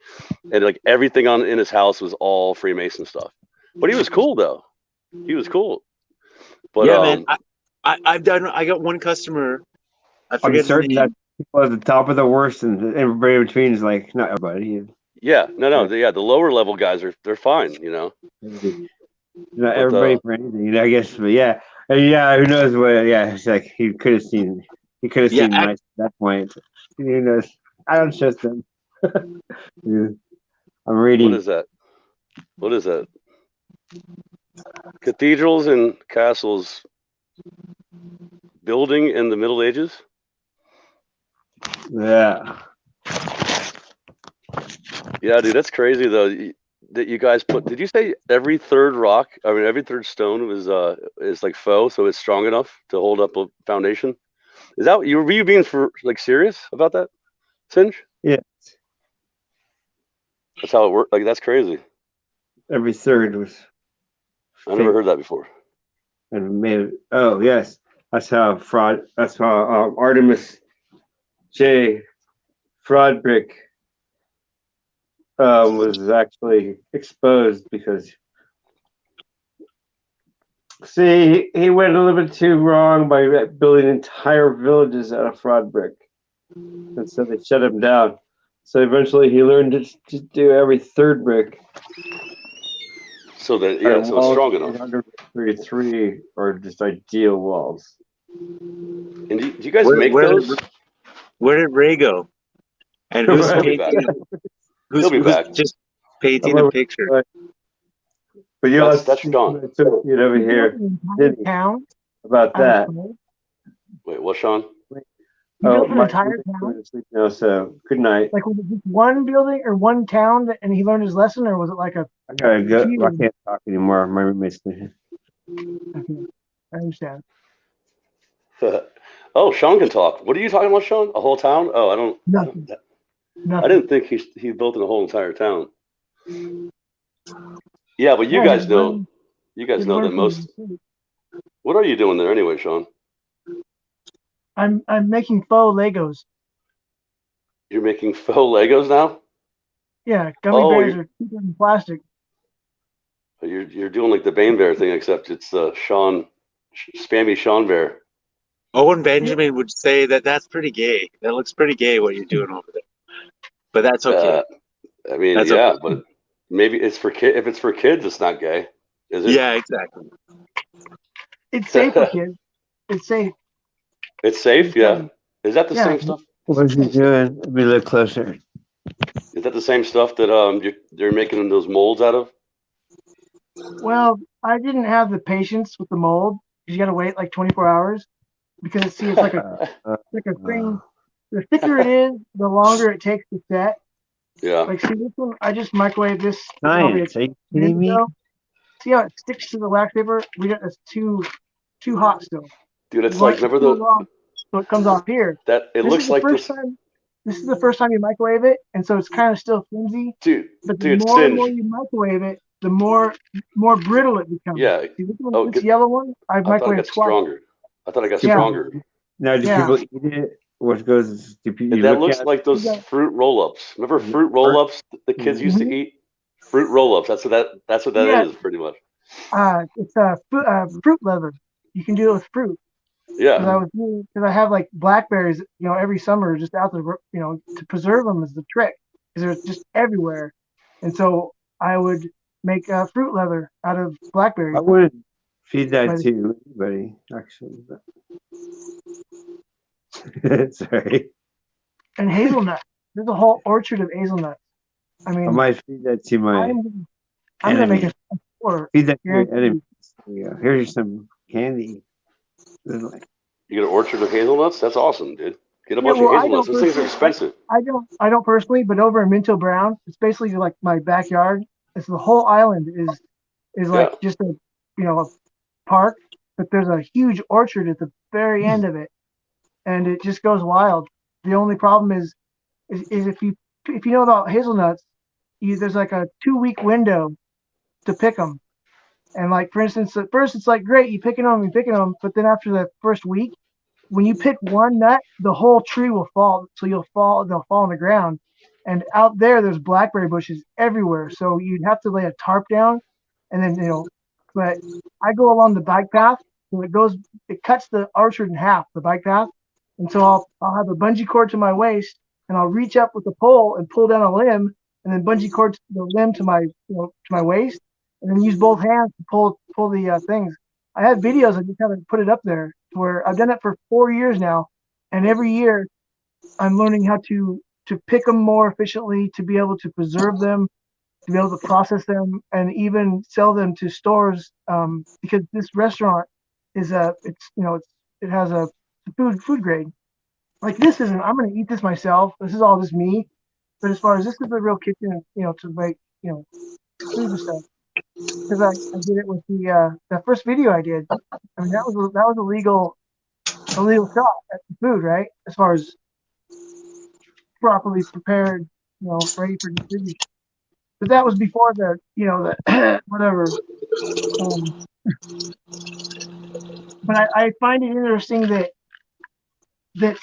and like everything in his house was all Freemason stuff. But he was cool though. He was cool. But yeah, man, I've done. I got one customer. I forget the name. That people at the top of the worst, and everybody in between is like not everybody. Yeah, no, the lower level guys they're fine, you know. Not everybody for anything, you know. I guess, but yeah. Yeah, who knows what? Yeah, it's like he could have seen. He could have seen mice at that point. Who knows? I don't trust them. I'm reading. What is that? Cathedrals and castles building in the Middle Ages. Yeah. Yeah, dude, that's crazy though. That you guys put. Did you say every third rock? I mean, every third stone is like faux, so it's strong enough to hold up a foundation. Is that were you being for like serious about that, Singe? Yeah. That's how it worked. Like that's crazy. Every third was. I never heard that before. And made it. Oh yes, that's how fraud. That's how Artemis J. Fraudbrick was actually exposed because. See, he went a little bit too wrong by building entire villages out of fraud brick. And so they shut him down. So eventually he learned to do every third brick. So that, yeah, so it's strong enough. 133 are just ideal walls. And do you guys make those? Where did Ray go? And who's painting? Who's just painting a picture? But you that's Sean. Took it over here. Town about that. Wait, what, Sean? Oh, my entire town. No, so good night. Like was it just one building or one town, and he learned his lesson, or was it like a? I gotta go. I can't talk anymore. My roommate's here. Okay, I understand. Oh, Sean can talk. What are you talking about, Sean? A whole town? Oh, I don't. Nothing. I didn't think he built a whole entire town. Yeah, but you guys know. You guys know that most. What are you doing there anyway, Sean? I'm making faux Legos. You're making faux Legos now? Yeah, gummy bears are cheaper than plastic. You're doing like the Bane Bear thing, except it's Sean, spammy Sean Bear. Owen Benjamin would say that that's pretty gay. That looks pretty gay what you're doing over there. But that's okay. I mean, that's okay. But maybe it's for kids. If it's for kids, it's not gay, is it? Yeah, exactly. It's safe for kids. It's safe. It's safe, yeah. Is that the same stuff? What are you doing? Let me look closer. Is that the same stuff that you're making those molds out of? Well, I didn't have the patience with the mold because you got to wait like 24 hours because it's like a thing. The thicker it is, the longer it takes to set. Yeah. Like see this one, I just microwave this. Science, are you kidding me? See how it sticks to the wax paper? It's too hot still. Dude, it's like remember the. So it comes off here. That it looks like this. This is the first time you microwave it, and so it's kind of still flimsy. Dude, but the more and more you microwave it, the more brittle it becomes. Yeah. See, this yellow one, I've microwaved twice. Stronger. I thought I got stronger. Now, do people eat it? What goes? That looks like those fruit roll-ups. Remember fruit roll-ups the kids used to eat? Fruit roll-ups. That's what that is, pretty much. It's fruit leather. You can do it with fruit. Yeah. Because I have like blackberries, every summer just out there, to preserve them is the trick because they're just everywhere. And so I would make fruit leather out of blackberries. I wouldn't feed that to anybody, actually. But... Sorry. And hazelnut. There's a whole orchard of hazelnuts. I mean, I might feed that to my. I'm gonna make a store. Feed that to your enemies. Yeah. Here's some candy. You get an orchard of hazelnuts? That's awesome, dude. Get a bunch of hazelnuts. Those things are expensive. I don't personally, but over in Minto Brown, it's basically like my backyard. It's the whole island is like just a park, but there's a huge orchard at the very end of it, and it just goes wild. The only problem is if you know about hazelnuts, there's like a 2-week window to pick them. And like, for instance, at first it's like, great, you're picking them. But then after the first week, when you pick one nut, the whole tree will fall. So they'll fall on the ground. And out there's blackberry bushes everywhere. So you'd have to lay a tarp down and then, but I go along the bike path. So it cuts the orchard in half, the bike path. And so I'll have a bungee cord to my waist and I'll reach up with the pole and pull down a limb and then bungee cord the limb to my, to my waist. And then use both hands to pull the things. I have videos. I just haven't put it up there. Where I've done it for 4 years now, and every year I'm learning how to pick them more efficiently, to be able to preserve them, to be able to process them, and even sell them to stores. Because this restaurant is it has a food grade. Like this isn't. I'm going to eat this myself. This is all just me. But as far as this is a real kitchen, to make food and stuff. Because I did it with the first video I did. I mean, that was a legal shot at the food, right? As far as properly prepared, ready for distribution. But that was before the whatever. But I find it interesting that the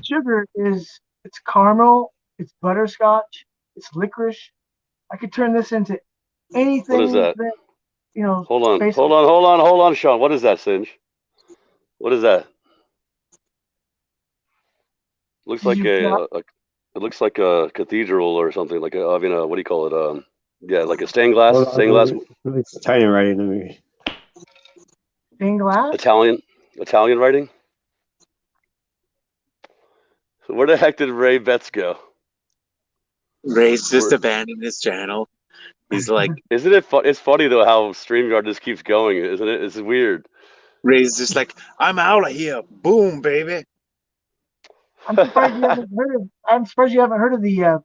sugar it's caramel, it's butterscotch, it's licorice. I could turn this into anything. What is that? Hold on, basically. hold on, Sean. What is that, Singe? What is that? Looks like it looks like a cathedral or something. Like what do you call it? Yeah, like a stained glass. It's tiny writing to me. Stained glass. Italian writing. So where the heck did Ray Betts go? Ray's just abandoned his channel. He's like, isn't it? It's funny though how StreamYard just keeps going, isn't it? It's weird. Ray's just like, I'm out of here. Boom, baby. I'm surprised you haven't heard of the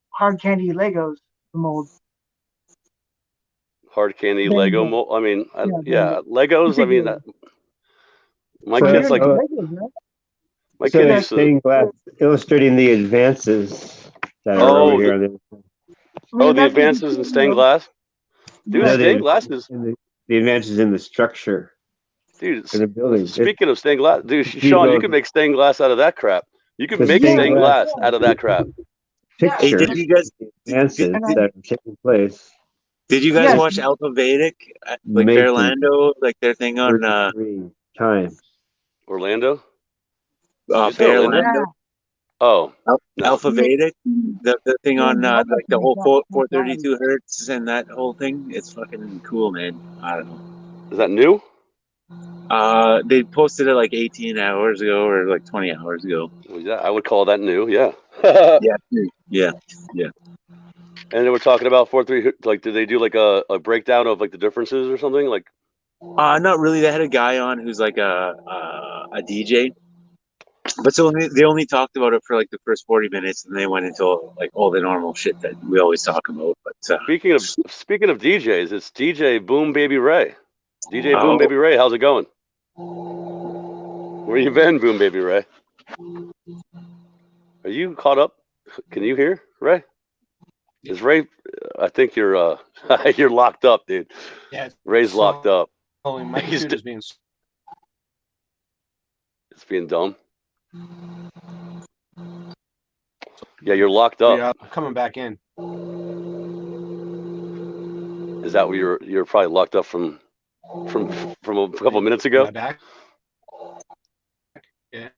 hard candy Legos mold. Hard candy Lego mold. I mean, Legos. I mean, my kids like. My kids stained glass illustrating the advances that are over here. The advances in stained glass. Dude, stained glass is the advances in the structure. Dude, in the building. Speaking of stained glass, dude, Sean, you can make stained glass out of that crap. You can make stained glass out of that crap. Hey, did you guys advances that are taking place? Did you guys watch Alpha Vedic, like Orlando, like their thing on times? Orlando. Orlando. Oh, Alpha Vedic, the thing on like the whole 432 hertz and that whole thing. It's fucking cool, man. I don't know. Is that new? They posted it like 18 hours ago or like 20 hours ago. Well, yeah, I would call that new. Yeah. yeah. And they were talking about 432. Like, did they do like a breakdown of like the differences or something? Like, not really. They had a guy on who's like a DJ. But so they only talked about it for like the first 40 minutes, and they went into like all the normal shit that we always talk about. But speaking of DJs, it's DJ Boom Baby Ray. DJ Boom Baby Ray, how's it going? Where you been, Boom Baby Ray? Are you caught up? Can you hear, Ray? Is Ray? I think you're you're locked up, dude. Yeah, Ray's locked up. My computer's being. It's being dumb. Yeah, you're locked up. Yeah, I'm coming back in. Is that what you're probably locked up from a couple minutes ago? Am I back? Yeah.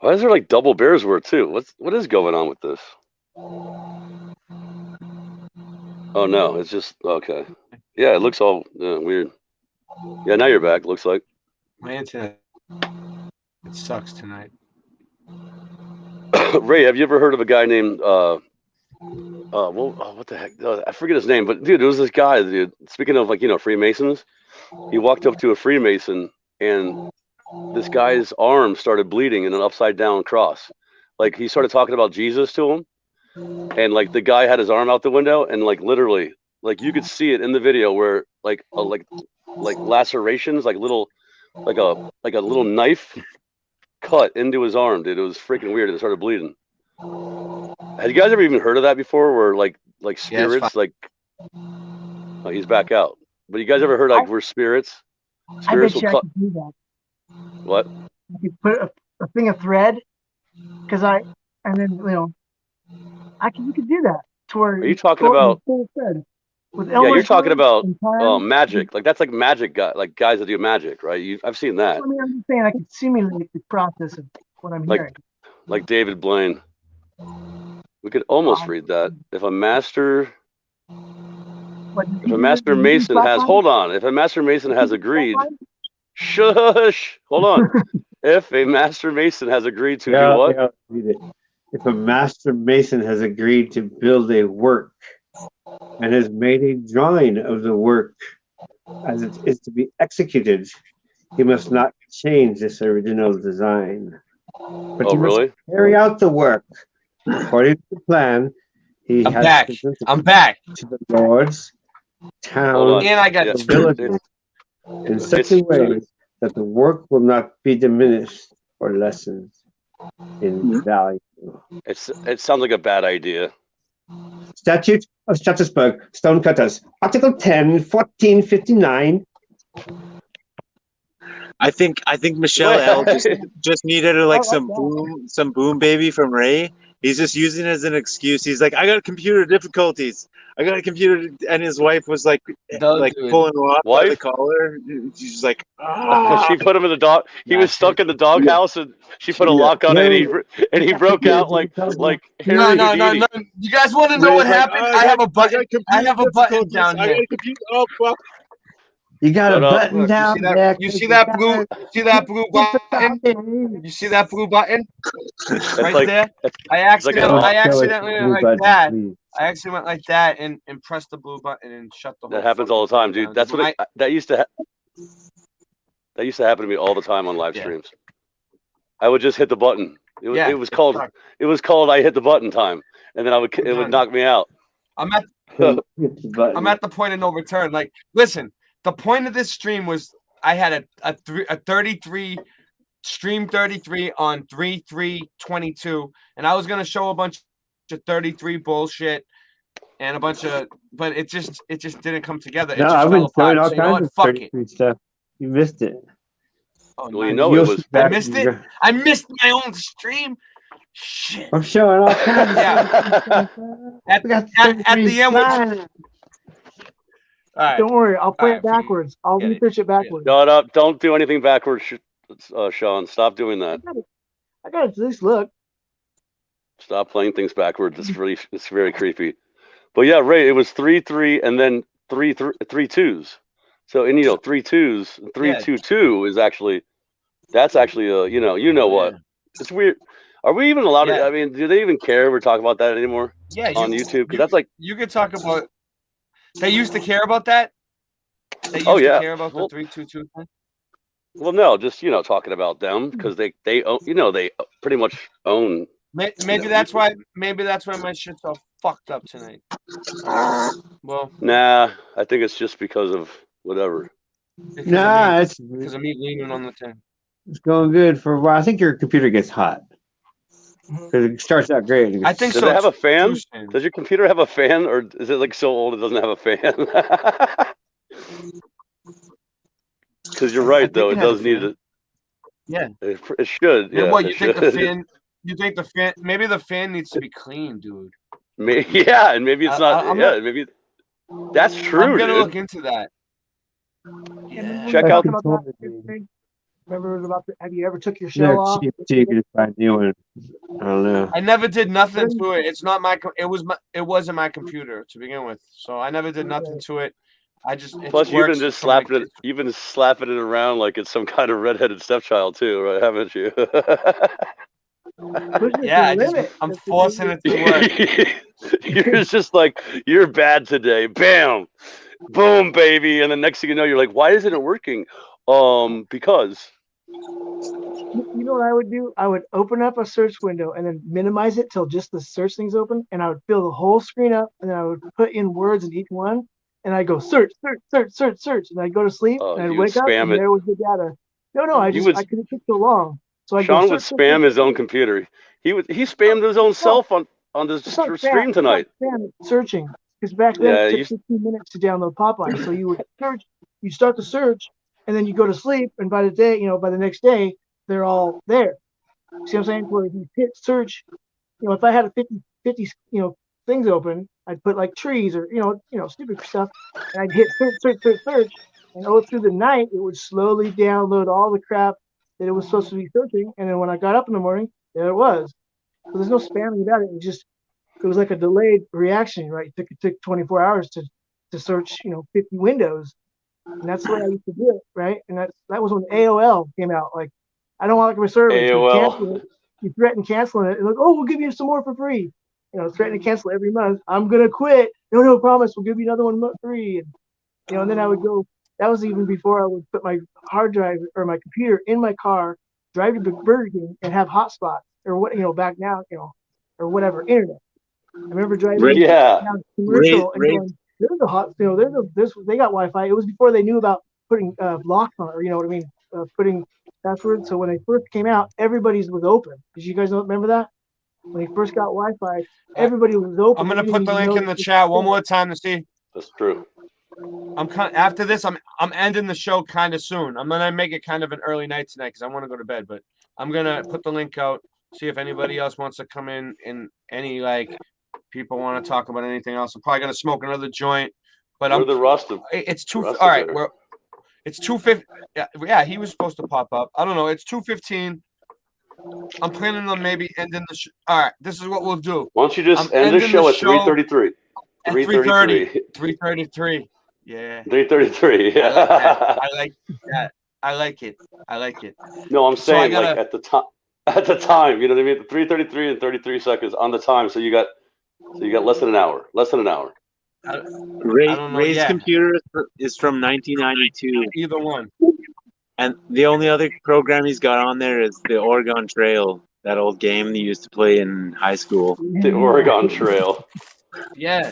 Why is there like double bears word too? What is going on with this? Oh no, it's just okay. Yeah, it looks all weird. Yeah, now you're back. Looks like my internet. It sucks tonight. Ray, have you ever heard of a guy named what the heck? I forget his name, but dude, there was this guy, dude. Speaking of like Freemasons, he walked up to a Freemason and this guy's arm started bleeding in an upside down cross. Like he started talking about Jesus to him, and like the guy had his arm out the window, and like literally, like you could see it in the video where like lacerations, like a little knife cut into his arm, dude. It was freaking weird. It started bleeding. Have you guys ever even heard of that before? Where like spirits, oh, he's back out. But you guys ever heard like we're spirits? Spirits I bet you I could do that. What? I could put a thing of thread, you could do that. To where are you talking about? Yeah, you're talking about magic. Like that's like magic guys that do magic, right? I've seen that. I mean, I'm just saying I could simulate the process of what I'm hearing. Like David Blaine. We could almost read that. If a master mason has, hold on. If a master mason has agreed, shush, hold on. If a master mason has agreed to do what? Yeah, read it. If a master mason has agreed to build a work and has made a drawing of the work as it is to be executed, he must not change this original design. But Oh, you must really? carry out the work according to the plan. He I'm has back. presented I'm back. to the lords, Hold towns, on. And I got Yeah, and villages in such a way that the work will not be diminished or lessened in value. it sounds like a bad idea. Statute of Strasbourg, Stonecutters, Article 10, 1459. I think Michelle L just needed like some boom baby from Ray. He's just using it as an excuse. He's like, I got computer difficulties. I got a computer, and his wife was like pulling him off by the collar. She's like, She put him in the dog. He was stuck in the doghouse, and she put a lock on it, and he broke out like Harry No. Houdini. You guys want to know what happened? I have a button. I have a button down here. Oh fuck! You got Shut a up. button Look, down there. you see that blue? See that blue button? You see that blue button right like, there? I like accidentally went like button, that. please. I actually went like that and pressed the blue button and shut the whole. That happens all the time, dude. That's what that used to happen to me all the time on live streams. I would just hit the button. It was called I hit the button time, and then it would knock me out. I'm at the point of no return. Like, listen, the point of this stream was I had a 33 stream 33 on 3/3/22, and I was gonna show a bunch of 33 bullshit and a bunch of, but it just didn't come together. It No, just I've fell been showing apart. all So you know kinds what? of Fuck it. 33 stuff. You missed it. Oh, Well, you nice. know it was. I missed it. I missed my own stream. Shit. I'm showing all kinds of Yeah. At the end. All right. Don't worry, I'll play it backwards. I'll research it backwards. Shut up! Don't do anything backwards, Sean. Stop doing that. I got to at least look. Stop playing things backwards. It's very creepy. But yeah, Ray, it was 3/3 and then 3 twos. So, and 3 twos, 3/2/2 is actually, that's actually you know what? It's weird. Are we even allowed to? I mean, do they even care we're talking about that anymore? Yeah, on YouTube, because that's like you could talk about. They used to care about that. They used to care about the 3/2/2 thing. Well, no, just talking about them because they own, they pretty much own. Maybe that's why. Maybe that's why my shit's all fucked up tonight. Well, nah, I think it's just because of whatever. Nah, it's because of me leaning on the thing. It's going good for a while. I think your computer gets hot because it starts out great. I think Does so. it have a fan? Tuesday. Does your computer have a fan, or is it like so old it doesn't have a fan? Because you're right, though. It does need it. Yeah, it should. Yeah. What you think the fan? You think the fan? Maybe the fan needs to be clean, dude. Yeah, and maybe it's not. Maybe that's true. I'm gonna dude. look into that. Yeah. Check out. Remember, it was about have you ever took your shell off? Cheap, so you can just buy a new one. I don't know. I never did nothing to it. It's not my. It wasn't my computer to begin with, so I never did nothing to it. I just. Plus, you've been just slapping it. You've been slapping it around like it's some kind of redheaded stepchild too, right? Haven't you? Yeah, I'm forcing it to work. You're just like, you're bad today. Bam, boom, baby, and the next thing you know, you're like, why isn't it working? Because. You know what I would do? I would open up a search window and then minimize it till just the search thing's open, and I would fill the whole screen up, and then I would put in words in each one, and I'd go search, and I'd go to sleep, and I'd wake up, and there was the data. No, I couldn't take so long. So I Sean would spam his own computer. He spammed his own self on the stream tonight. Searching, because back then it took 15 minutes to download Popeye. So you would search, you start the search, and then you go to sleep, and by the next day, they're all there. See what I'm saying? Where if you hit search, if I had a 50 things open, I'd put like trees or stupid stuff, and I'd hit search, and through the night it would slowly download all the crap that it was supposed to be searching, and then when I got up in the morning, there it was. So there's no spamming about it. It was like a delayed reaction, right? It took 24 hours to search 50 windows, and that's the way I used to do it, right? And that was when AOL came out. Like, I don't want my service. AOL. You threaten canceling it, and like, we'll give you some more for free. Threaten to cancel every month. I'm gonna quit. No, promise. We'll give you another one free. And then I would go. That was even before I would put my hard drive or my computer in my car, drive to Burger King, and have hotspots. or what, back now, or whatever, internet. I remember driving down commercial and going, there's a hot, they got Wi-Fi. It was before they knew about putting blocks on it, or you know what I mean, putting passwords. So when they first came out, everybody's was open. Did you guys remember that? When they first got Wi-Fi, everybody was open. I'm gonna put the link in the chat one more time to see. That's true. After this, I'm ending the show kind of soon. I'm gonna make it kind of an early night tonight because I want to go to bed. But I'm gonna put the link out. See if anybody else wants to come in and any people want to talk about anything else. I'm probably gonna smoke another joint. But the rest of it's two. All right, it's 2:50. Yeah, he was supposed to pop up. I don't know. It's 2:15. I'm planning on maybe ending the show. All right, this is what we'll do. Why don't you just end the show at 3:33? 3:30. 3:33. Yeah. 3:33. Yeah. I like that. I like it. No, I'm saying gotta, at the time. At the time, you know what I mean? 3:33 and 33 seconds on the time. So you got less than an hour. Ray's computer is from 1992. Either one. And the only other program he's got on there is the Oregon Trail, that old game they used to play in high school. The Oregon Trail. Yeah.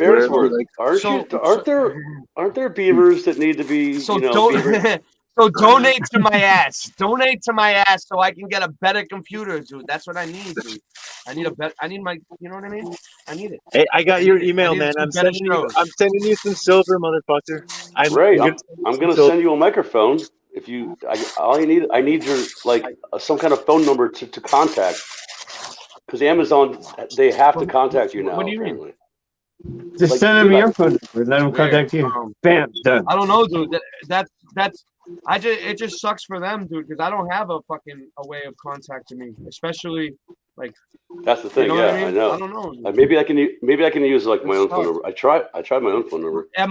Aren't there beavers that need to be? So donate to my ass. Donate to my ass so I can get a better computer, dude. That's what I need, dude. I need my. You know what I mean? I need it. Hey, I got your email, man. I'm sending you some silver, motherfucker. I'm gonna send you a microphone. If you, I need your some kind of phone number to contact, because Amazon, they have to contact you now. What do you mean? Just send them your phone number. Let them contact you. Bam, done. I don't know, dude. It just sucks for them, dude, because I don't have a way of contacting me, especially That's the thing. You know yeah, what I mean? I know. I don't know. Maybe I can use my own phone number. I tried my own phone number. At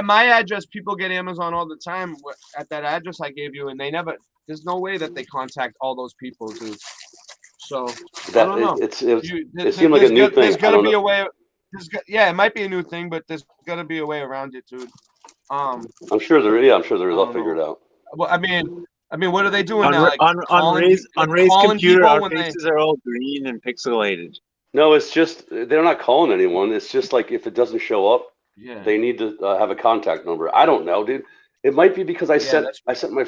my address, people get Amazon all the time at that address I gave you, and there's no way that they contact all those people, dude. So I don't know. It seemed like a new thing. There's got to be a way. It might be a new thing, but there's got to be a way around it, dude. I'm sure there is. I'll figure it out. Well, I mean, what are they doing now? On Ray's computer, our faces are all green and pixelated. No, it's just they're not calling anyone. It's just if it doesn't show up, they need to have a contact number. I don't know, dude. It might be because I sent my.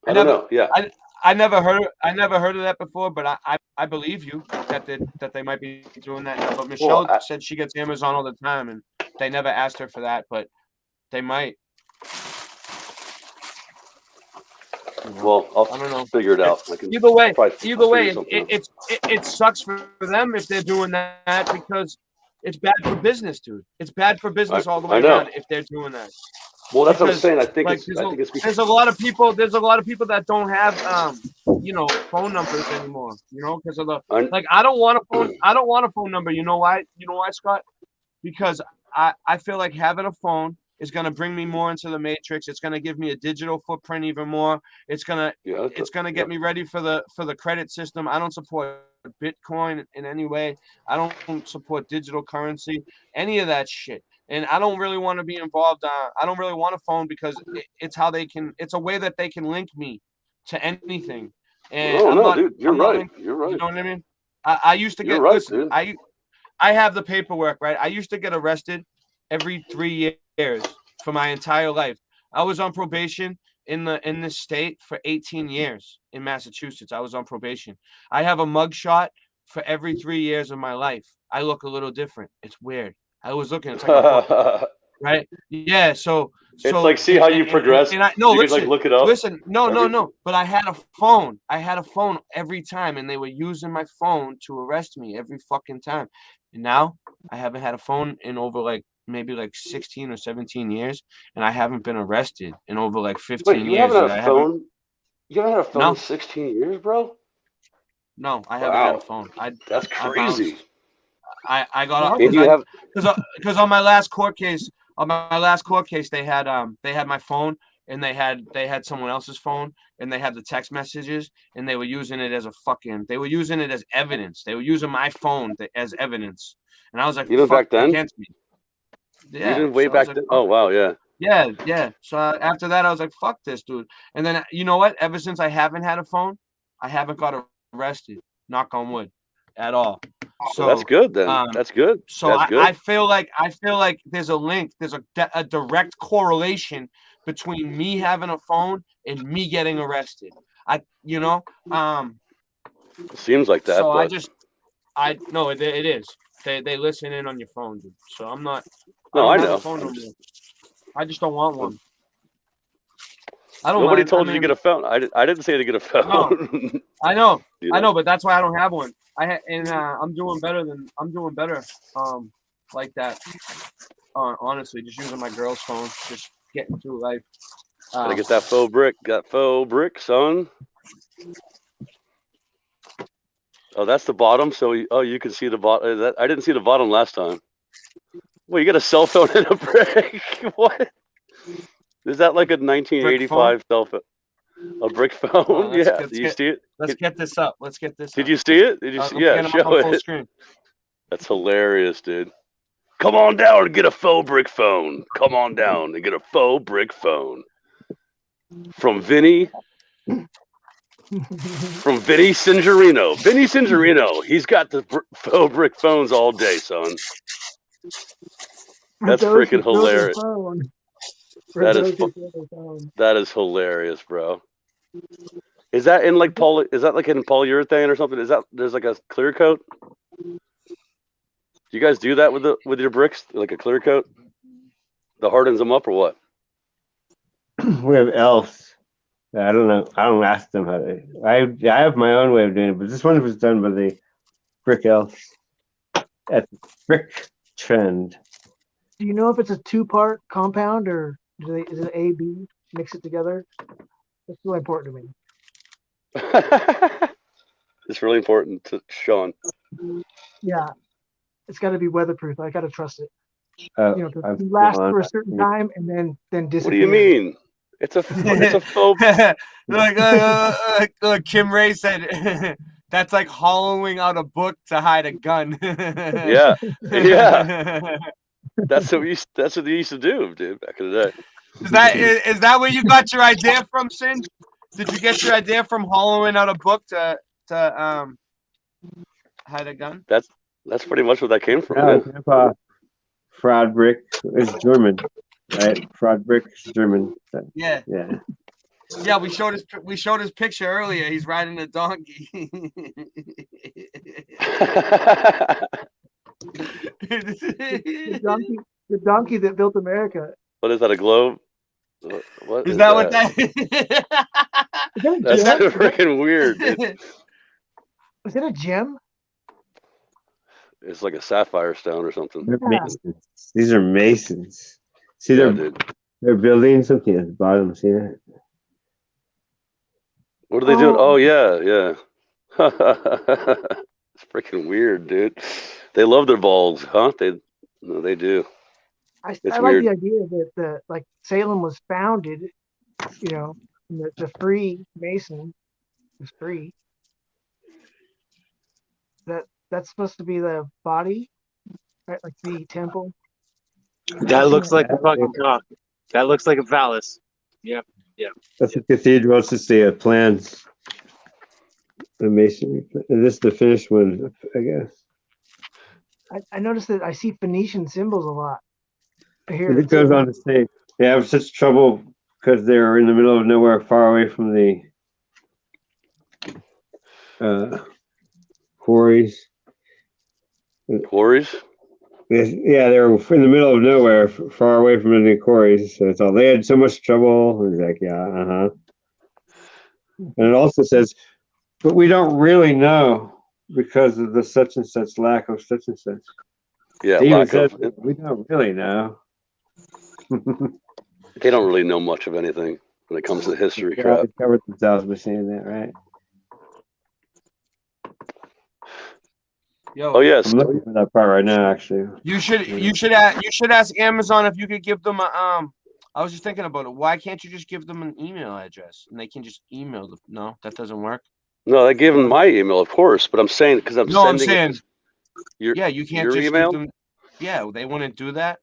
I don't know. Yeah. I never heard of that before, but I believe you that they might be doing that now. But Michelle said she gets Amazon all the time, and they never asked her for that, but they might. Well, I'll figure it out. Either way, it sucks for them if they're doing that because it's bad for business, dude. It's bad for business all the way around if they're doing that. Well, that's what I'm saying. I think it's there's a lot of people that don't have phone numbers anymore. Because of the I don't want a phone number. You know why? Scott? Because I feel like having a phone is going to bring me more into the matrix. It's going to give me a digital footprint even more. It's going to get me ready for the credit system. I don't support Bitcoin in any way. I don't support digital currency, any of that shit. And I don't really want to be involved. I don't really want a phone because it's a way that they can link me to anything. And dude, you're right. You're right. You know what I mean? I used to get, I have the paperwork, right? I used to get arrested every 3 years for my entire life. I was on probation in this state for 18 years in Massachusetts. I was on probation. I have a mugshot for every 3 years of my life. I look a little different. It's weird. I was looking. It's right? Yeah. So it's see how you progress. Listen, look it up. Listen, no. But I had a phone. Every time, and they were using my phone to arrest me every fucking time. And now I haven't had a phone in over maybe 16 or 17 years, and I haven't been arrested in over 15 years. You haven't had a phone? You haven't had a phone in 16 years, bro? No, I haven't had a phone. That's crazy. I got because on my last court case, they had my phone, and they had someone else's phone, and they had the text messages, and they were using it as evidence. They were using my phone as evidence, and I was like, even back then, against me. Yeah, even way back then. Oh wow, yeah. Yeah. So after that, I was like, fuck this, dude. And then you know what? Ever since I haven't had a phone, I haven't got arrested. knock on wood, at all. So that's good then. That's good. So that's good. I feel like there's a link, there's a direct correlation between me having a phone and me getting arrested. It seems like that. So but... no, it is. They listen in on your phone, dude. So I'm not. No, I don't have know. a phone no more. I just don't want one. I don't. Nobody told you to get a phone. I didn't say to get a phone. No, I know. I know, but that's why I don't have one. I'm doing better. Like that. Honestly, just using my girl's phone, just getting through life. Gotta get that faux brick. Got faux brick, son. Oh, that's the bottom. So, you can see the bottom. I didn't see the bottom last time. Well, you got a cell phone and a brick. What? Is that like a 1985 cell phone? A brick phone? Yeah. Do you see it? Let's get this up. Did you see it? Did you see? Yeah, show it. Screen. That's hilarious, dude. Come on down and get a faux brick phone. Come on down and get a faux brick phone. From Vinny. From Vinny Cingerino. Vinny Cingerino. He's got the faux brick phones all day, son. That's freaking hilarious. That is hilarious, bro. Is that in like is that like in polyurethane or something? Is that there's like a clear coat? Do you guys do that with your bricks, like a clear coat that hardens them up, or what? We have elves. I don't know. I don't ask them how they. I have my own way of doing it, but this one was done by the brick elves at Brick Trend. Do you know if it's a 2-part compound or is it A, B, mix it together? That's really important to me. It's really important to Sean. Yeah, it's got to be weatherproof. I got to trust it. It lasts for a certain time and then disappear. What do you mean? It's a faux. Look, Kim Ray said that's like hollowing out a book to hide a gun. Yeah. That's what they used to do, dude, back in the day. Is that where you got your idea from, Sin? Did you get your idea from hollowing out a book to hide a gun? That's pretty much where that came from. Grandpa Friedrich is German, right? Friedrich is German. Yeah. Yeah, we showed his picture earlier. He's riding a donkey. the donkey that built America. What is that? A globe? What is that? What that? That's freaking weird. Is it a gem? It's like a sapphire stone or something. They're masons. These are masons. See, they're building something at the bottom. See that? What are they doing? Oh yeah. It's freaking weird, dude. They love their balls, huh? They do. I like the idea that like Salem was founded, the free Mason was free. That's supposed to be the body, right? Like the temple. That looks like a fucking cock. That looks like a phallus. Yep. That's a cathedral. It's just the plans. The masonry. And this is the finished one, I guess. I noticed that I see Phoenician symbols a lot. Here it goes on to say they have such trouble because they're in the middle of nowhere, far away from the quarries. Quarries? Yeah, they're in the middle of nowhere, far away from any quarries. So it's all they had so much trouble. It's like, And it also says, but we don't really know because of the such and such lack of such and such. Yeah, we don't really know. They don't really know much of anything when it comes to history crap. They covered themselves by saying that, right? Yo, oh yes, I'm looking for that part right now. Actually, you should ask Amazon if you could give them a I was just thinking about it. Why can't you just give them an email address and they can just email them? No, that doesn't work. No, I gave them my email, of course, but I'm saying because I'm sending you can't just email. give them, they wouldn't do that.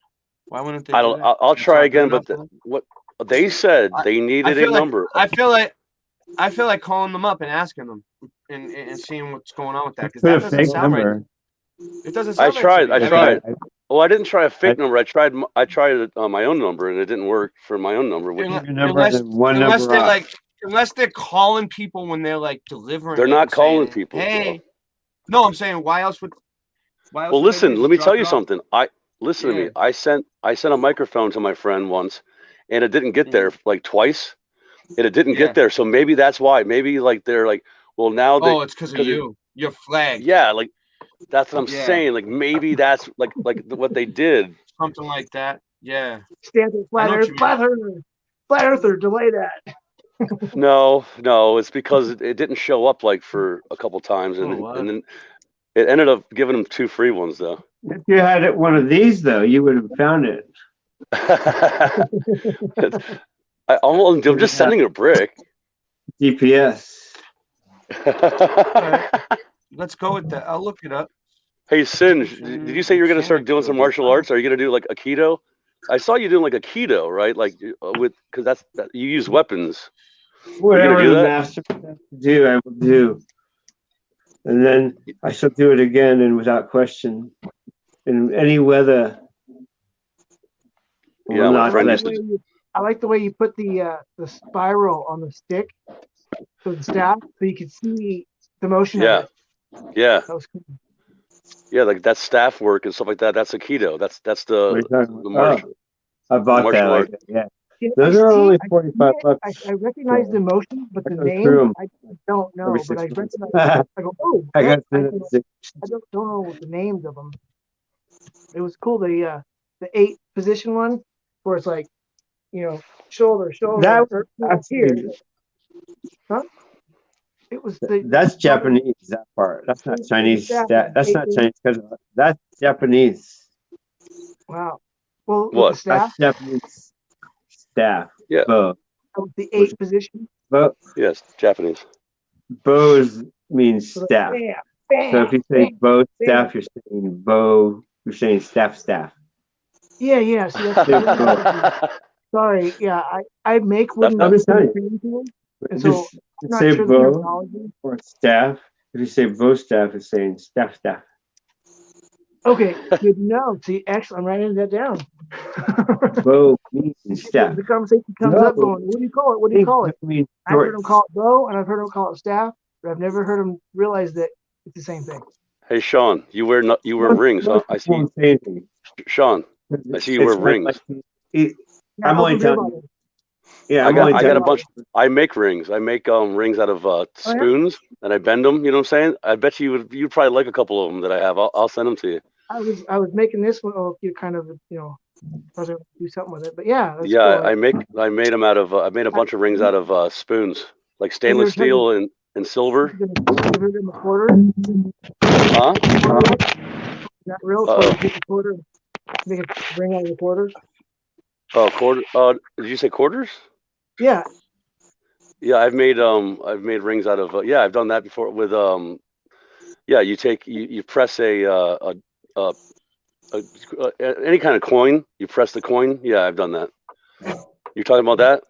Why wouldn't they? I don't. I'll try again, but what they said they needed a number. I feel like calling them up and asking them. and seeing what's going on with that, because Put that a doesn't fake sound right. number. It doesn't I sound right. tried. I tried. Well, I didn't try a fake number. I tried it on my own number, and it didn't work for my own number. Which Unless they're calling people when they're like delivering. They're it not and calling saying, people. Hey, no, I'm saying why else would? Well, listen. Let me tell you something. Listen to me. Yeah. I sent a microphone to my friend once, and it didn't get there like twice, and it didn't get there. So maybe that's why. Maybe like they're like, well, now they. Oh, it's because of you. You're flagged. Yeah, like that's what I'm saying. Like maybe that's like what they did. Something like that. Yeah. Standard flat earther, delay that. No, it's because it didn't show up like for a couple times, and then it ended up giving them 2 free ones though. If you had one of these though, you would have found it. I'm just sending a brick. GPS. Let's go with that. I'll look it up. Hey, Singe, did you say you're going to start doing some martial arts? Are you going to do like Aikido? I saw you doing like Aikido, right? Like because you use weapons. Whatever the master do, I will do. And then I shall do it again and without question. In any weather. Yeah, my friend I like the way you put the spiral on the stick for the staff, so you can see the motion of it. Yeah. That was cool. Yeah, like that staff work and stuff like that. That's Aikido. That's the martial. I bought that. Art. Yeah. Those are only $45. I recognize the motion, but the name I don't know. But I recognize. I go, oh, I don't know the names of them. It was cool. The 8 position one, where it's like, shoulder. That's here. Huh? It was that's Japanese. That part. That's not Chinese. That's not Chinese. That's Japanese. Wow. Well, what? That's Japanese staff. Yeah. Bow. The 8 position. Bow. Yes, Japanese. Bows means staff. So if you say bow staff, you're saying bow. You're saying staff. Yeah. See, that's sorry. Yeah, I make wooden tools. And so just say bow or staff. If you say bow staff, it's saying staff. Okay, good to know. See, actually, I'm writing that down. Bow means staff. The conversation comes up going, what do you call it? What do you call it? I've heard them call it bow, and I've heard them call it staff, but I've never heard them realize that it's the same thing. Hey, Sean, you wear rings, huh? I see. Sean, I see you wear rings. I'm only telling you. Yeah, I got a bunch. I make rings. I make rings out of spoons, and I bend them. You know what I'm saying? I bet you'd probably like a couple of them that I have. I'll send them to you. I was making this one. Oh, you kind of probably do something with it, but yeah. That's yeah, cool. I made them out of. I made a bunch of rings out of spoons, like stainless steel and silver. Give it in a quarter. Huh? Not real. So take a quarter. Make a ring out of the quarter. Oh, quarter. Did you say quarters? Yeah. Yeah, I've made rings out of. I've done that before with you press any kind of coin. You press the coin. Yeah, I've done that. You're talking about that?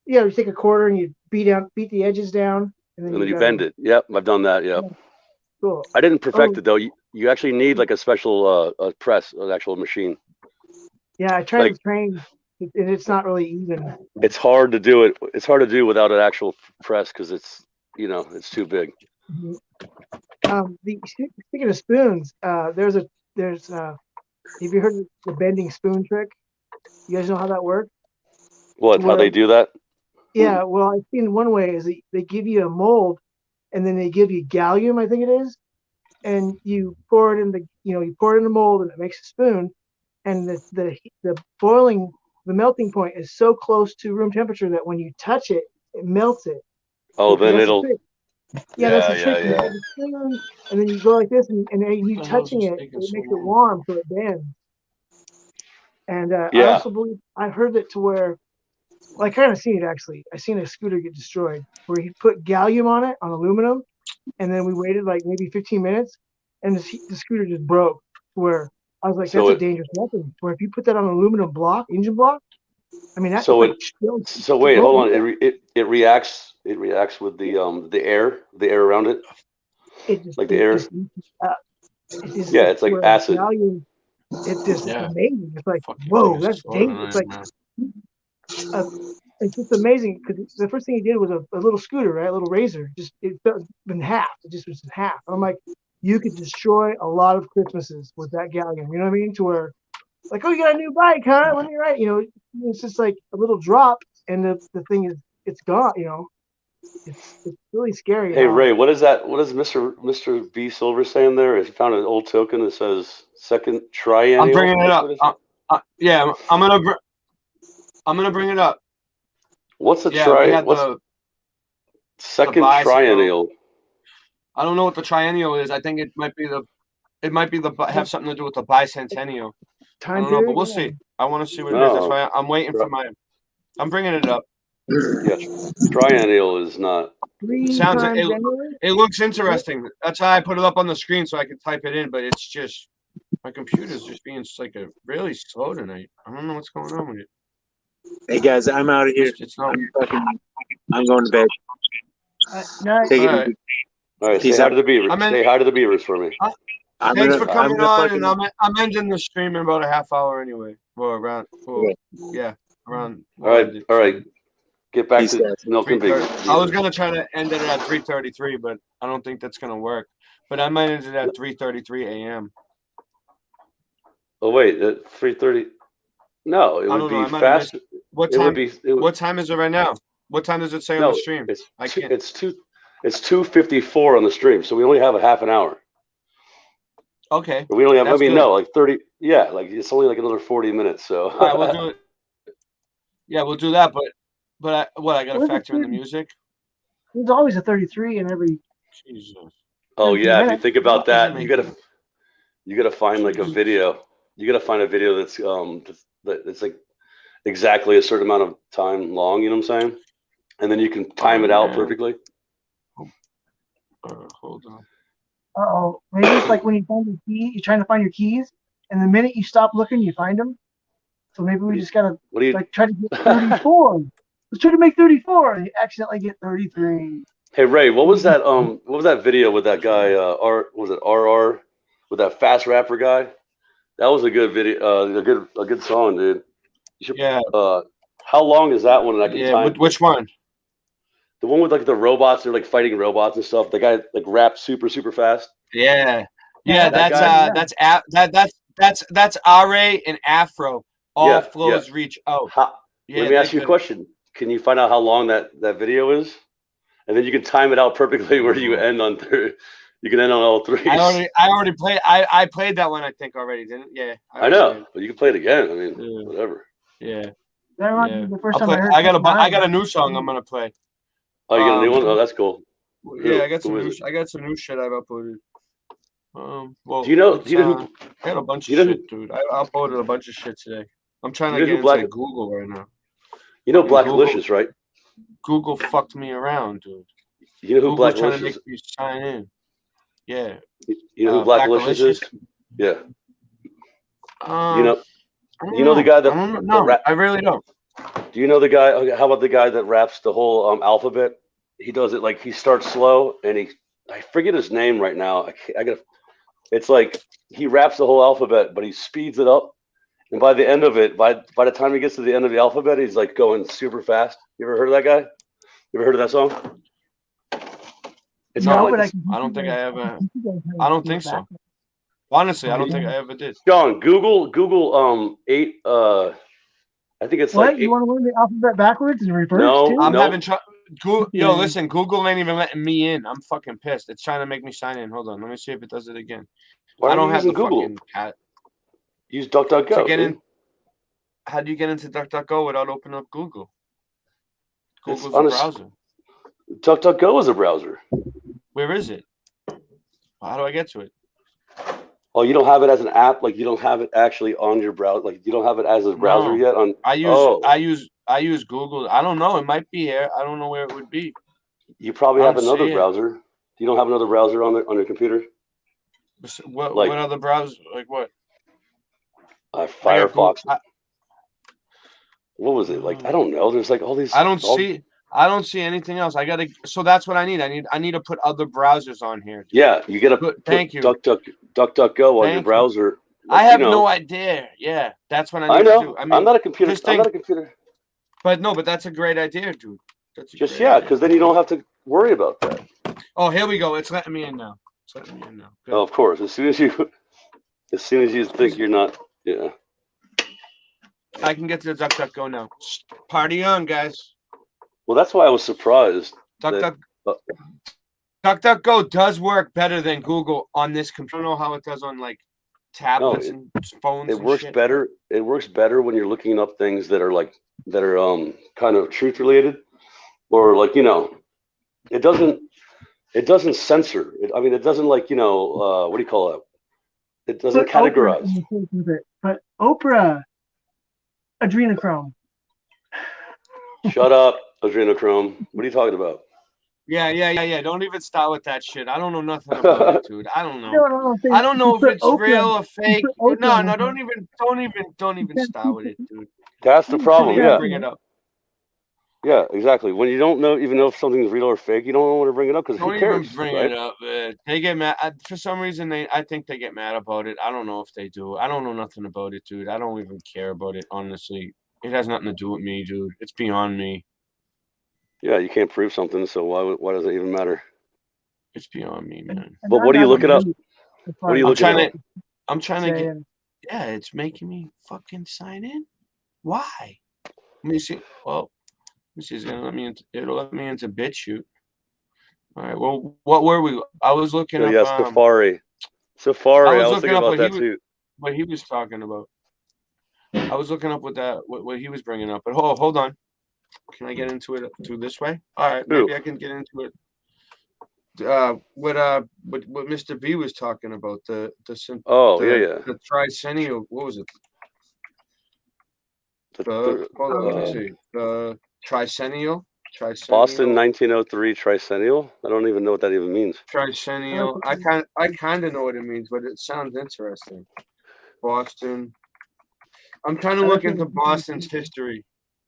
Yeah, you take a quarter and you beat the edges down, and then you bend it. Yep, I've done that. Yep. Cool. I didn't perfect it though. You actually need like a special press, an actual machine. Yeah, I tried to train, and it's not really even. It's hard to do it. It's hard to do without an actual press because it's too big. Mm-hmm. Speaking of spoons, there's have you heard of the bending spoon trick? You guys know how that works? What? How they do that? Yeah, well, I've seen one way is they give you a mold, and then they give you gallium, I think it is, and you pour it in the mold, and it makes a spoon. And the melting point is so close to room temperature that when you touch it, it melts it. Oh, then it'll. That's a trick. You have the spoon, and then you go like this, and you touching it, it makes it warm, so it bends. And I also believe I've heard it to where, well, I kind of seen it actually. I seen a scooter get destroyed where he put gallium on it on aluminum, and then we waited like maybe 15 minutes, and the scooter just broke. Where I was like, that's a dangerous weapon. Where if you put that on an aluminum block, engine block, I mean, that's so wait, hold on. It reacts it reacts with the air around it, It just like the air. Yeah, it's like acid. It's just it's amazing. It's like, whoa, that's dangerous. It's like it's just amazing because the first thing he did was a little scooter, right? A little razor. Just it felt in half. It just was in half. And I'm like, you could destroy a lot of Christmases with that galleon. You know what I mean? To where, like, oh, you got a new bike, huh? Let me write. You know, it's just like a little drop, and the thing is, it's gone. You know, it's really scary. Hey Ray, what is that? What is Mr. B Silver saying there? He found an old token that says second triennial. I'm bringing it up. Yeah, I'm gonna bring it up. What's the second the triennial? I don't know what the triennial is. I think it might be have something to do with the bicentennial. I don't know, but we'll see. I want to see what it is. That's why I'm waiting for I'm bringing it up. Yeah, triennial is not. It looks interesting. That's why I put it up on the screen so I can type it in. But it's just my computer's just being like really slow tonight. I don't know what's going on with it. Hey guys, I'm out of here. I'm going to bed. Take it. All right, say hi to the beavers. Say hi to the beavers for me. Thanks for coming on, and I'm ending the stream in about a half hour anyway. Well, around. Around. All right. Get back to milk and bacon. I was gonna try to end it at 3:33, but I don't think that's gonna work. But I might end it at 3:33 a.m. Oh wait, at 3:30. No, it would be fast. What time? What time is it right now? What time does it say on the stream? It's 2:54 on the stream, so we only have a half an hour. Okay. We only have. Like 30. Yeah, like it's only like another 40 minutes. So. All right, we'll do it. Yeah, we'll do that. But I got to factor in the music. There's always a 33 in every. Jesus. Oh yeah, if you think about that, you gotta find like a video. You gotta find a video that's like exactly a certain amount of time long. You know what I'm saying? And then you can time it out perfectly. Hold on. Maybe it's like when you find your key, you're trying to find your keys, and the minute you stop looking, you find them. So maybe we just gotta try to get 34. Let's try to make 34, and you accidentally get 33. Hey Ray, what was that? What was that video with that guy? Was it RR with that fast rapper guy? That was a good video. A good song, dude. You should, how long is that one? And I can time. Which one? The one with like the robots. They're like fighting robots and stuff. The guy like raps super fast. Yeah. That's RA and Afro. All flows reach out. Let me ask you a question. Can you find out how long that video is? And then you can time it out perfectly where you end on you can end on all three. I already played. I played that one. I think already, didn't? Yeah. I know, but you can play it again. I mean, whatever. Yeah. The first time I got a new song I'm gonna play. Oh, you got a new one? Oh, that's cool. Yeah, I got some new shit I've uploaded. Well, do you know who? I got a bunch of shit, dude. I uploaded a bunch of shit today. I'm trying to get into Google right now. You know Blacklicious, right? Google fucked me around, dude. You know who Blacklicious is? Trying to make me sign in. Yeah. You know who Blacklicious is? Yeah. You know the guy that? No, I really don't. Do you know the guy? Okay, how about the guy that raps the whole alphabet? He does it like he starts slow and I forget his name right now. It's like he raps the whole alphabet, but he speeds it up. And by the end of it, by the time he gets to the end of the alphabet, he's like going super fast. You ever heard of that guy? You ever heard of that song? It's not like I don't think I ever. I don't think so. Honestly, I don't think I ever did. John, Google 8. I think it's what? You want to learn the alphabet backwards and reverse? No, I'm having trouble. Yo, listen, Google ain't even letting me in. I'm fucking pissed. It's trying to make me sign in. Hold on, let me see if it does it again. I don't have the Google. Fucking Use DuckDuckGo. To get in. How do you get into DuckDuckGo without opening up Google? Google's a browser. DuckDuckGo is a browser. Where is it? How do I get to it? Oh, you don't have it as an app? Like you don't have it actually on your browser? Like you don't have it as a browser yet? I use Google. I don't know. It might be here. I don't know where it would be. You probably have another browser. You don't have another browser on your computer? What other browser? Like what? Firefox. What was it? Like I don't know. There's like all these. I don't see. I don't see anything else. I gotta. So that's what I need. I need to put other browsers on here. Dude. Yeah, you gotta put thank you. DuckDuckGo on your browser. I have no idea. Yeah, that's what I need to do. I mean, I'm not a computer. I'm not a computer. But no, but that's a great idea, dude. That's just because then you don't have to worry about that. Oh, here we go. It's letting me in now. It's letting me in now. Good. Oh, of course. As soon as you think you're not, yeah. I can get to the DuckDuckGo now. Party on, guys. Well, that's why I was surprised. DuckDuckGo does work better than Google on this computer. I don't know how it does on like tablets and phones. It works better. It works better when you're looking up things that are kind of truth related, or like it doesn't censor. It doesn't like what do you call it? It doesn't categorize. But Oprah, adrenochrome. Shut up, adrenochrome. What are you talking about? Yeah. Don't even start with that shit. I don't know nothing about it, dude. I don't know. I don't know if it's real or fake. No, don't even start with it, dude. That's the problem. Yeah. Bring it up. Yeah, exactly. When you don't even know if something's real or fake, you don't want to bring it up because who cares? Even bring it up. They get mad for some reason. I think they get mad about it. I don't know if they do. I don't know nothing about it, dude. I don't even care about it. Honestly, it has nothing to do with me, dude. It's beyond me. Yeah, you can't prove something, so why does it even matter? It's beyond me, man. But what are you looking up? What are you looking up? I'm trying to get. Yeah, it's making me fucking sign in. Why? Let me see. Well, this is gonna let me into. It'll let me into BitChute. All right. Well, what were we? I was looking up. Yeah, Safari. I was looking up about that too. What he was talking about. I was looking up what he was bringing up. But hold on. Can I get into it through this way? All right, maybe I can get into it. What Mr. B was talking about the tricennial. What was it? Hold on, let me see. The tricennial. Boston 1903 tricennial. I don't even know what that even means. Tricennial. I kind of know what it means, but it sounds interesting. Boston. I'm trying to look into Boston's history.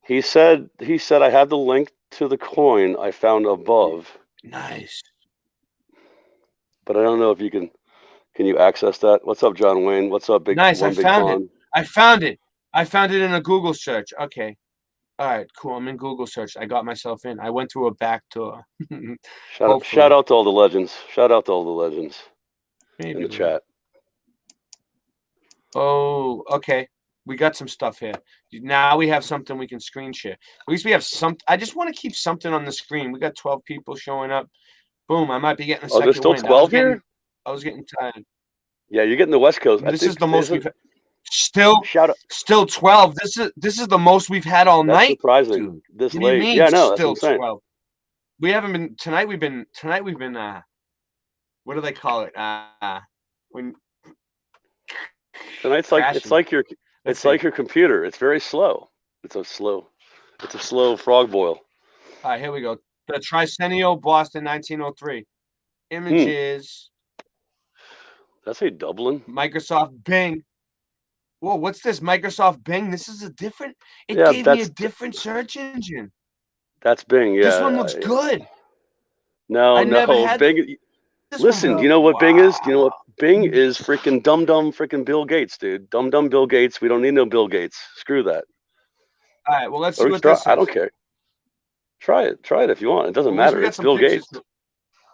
He said I have the link to the coin I found above. Nice. But I don't know if you can you access that? What's up, John Wayne? What's up, Big Nice, I found it. I found it in a Google search. Okay. All right, cool. I'm in Google search. I got myself in. I went through a back door. Shout out to all the legends. Shout out to all the legends in the chat. Oh, okay. We got some stuff here. Now we have something we can screen share. At least we have some. I just want to keep something on the screen. We got 12 people showing up. Boom. I might be getting a second there's still wind. 12 here? I was getting tired. Yeah, you're getting the West Coast. This is the most we've had. Still 12. This is the most we've had all That's night. Surprising. Dude. This What do you late. mean Yeah, no, still that's insane. 12. We haven't been tonight. We've been what do they call it? When Tonight's like your computer. It's very slow. It's a slow frog boil. All right, here we go. The Tricennial Boston 1903. Images. That's a Dublin. Microsoft Bing. Whoa, what's this? Microsoft Bing. This is a different. It gave me a different search engine. That's Bing. Yeah. This one looks good. No, Bing. Listen, you know what Bing is? Do you know what Bing is? Freaking dumb freaking Bill Gates, dude. Dumb Bill Gates. We don't need no Bill Gates. Screw that. All right, well, let's see what this is. I don't care. Try it if you want. It doesn't matter. It's Bill Gates.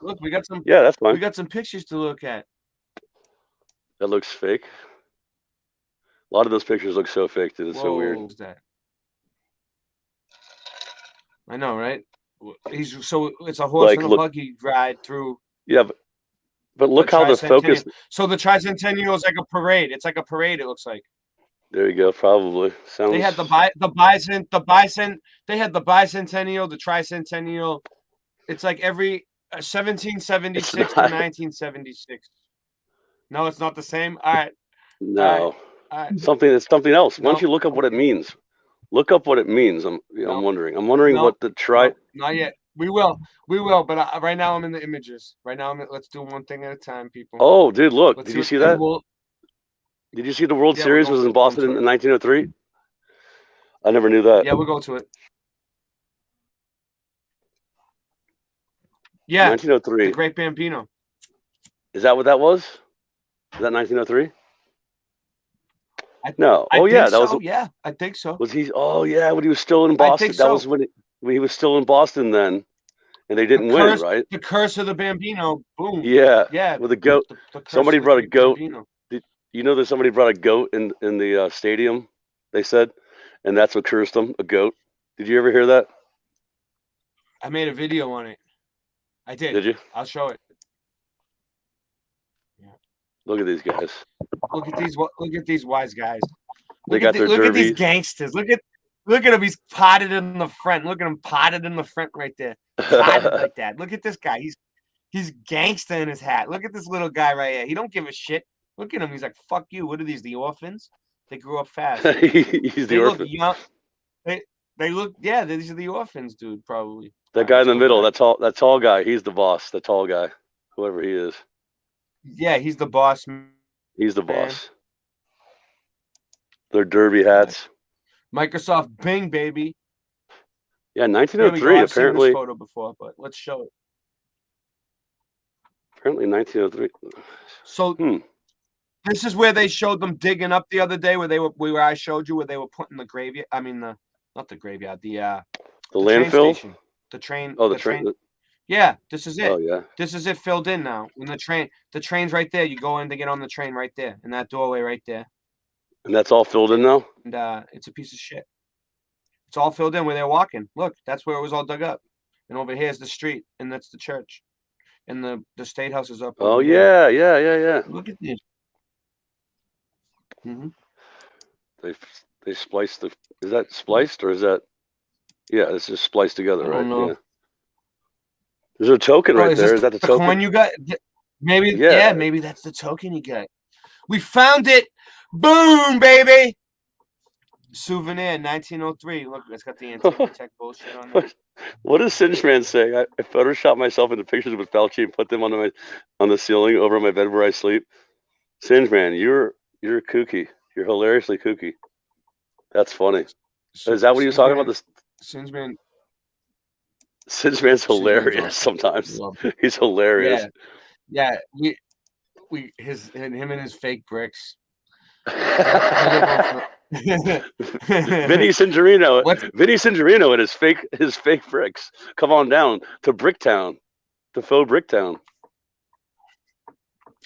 Look, we got some. Yeah, that's fine. We got some pictures to look at. That looks fake. A lot of those pictures look so fake, dude. It's so weird. What was that? I know, right? It's a horse and a buggy ride through. Yeah, but look how the focus. So the Tricentennial is like a parade. It's like a parade. It looks like. There you go. Probably. They had the bison. They had the bicentennial, the tricentennial. It's like every 1776 to 1976. No, it's not the same. All right. No. All right. Something else. Why don't you look up what it means? Look up what it means. I'm wondering. I'm wondering what the Not yet. We will. But right now I'm in the images. Right now let's do one thing at a time, people. Oh, dude, look. Did you see that? Did you see the World Series was in Boston in 1903? I never knew that. Yeah, we'll go to it. Yeah, 1903. the Great Bambino. Is that what that was? Is that 1903? No. I Oh think yeah, that so. was. Yeah, I think so. Was he? Oh yeah, when he was still in I Boston. think That so. was when he was still in Boston then, and they didn't win, right? The Curse of the Bambino. Boom. Yeah. Yeah. With a goat. The Curse Somebody of the brought a goat. Bambino. You know that somebody brought a goat in the stadium. They said, and that's what cursed them. A goat. Did you ever hear that? I made a video on it. I did. Did you? I'll show it. Look at these guys. Look at these wise guys. They got their look at these derbies. gangsters. Look at him. He's potted in the front. Look at him potted in the front right there. Potted like that. Look at this guy. He's gangster in his hat. Look at this little guy right here. He don't give a shit. Look at him. He's like, fuck you. What are these? The orphans? They grew up fast. He's the orphan. Look young. They look. Yeah, these are the orphans, dude. Probably. That guy in the middle. That tall guy. He's the boss. The tall guy. Whoever he is. Yeah, he's the boss. He's the boss. Their derby hats. Microsoft Bing, baby. Yeah, 1903. I've seen Apparently. this photo before, but let's show it. Apparently, 1903. So this is where they showed them digging up the other day, where I showed you where they were putting the graveyard. I mean, not the graveyard. The landfill. Train the train. Oh, the train. Yeah, this is it. Oh yeah. This is it filled in now. When the train's right there. You go in to get on the train right there in that doorway right there. And that's all filled in now? And it's a piece of shit. It's all filled in where they're walking. Look, that's where it was all dug up. And over here is the street, and that's the church. And the state house is up. Oh yeah. Look at this. Mm-hmm. They spliced the. Is that spliced or is that? Yeah, it's just spliced together, right? Know. Yeah. There's a token right there. Is that the token? Coin you got? Maybe. Yeah. Yeah, maybe that's the token you got. We found it. Boom, baby. Souvenir 1903. Look, it's got the antique tech bullshit on it. What does Singeman say? I photoshopped myself into pictures with Felchi and put them on the ceiling over my bed where I sleep. Singeman, you're kooky. You're hilariously kooky. That's funny. Is that what he was talking about? This Singeman. Singeman's hilarious sometimes. He's hilarious. Yeah. Him and his fake bricks. Vinny Cingerino and his fake bricks. Come on down to Bricktown, to faux Bricktown.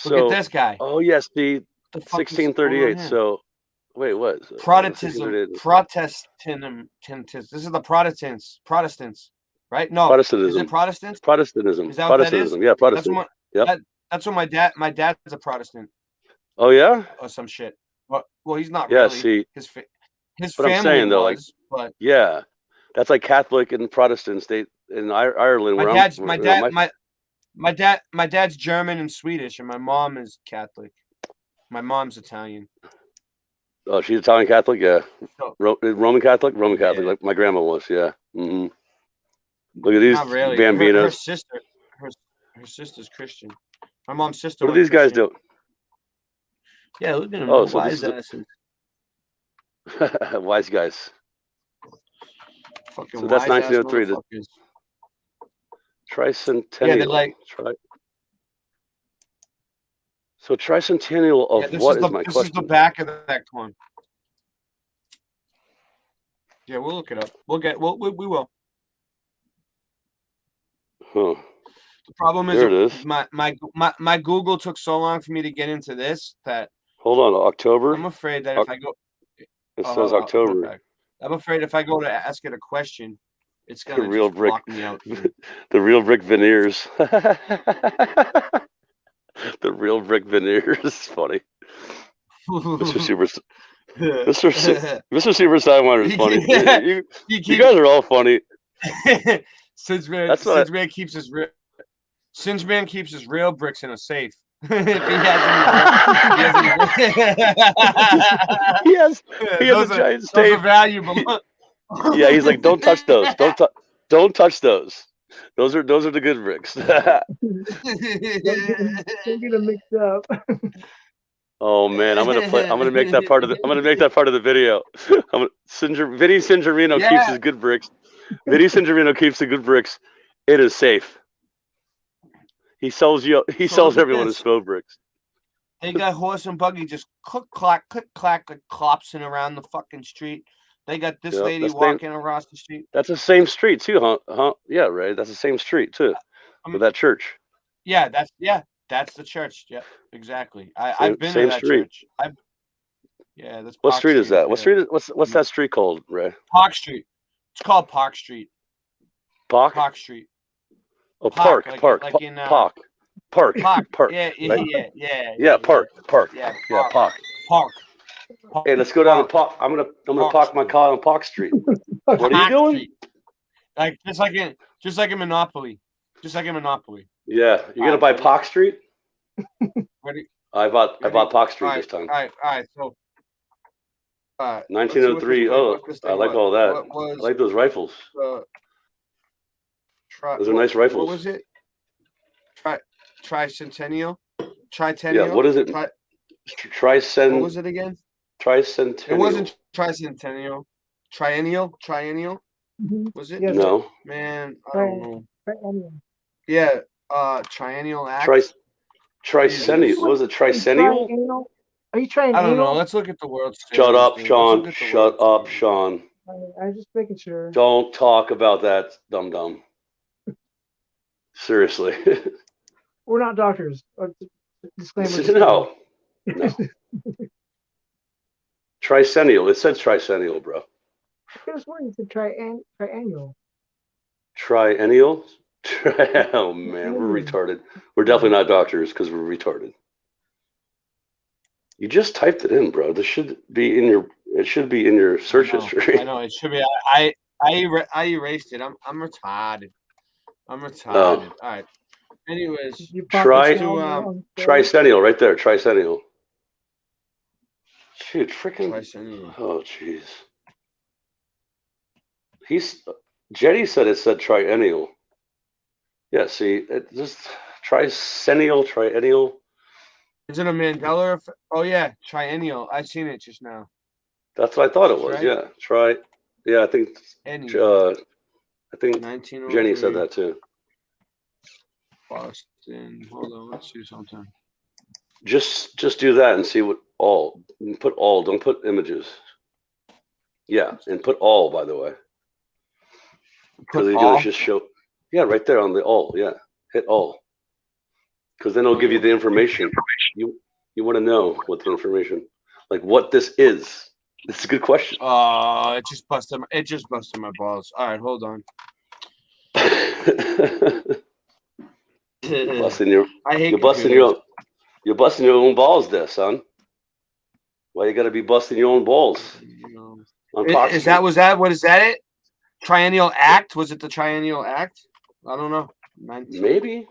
Look at this guy. Oh yes, the 1638. So wait, what? Protestantism. This is the Protestants, right? No, Protestantism. Is it Protestants? Protestantism. Is that what Protestantism. that is? Yeah, Protestantism. That's what my dad's a Protestant. Oh yeah. Or some shit. Well, he's not. Yeah. Really. See, his but family I'm saying though, was, but yeah, that's like Catholic and Protestant state in Ireland. My dad's German and Swedish, and my mom is Catholic. My mom's Italian. Oh, she's Italian Catholic, yeah. Roman Catholic, like my grandma was, yeah. Mm-hmm. Look at these Bambinos. Her sister's Christian. My mom's sister. What do these guys do? Yeah, look at them. Oh, so wise asses. Wise guys. Fucking so that's 1903. Tricentennial. Yeah, they're like. So tricentennial of what is my question? This is the back of that coin. Yeah, we'll look it up. We will. Huh. The problem is, there it is. My Google took so long for me to get into this that. Hold on, October. I'm afraid that if I go. It says October. I'm afraid if I go to ask it a question, it's gonna lock me out. The real brick veneers. The real brick veneers is funny. Mr. Super Sidewinder is funny. Yeah, you guys are all funny. Singeman keeps his real bricks in a safe. If he has a giant safe. Those are valuable. Yeah, he's like, don't touch those. Don't touch those. Those are the good bricks. Don't get them mixed up. Oh man, I'm gonna make that part of the video. Vinny Cingerino keeps his good bricks. Vinny Cingerino keeps the good bricks. It is safe. He sells everyone his smoke bricks. They got horse and buggy just click clack, like clopsing around the fucking street. They got this lady walking across the street. That's the same street too, huh? Yeah, right. That's the same street too, with that church. Yeah, that's the church. Yeah, exactly. I've been to that church. That's what street is that? What street is what's that street called, Ray? Park Street. It's called Park Street. Park Street. Oh, Park. Like Park. in Park. Yeah, right? Yeah, Park. Yeah, Park. Hey, let's go down and park. I'm gonna park my car on Park Street. What are you doing? Street. Like just like in Monopoly. Yeah, you're gonna buy Park Street? I bought Park Street this time. All right. So 1903. Oh, I like all that. I like those rifles. Those are nice rifles. What was it? Tricentennial? Yeah, what is it? What Tricent. was it again? Tricentennial. It wasn't tricentennial. Triennial? Was it? Yeah, no. Man, I don't know. Triennial. Yeah, triennial act. Tricennial. What was it? Tricennial? Are you trying? I don't know. Let's look at the World Series. Shut up, Sean. Shut up, Sean. I was just making sure. Don't talk about that, dum-dum. Seriously. We're not doctors. Disclaimer. No. Tricennial. It said tricennial, bro. I could have sworn you said triennial. Triennial? Oh, man. We're retarded. We're definitely not doctors because we're retarded. You just typed it in, bro. This should be in your. It should be in your search history. I know it should be. I erased it. I'm retarded. Oh. All right. Anyways, tricennial right there. Tricennial. Shoot, freaking. Tricennial. Oh, jeez. Jenny said it said triennial. Yeah. See, it just tricennial. Is it a Mandela effect? Oh yeah, triennial. I seen it just now. That's what I thought it was. Right? Yeah, Yeah, I think. I think Jenny said that too. Boston. Hold on, let's see something. Just do that and see what all. Put all. Don't put images. Yeah, and put all. By the way, because you're gonna just show. Yeah, right there on the all. Yeah, hit all. Because then it'll give you the information. You want to know what the information, like what this is. It's a good question. It just busted my balls. All right, hold on. You're busting your own balls there, son. Why you gotta be busting your own balls? What is that it? Triennial act? Was it the triennial act? I don't know. Maybe.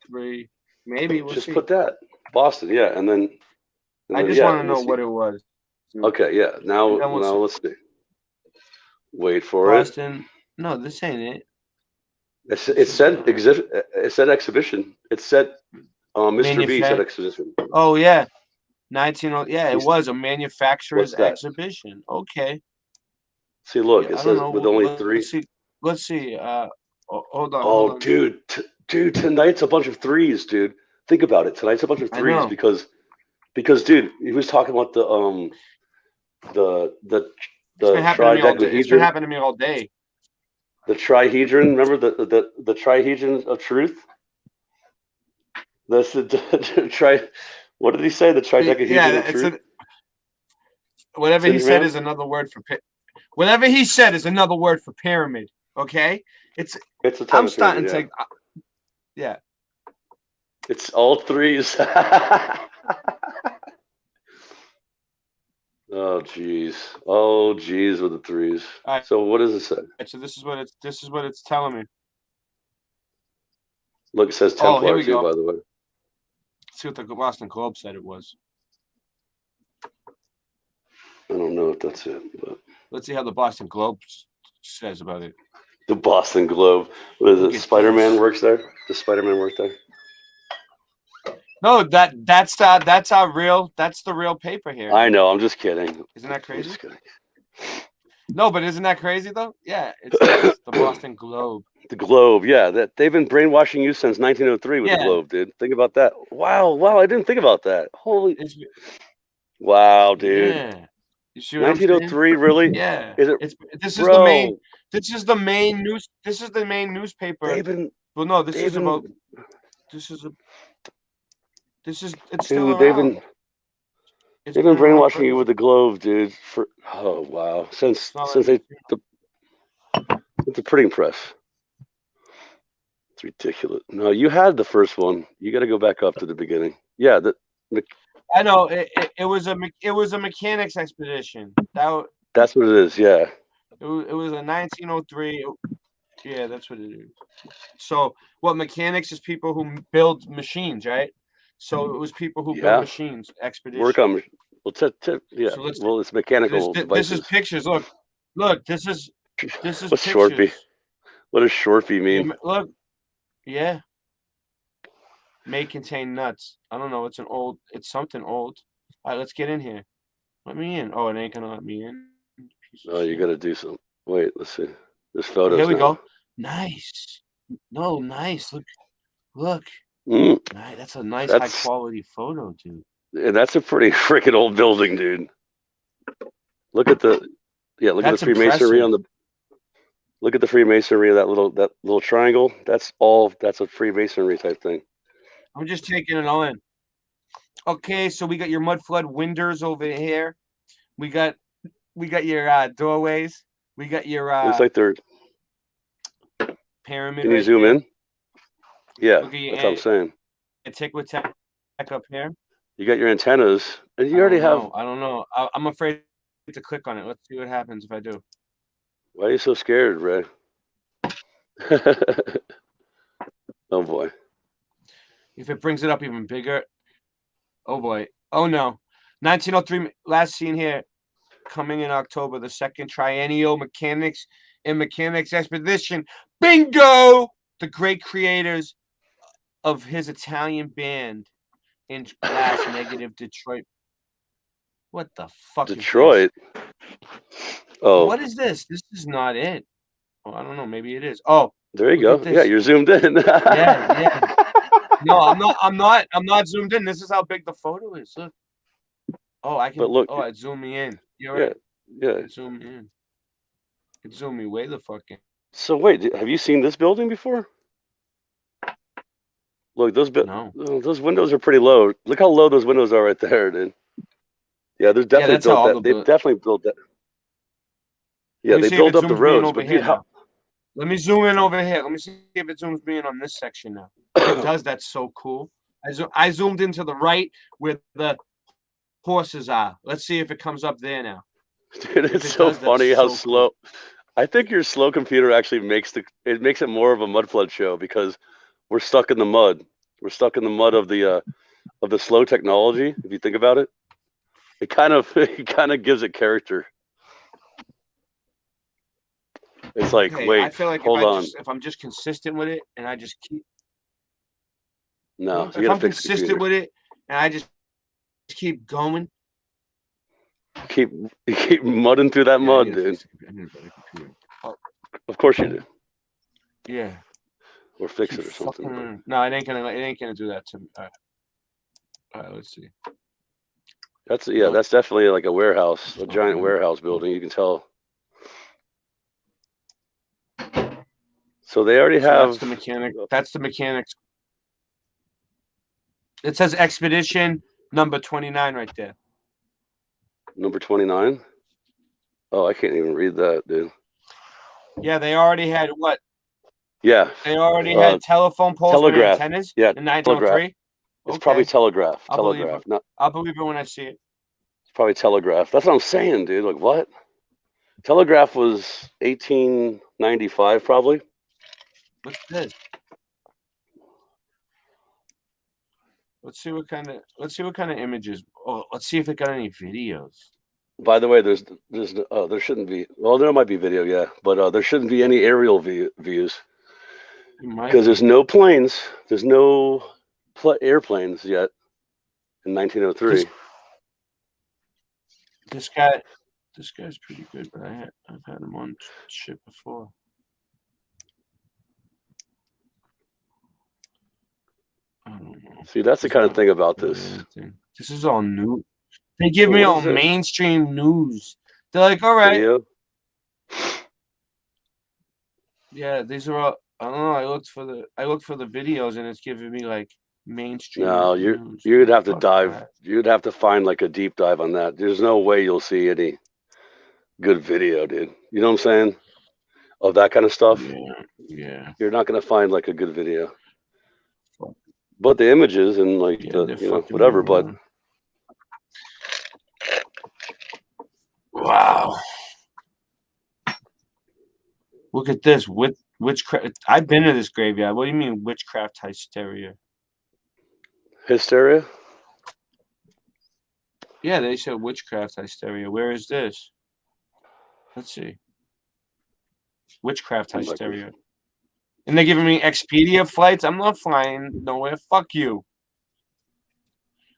03. Maybe we'll just see. Put that Boston, yeah, and then I just want to know what it was. Okay, yeah. Now let's see. Wait for Boston. It. No, this ain't it. It said exhibit. It said exhibition. It said Mr. B said exhibition. Oh yeah, 19. Yeah, it was a manufacturer's exhibition. Okay. See, look, it says with only 3. Let's see. Hold on. Oh, dude. Dude, tonight's a bunch of 3s, dude. Think about it. Tonight's a bunch of 3s because dude, he was talking about the trihedron. It's been happening to me all day. The trihedron, remember the trihedron of truth? That's the what did he say? The trihedron of truth? Whatever he said is another word for whatever he said is another word for pyramid. Okay? It's a I'm starting to yeah. It's all 3s. Oh geez with the 3s. Right. So what does it say? Right, so this is what it's telling me. Look, it says Templar too, by the way. Let's see what the Boston Globe said it was. I don't know if that's it, but let's see how the Boston Globe says about it. The Boston Globe. What is it? Spider-Man works there? Does Spider-Man work there? No, that's the real paper here. I know, I'm just kidding. Isn't that crazy? No, but isn't that crazy though? Yeah, it's the Boston Globe. The globe, yeah. That they've been brainwashing you since 1903 with the globe, dude. Think about that. Wow, I didn't think about that. Holy, wow, dude. Yeah. You see what I'm saying? 1903, really? Yeah. Is it? This is Bro, the main. This is the main news. This is the main newspaper. they've been. Well, no, this they've is been, about. This is a. It's dude, still around. They've been brainwashing you with the globe, dude. For wow, since the printing press. It's ridiculous. No, you had the first one. You got to go back up to the beginning. Yeah, I know it was a mechanics expedition. That's what it is. Yeah. It was a 1903. Yeah, that's what it is. So, what mechanics is people who build machines, right? So it was people who build machines. Expedition. Work on. Well, yeah. So it's mechanical this devices. is pictures. Look. This is What's pictures. Shortby? What does Shortby mean? Look. Yeah. May contain nuts. I don't know. It's something old. All right, let's get in here. Let me in. Oh, it ain't gonna let me in. Oh, you got to do some. Wait, let's see. There's photos. Here we now. go. Nice. No, nice. Look. Mm. Nice. That's a nice high quality photo, dude. And that's a pretty freaking old building, dude. Look at the look at the Freemasonry on the. Look at the Freemasonry of that little triangle. That's a Freemasonry type thing. I'm just taking it all in. Okay, so we got your mud flood windows over here. We got your doorways. We got your looks like they're pyramid. Can you zoom in? Yeah, that's what I'm saying. Antiquitech up here. You got your antennas, and you already have. I don't know. I'm afraid to click on it. Let's see what happens if I do. Why are you so scared, Ray? Oh boy. If it brings it up even bigger. Oh boy. Oh no. 1903, last seen here. Coming in October, the second triennial mechanics expedition. Bingo! The great creators of his Italian band in Glass Negative Detroit. What the fuck Detroit? Is this? Oh. What is this? This is not it. Oh, I don't know. Maybe it is. Oh. There you go. Yeah, you're zoomed in. Yeah. No, I'm not zoomed in. This is how big the photo is. Look. Oh, I can. But look. Oh, it zoomed me in. You're right. Yeah. It zoomed me in. It zoomed me way the fuck in. So wait, have you seen this building before? Look, those windows are pretty low. Look how low those windows are right there, dude. Yeah, there's definitely built that. They've definitely built that. Yeah, they built up the roads, but dude, let me zoom in over here. Let me see if it zooms me in on this section now. If it does, that's so cool. I zoomed into the right where the horses are. Let's see if it comes up there now. Dude, it's so funny how slow. I think your slow computer actually makes it more of a mud flood show because we're stuck in the mud. We're stuck in the mud of the slow technology. If you think about it, it kind of gives it character. It's like, okay, wait, I feel like hold on. If I'm just consistent with it and I just keep. No, if I'm consistent with it and I just keep going. Keep mudding through that mud, dude. Of course you do. Yeah. Or fix it or something. No, it ain't gonna do that to me. All right, let's see. That's definitely like a warehouse, a giant warehouse building. You can tell. So they already have. That's the mechanic. That's the mechanics. It says expedition number 29 right there. Number 29. Oh, I can't even read that, dude. Yeah, they already had what? Yeah. They already had telephone poles telegraph. With antennas. Yeah, in 1903. It's probably telegraph. I'll believe it when I see it. It's probably telegraph. That's what I'm saying, dude. Like what? Telegraph was 1895, probably. What's this? Let's see what kind of images. Oh, let's see if it got any videos. By the way, there shouldn't be. Well, there might be video, yeah, but there shouldn't be any aerial views because there's no planes. There's no airplanes yet in 1903. This guy's pretty good, but I've had him on shit before. See, that's the kind of thing about this. This is all new. They give me all mainstream news. They're like, all right. Video? Yeah, these are all. I don't know. I looked for the videos, and it's giving me like mainstream. No, you'd have to dive. You'd have to find like a deep dive on that. There's no way you'll see any good video, dude. You know what I'm saying? Of that kind of stuff. Yeah. You're not gonna find like a good video. But the images and like whatever. But wow. Look at this. Witchcraft. I've been to this graveyard. What do you mean witchcraft hysteria? Hysteria? Yeah, they said witchcraft hysteria. Where is this? Let's see. Witchcraft hysteria. And they're giving me Expedia flights. I'm not flying nowhere. Fuck you.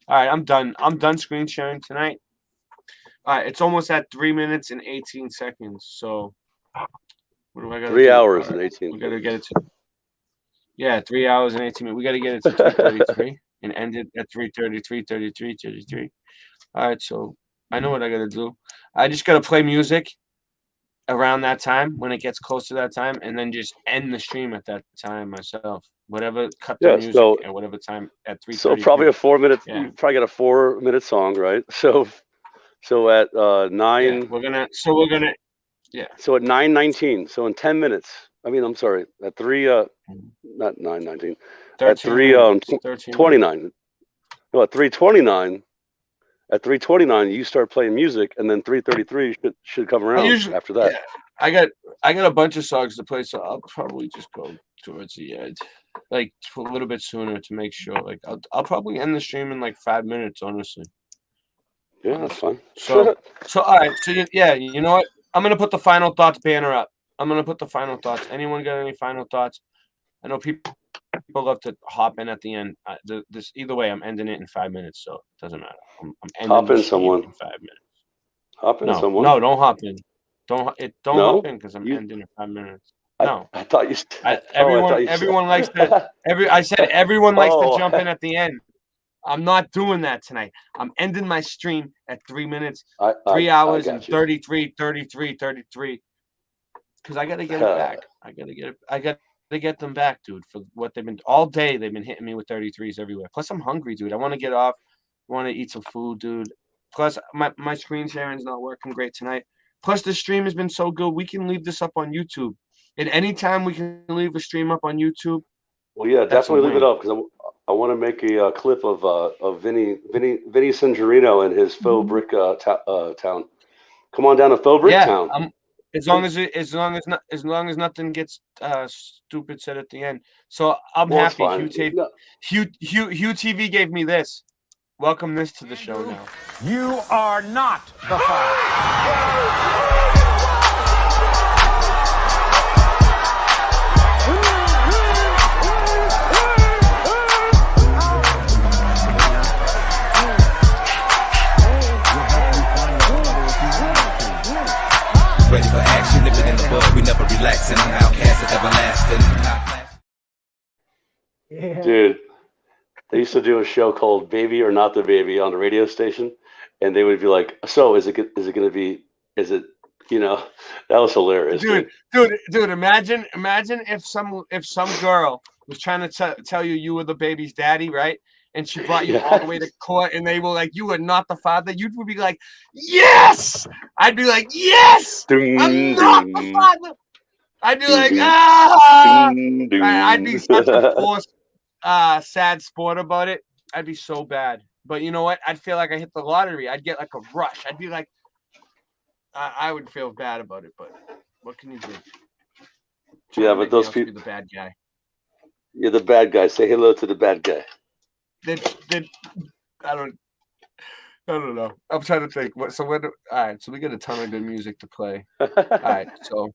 All right, I'm done. I'm done screen sharing tonight. All right, it's almost at 3 minutes and 18 seconds. So what do I got? 3 hours and 18. We gotta get it to 3 hours and 18 minutes. We gotta get it to 3:33 and end it at 3:33, 33. All right, so I know what I gotta do. I just gotta play music around that time when it gets close to that time, and then just end the stream at that time myself. Whatever, cut the music at whatever time at 3:33. So probably a 4 minute. Yeah. You probably got a 4 minute song, right? So at 9. We're gonna. Yeah. So at 9:19. So in 10 minutes. I mean, I'm sorry. At 3. Not 9:19. At 3:29. No, at 3:29. At 3:29, you start playing music, and then 3:33 should come around after that. Yeah, I got a bunch of songs to play, so I'll probably just go towards the end, like a little bit sooner to make sure. Like I'll probably end the stream in like 5 minutes, honestly. Yeah, that's fine. So all right. So yeah, you know what? I'm gonna put the final thoughts banner up. I'm gonna put the final thoughts. Anyone got any final thoughts? I know people love to hop in at the end. This either way, I'm ending it in 5 minutes, so it doesn't matter. I'm ending hop in someone in 5 minutes. Hop in someone. No, don't hop in. Don't hop in because I'm ending in 5 minutes. No, I thought you. Everyone likes to. I said everyone likes to jump in at the end. I'm not doing that tonight. I'm ending my stream at 3 minutes, 3 hours and 33. Because I got to get it back. I got to get them back, dude, for what they've been all day. They've been hitting me with 33s everywhere. Plus, I'm hungry, dude. I want to get off. I want to eat some food, dude. Plus, my screen sharing is not working great tonight. Plus, the stream has been so good. We can leave this up on YouTube. At any time, we can leave a stream up on YouTube. Well, yeah, definitely leave it up because I want to make a clip of Vinny Sangerino and his faux brick town. Come on down to faux brick town. As long as nothing gets stupid said at the end. So I'm happy. Hugh TV gave me this. Welcome this to the show now. You are not the father. Ready for action, nip it in the bud. We never relaxing. I'm outcast everlasting. Yeah. Dude, they used to do a show called Baby or Not the Baby on the radio station, and they would be like, "So is it going to be? Is it? You know?" That was hilarious, dude. Imagine if some girl was trying to tell you were the baby's daddy, right? And she brought you all the way to court, and they were like, "You are not the father." You would be like, "Yes!" I'd be like, "Yes! I'm not the father." I'd be like, "Ah!" I'd be such a poor, sad sport about it. I'd be so bad. But you know what? I'd feel like I hit the lottery. I'd get like a rush. I'd be like, I would feel bad about it. But what can you do? Yeah, but those people, the bad guy. You're the bad guy. Say hello to the bad guy. I don't know. I'm trying to think. All right, so we got a ton of good music to play. All right, so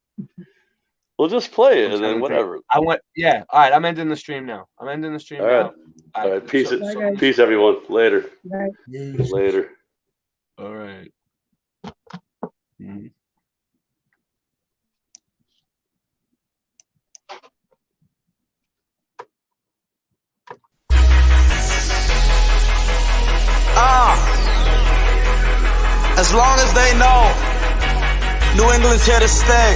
we'll just play it and then whatever. All right, I'm ending the stream now. All right. Peace, everyone. Later. Later. All right. As long as they know New England's here to stay.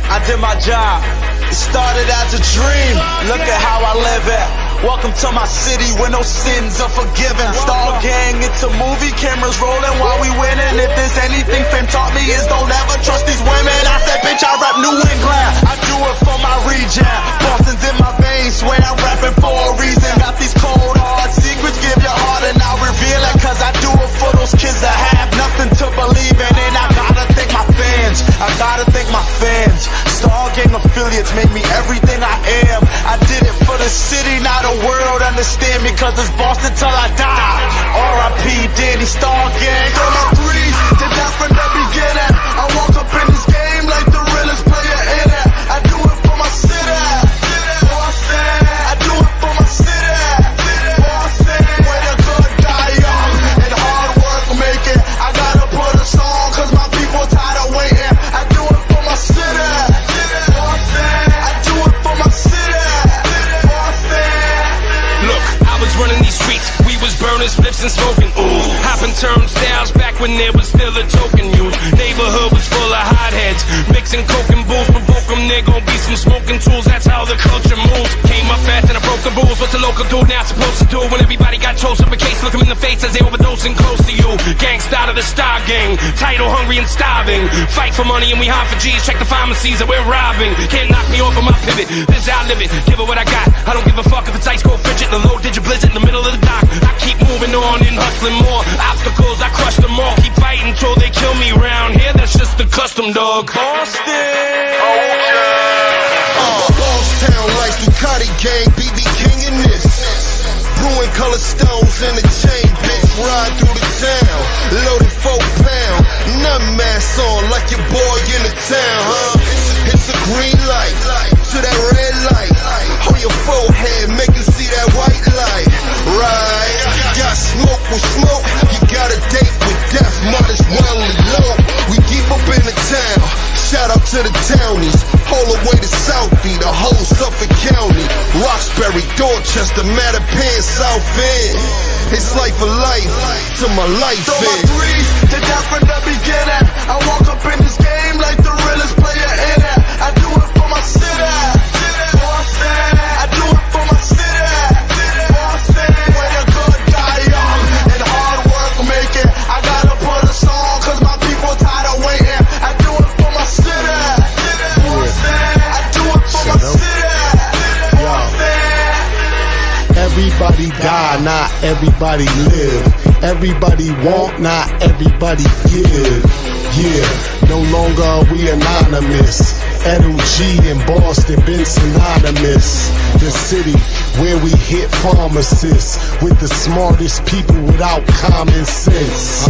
I did my job. It started as a dream. Look at how I live it. Welcome to my city where no sins are forgiven. Star gang, it's a movie, cameras rolling while we winning. If there's anything fame taught me is don't ever trust these women. I said, bitch, I rap New England. I do it for my region. Boston's in my veins, swear I'm rapping for a reason. Got these cold hard secrets, give your heart and I'll reveal it. Cause I do it for those kids that have nothing to believe in. And I gotta thank my fans, I gotta thank my fans. Star gang affiliates made me everything I am. I did it for the city, not the world, understand me, cause it's Boston till I die. R.I.P. Danny Star Gang. Throw my threes, did that from the beginning. I walk up in this game like the realest player in it. I do it for my city. Boston. I do it for my city. Boston. Way to go, die young, and hard work make it. I gotta put a song, cause my people tired of waiting. I do it for my city. Boston. I do it for my city. Look, I was running these streets, we was burning spliffs and smoking, ooh. Hopping turnstiles back when there was still a token used. Neighborhood was full of hotheads, mixing coke and booze. Provoke them, there gon' be some smoking tools, that's how the culture moves. Came up fast and I broke the rules, what's a local dude now supposed to do? When everybody got chose up a case, look them in the face as they overdosing close to you. Gangsta out of the Star Gang, title hungry and starving. Fight for money and we hunt for G's, check the pharmacies that we're robbing. Can't knock me off of my pivot, this is how I live it. Give it what I got, I don't give a fuck if it's ice cold fidget. The low digit blizzard in the middle of the dock. I keep moving on and hustling more. Obstacles, I crush them all. Keep fighting till they kill me round here. That's just the custom, dog. Boston. Bosstown like Ducati gang, BB King in this. Brewing color stones in the chain, bitch. Ride through the town, loaded 4 pound. Nut mask on like your boy in the town, huh? It's a green light to that red light. On your forehead, make you see that white light. Right, got smoke with smoke. You got a date with death, might as well elope. We deep up in the town. Shout out to the townies, all the way to Southie, the whole Suffolk County, Roxbury, Dorchester, Mattapan, South End. It's life for life, to my life Throw my threes, did that from the beginning. I walk up in this game like the realest player in it. I do it for my city. Boston. I do it for my city. Boston. Way to go, die young, and hard work make it. I gotta put a song, cause my people tired of waiting. I do it for my city. Boston. I do it for my city. Boston. Everybody die, not everybody live. Everybody want, not everybody give. Yeah, no longer are we anonymous. Edo G in Boston been synonymous. The city where we hit pharmacists with the smartest people without common sense.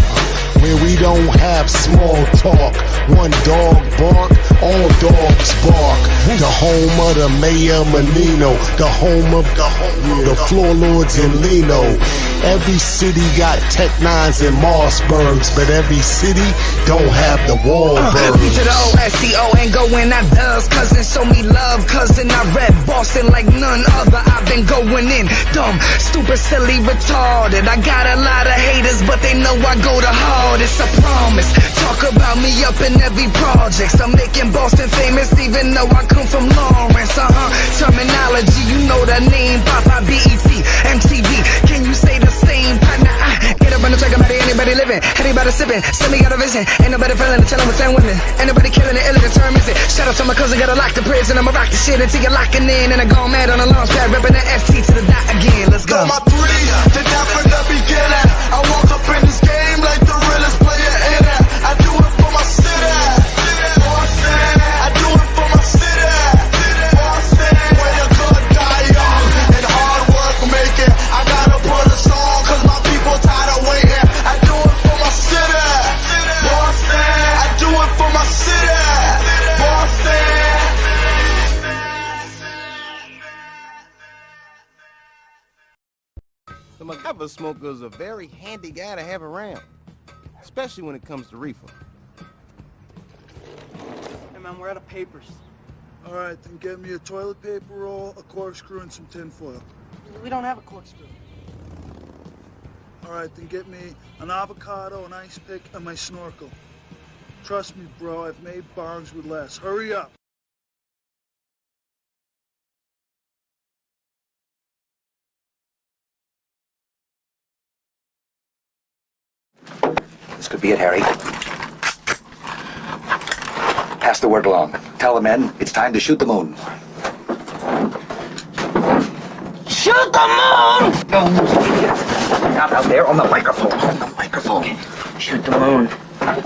Where we don't have small talk. One dog bark, all dogs bark. The home of the Mayor Menino, the home of the floor lords in Leno. Every city got Tech 9s and Mossbergs, but every city don't have the Wahlbergs. B to the O-S-C-O ain't going out does. Cousin, show me love, cousin. I rep Boston like none other. I've been going in dumb, stupid, silly, retarded. I got a lot of haters, but they know I go the hardest. I promise. Talk about me up in every project. I'm making Boston famous, even though I come from Lawrence. Terminology, you know the name. Papa, BET, MTV. Can you say the same? Partner, get up on the track about anybody living, anybody sipping. Send me got a vision. Ain't nobody feeling it, chillin' with 10 women. Ain't nobody killing it, illa the term is it. Shout out to my cousin, gotta lock the prison. I'ma rock the shit until you're locking in. And I gone mad on the launch pad, reppin' the ST to the dot again. Let's go. Throw my threes, did that from the beginning. I walk up in this game like the realest player in it. I do it for my city. Boston. I do it for my city. Boston. Way to go, die young, and hard work make it. I gotta put a song, cause my people tired of waiting. I do it for my city. Boston. I do it for my city. Boston. The MacGyver smoker is a very handy guy to have around, especially when it comes to reefer. Hey man, we're out of papers. All right, then get me a toilet paper roll, a corkscrew, and some tin foil. We don't have a corkscrew. All right, then get me an avocado, an ice pick, and my snorkel. Trust me, bro, I've made bongs with less. Hurry up. This could be it, Harry. Pass the word along. Tell the men it's time to shoot the moon. Shoot the moon! Not out there on the microphone. On the microphone. Shoot the moon.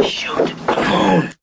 Shoot the moon.